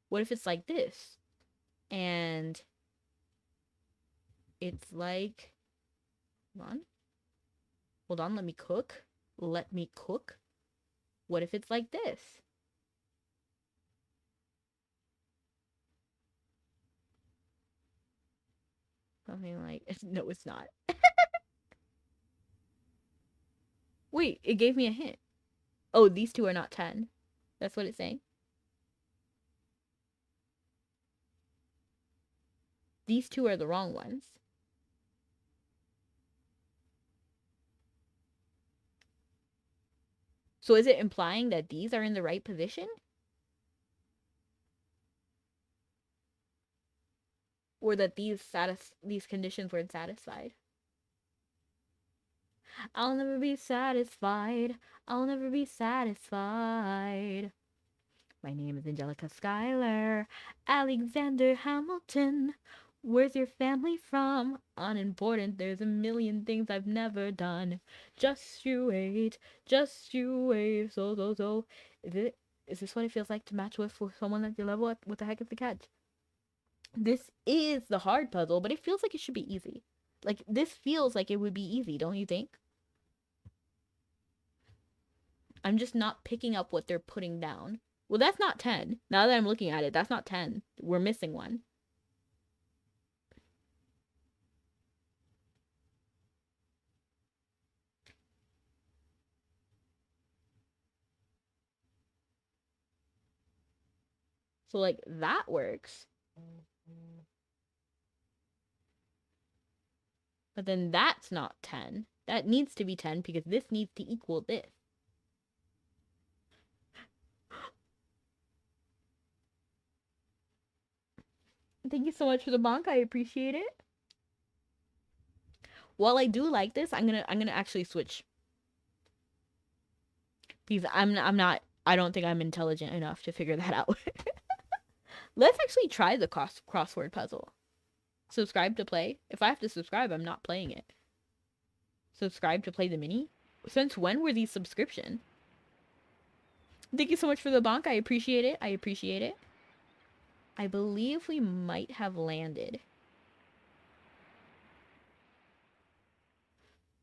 What if it's like this? And it's like, hold on. Hold on, let me cook. Let me cook. What if it's like this? Something like, no, it's not. Wait, it gave me a hint. Oh, these two are not 10. That's what it's saying. These two are the wrong ones. So is it implying that these are in the right position? Or that these conditions weren't satisfied? I'll never be satisfied. I'll never be satisfied. My name is Angelica Schuyler. Alexander Hamilton. Where's your family from? Unimportant, there's a million things I've never done. Just you wait, just you wait. So. Is this what it feels like to match with someone at your level? What the heck is the catch? This is the hard puzzle, but it feels like it should be easy. Like, this feels like it would be easy, don't you think? I'm just not picking up what they're putting down. Well, that's not 10. Now that I'm looking at it, that's not 10. We're missing one. So, like, that works. But then that's not 10. That needs to be 10 because this needs to equal this. Thank you so much for the bonk. I appreciate it. While I do like this, I'm gonna actually switch. Because I don't think I'm intelligent enough to figure that out. Let's actually try the crossword puzzle. Subscribe to play. If I have to subscribe, I'm not playing it. Subscribe to play the mini? Since when were these subscription? Thank you so much for the bonk. I appreciate it. I appreciate it. I believe we might have landed.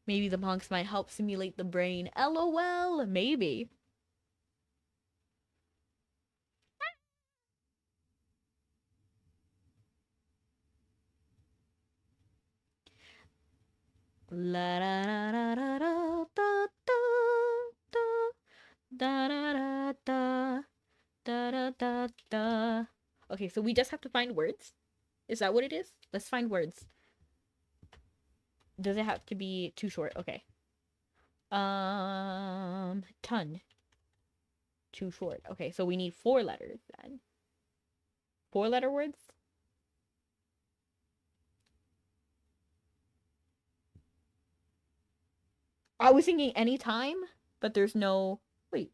Maybe the bonks might help simulate the brain. LOL. Maybe. La da da da da da da da da da da da da. Okay, so we just have to find words. Is that what it is? Let's find words. Does it have to be too short? Okay. Ton. Too short. Okay, so we need 4 letters then. 4-letter words? I was thinking anytime, but there's no... Wait.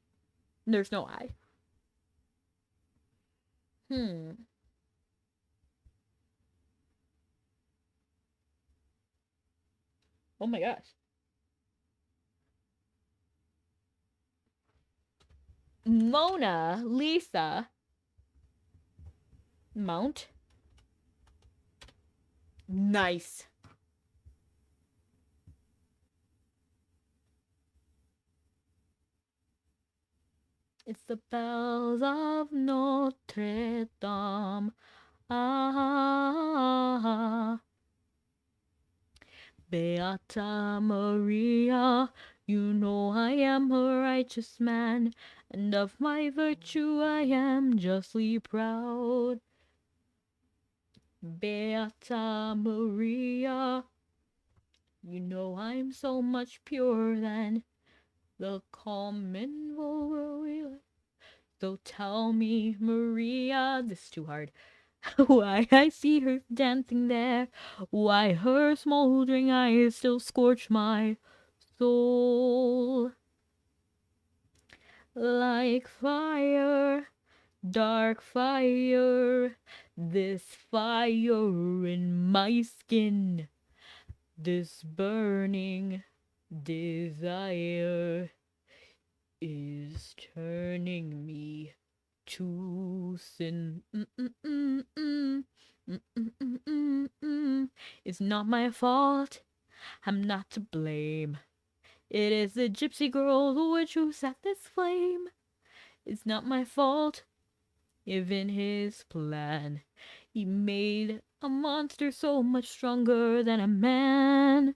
There's no I. Oh my gosh. Mona Lisa Mount. Nice. It's the bells of Notre Dame. Ah, Beata Maria, you know I am a righteous man, and of my virtue I am justly proud. Beata Maria, you know I'm so much purer than the common vulgar. So tell me, Maria, this is too hard. Why I see her dancing there, why her smoldering eyes still scorch my soul. Like fire, dark fire, this fire in my skin, this burning desire is turning me to sin. It's not my fault. I'm not to blame. It is the gypsy girl, the witch who set this flame. It's not my fault. Even his plan, he made a monster so much stronger than a man.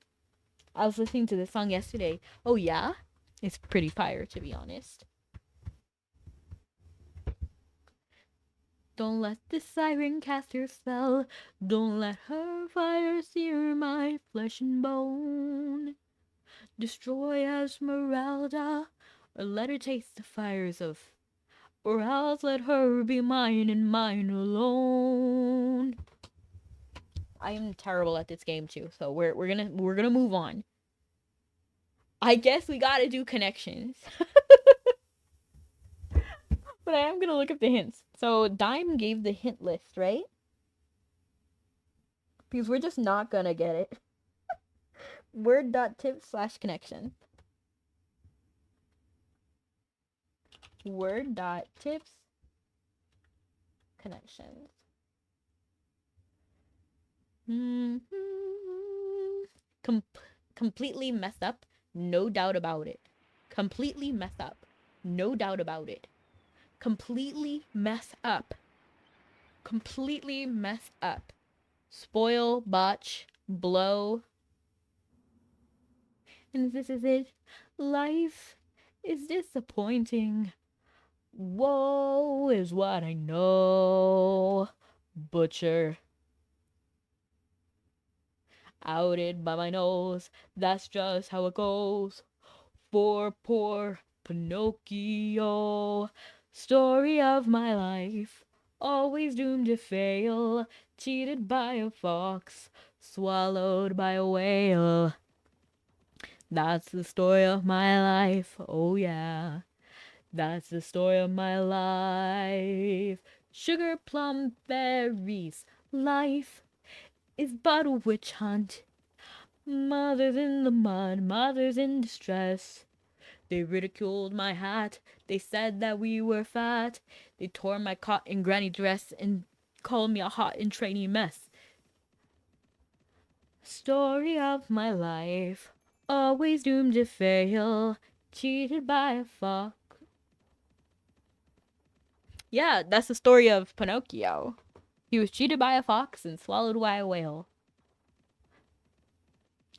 I was listening to this song yesterday. Oh yeah? It's pretty fire, to be honest. Don't let this siren cast your spell. Don't let her fire sear my flesh and bone. Destroy Esmeralda, or let her taste the fires of, or else let her be mine and mine alone. I am terrible at this game too, so we're gonna move on. I guess we gotta do connections. But I am gonna look up the hints. So Dime gave the hint list, right? Because we're just not gonna get it. Word.tips/connection. Word.tips connections. Completely messed up, no doubt about it. Completely mess up, no doubt about it. Completely mess up. Completely mess up. Spoil, botch, blow. And this is it. Life is disappointing. Woe is what I know. Butcher. Outed by my nose. That's just how it goes. For poor Pinocchio. Story of my life. Always doomed to fail. Cheated by a fox. Swallowed by a whale. That's the story of my life. Oh yeah. That's the story of my life. Sugar plum berries. Life is but a witch hunt. Mothers in the mud, mothers in distress. They ridiculed my hat. They said that we were fat. They tore my cotton granny dress and called me a hot and trainee mess. Story of my life. Always doomed to fail. Cheated by a fox. Yeah, that's the story of Pinocchio. He was cheated by a fox and swallowed by a whale.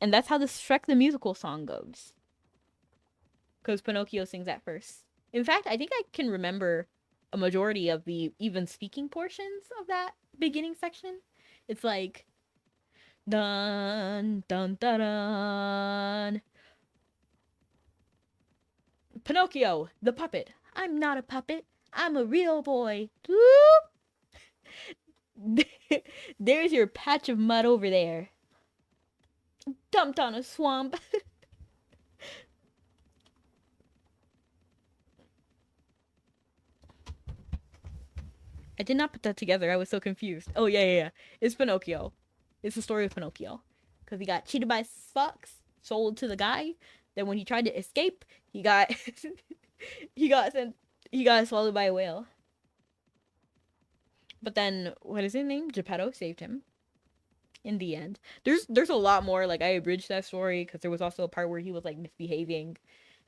And that's how the Shrek the Musical song goes. Because Pinocchio sings at first. In fact, I think I can remember a majority of the even speaking portions of that beginning section. It's like, dun, dun, dun, dun. Pinocchio, the puppet. I'm not a puppet. I'm a real boy. There's your patch of mud over there. Dumped on a swamp. I did not put that together. I was so confused. Oh, yeah. It's Pinocchio. It's the story of Pinocchio. Because he got cheated by a fox, sold to the guy. Then when he tried to escape, he got he got sent he got swallowed by a whale. But then what is his name? Geppetto saved him in the end. There's a lot more. Like I abridged that story because there was also a part where he was like misbehaving,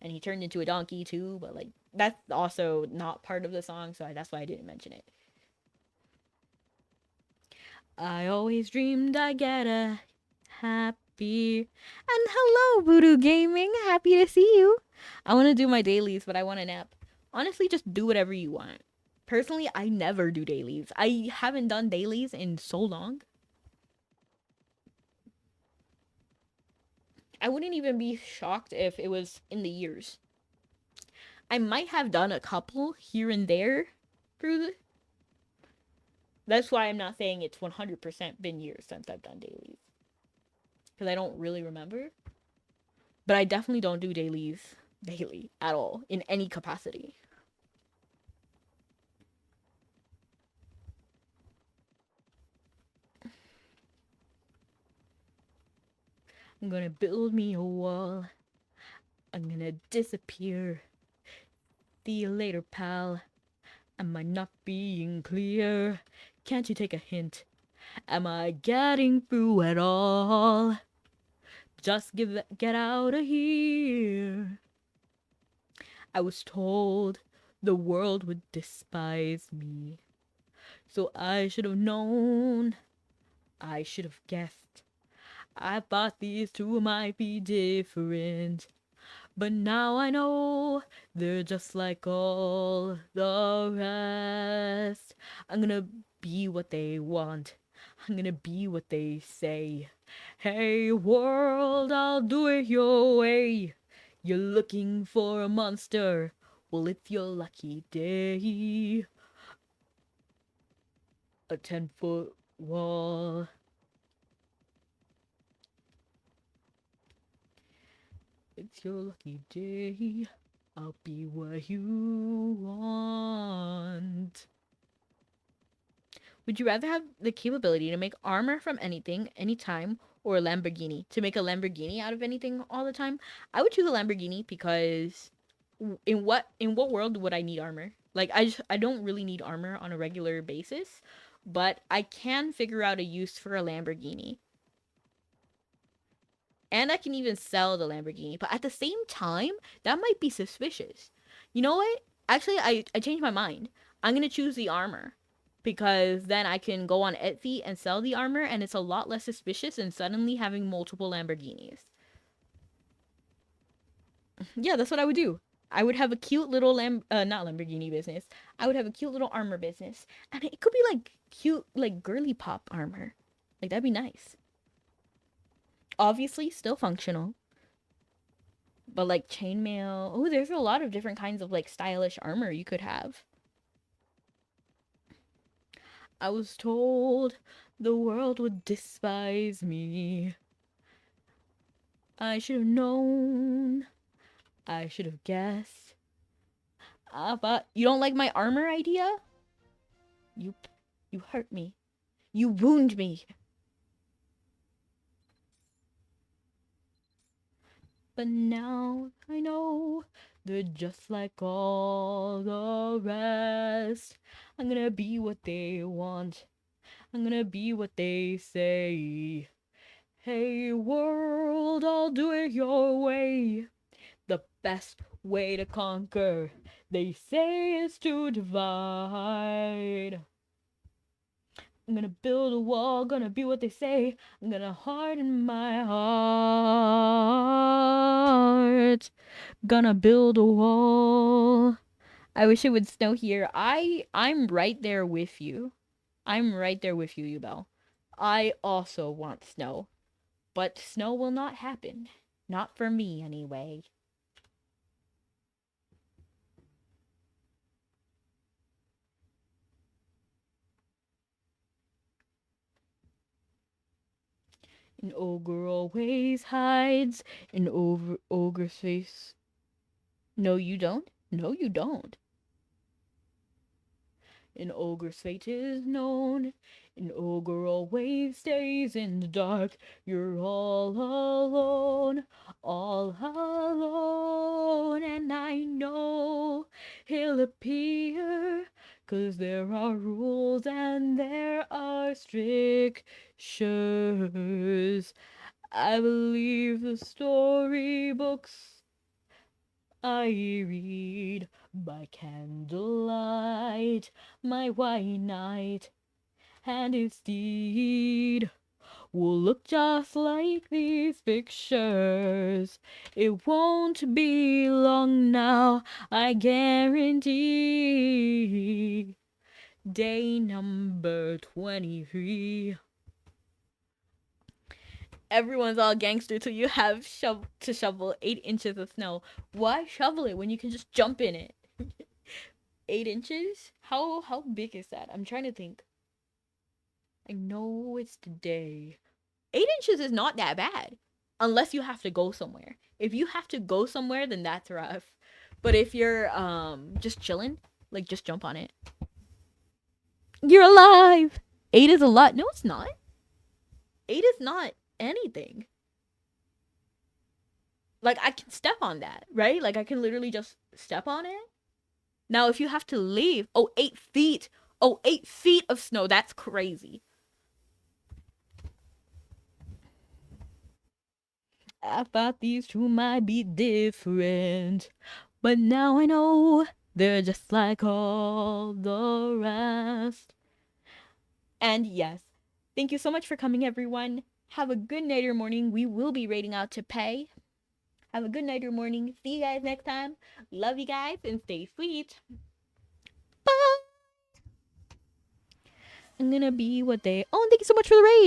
and he turned into a donkey too. But like that's also not part of the song, so that's why I didn't mention it. I always dreamed I get a happy. And hello, Voodoo Gaming. Happy to see you. I want to do my dailies, but I want a nap. Honestly, just do whatever you want. Personally, I never do dailies. I haven't done dailies in so long. I wouldn't even be shocked if it was in the years. I might have done a couple here and there through the. That's why I'm not saying it's 100% been years since I've done dailies. Because I don't really remember. But I definitely don't do dailies daily at all in any capacity. I'm gonna build me a wall. I'm gonna disappear. See you later, pal. Am I not being clear? Can't you take a hint? Am I getting through at all? Just get out of here. I was told the world would despise me. So I should have known. I should have guessed. I thought these two might be different. But now I know they're just like all the rest. I'm gonna be what they want. I'm gonna be what they say. Hey world, I'll do it your way. You're looking for a monster. Well, it's your lucky day. A 10-foot wall. It's your lucky day. I'll be what you want. Would you rather have the capability to make armor from anything, anytime, or a Lamborghini? To make a Lamborghini out of anything all the time? I would choose a Lamborghini because in what world would I need armor? Like I don't really need armor on a regular basis, but I can figure out a use for a Lamborghini. And I can even sell the Lamborghini. But at the same time, that might be suspicious. You know what? Actually, I changed my mind. I'm going to choose the armor. Because then I can go on Etsy and sell the armor, and it's a lot less suspicious than suddenly having multiple Lamborghinis. Yeah, that's what I would do. I would have a cute little not Lamborghini business. I would have a cute little armor business. And it could be like cute, like girly pop armor. Like, that'd be nice. Obviously, still functional. But like chainmail. Oh, there's a lot of different kinds of like stylish armor you could have. I was told the world would despise me. I should have known. I should have guessed. But you don't like my armor idea? You hurt me. You wound me. But now I know they're just like all the rest. I'm gonna be what they want. I'm gonna be what they say. Hey world, I'll do it your way. The best way to conquer, they say, is to divide. I'm gonna build a wall, gonna be what they say. I'm gonna harden my heart. Gonna build a wall. I wish it would snow here. I'm right there with you. I'm right there with you, Yubel. I also want snow. But snow will not happen. Not for me, anyway. An ogre always hides an ogre's face. No, you don't? No, you don't. An ogre's fate is known. An ogre always stays in the dark. You're all alone. And I know he'll appear, 'cause there are rules and there are strictures. I believe the storybooks I read by candlelight. My white knight and his steed will look just like these pictures. It won't be long now, I guarantee. Day number 23. Everyone's all gangster till you have to shovel 8 inches of snow. Why shovel it when you can just jump in it? 8 inches? How big is that? I'm trying to think. I know it's today. 8 inches is not that bad. Unless you have to go somewhere. If you have to go somewhere, then that's rough. But if you're just chilling, like just jump on it. You're alive! 8 is a lot. No, it's not. 8 is not anything. Like, I can step on that, right? Like, I can literally just step on it. Now, if you have to leave, 8 feet. 8 feet of snow. That's crazy. I thought these two might be different, but now I know they're just like all the rest. And yes, thank you so much for coming, everyone. Have a good night or morning. We will be rating out to pay. Have a good night or morning. See you guys next time. Love you guys and stay sweet. Bye. I'm gonna be what they. Oh, and thank you so much for the raid.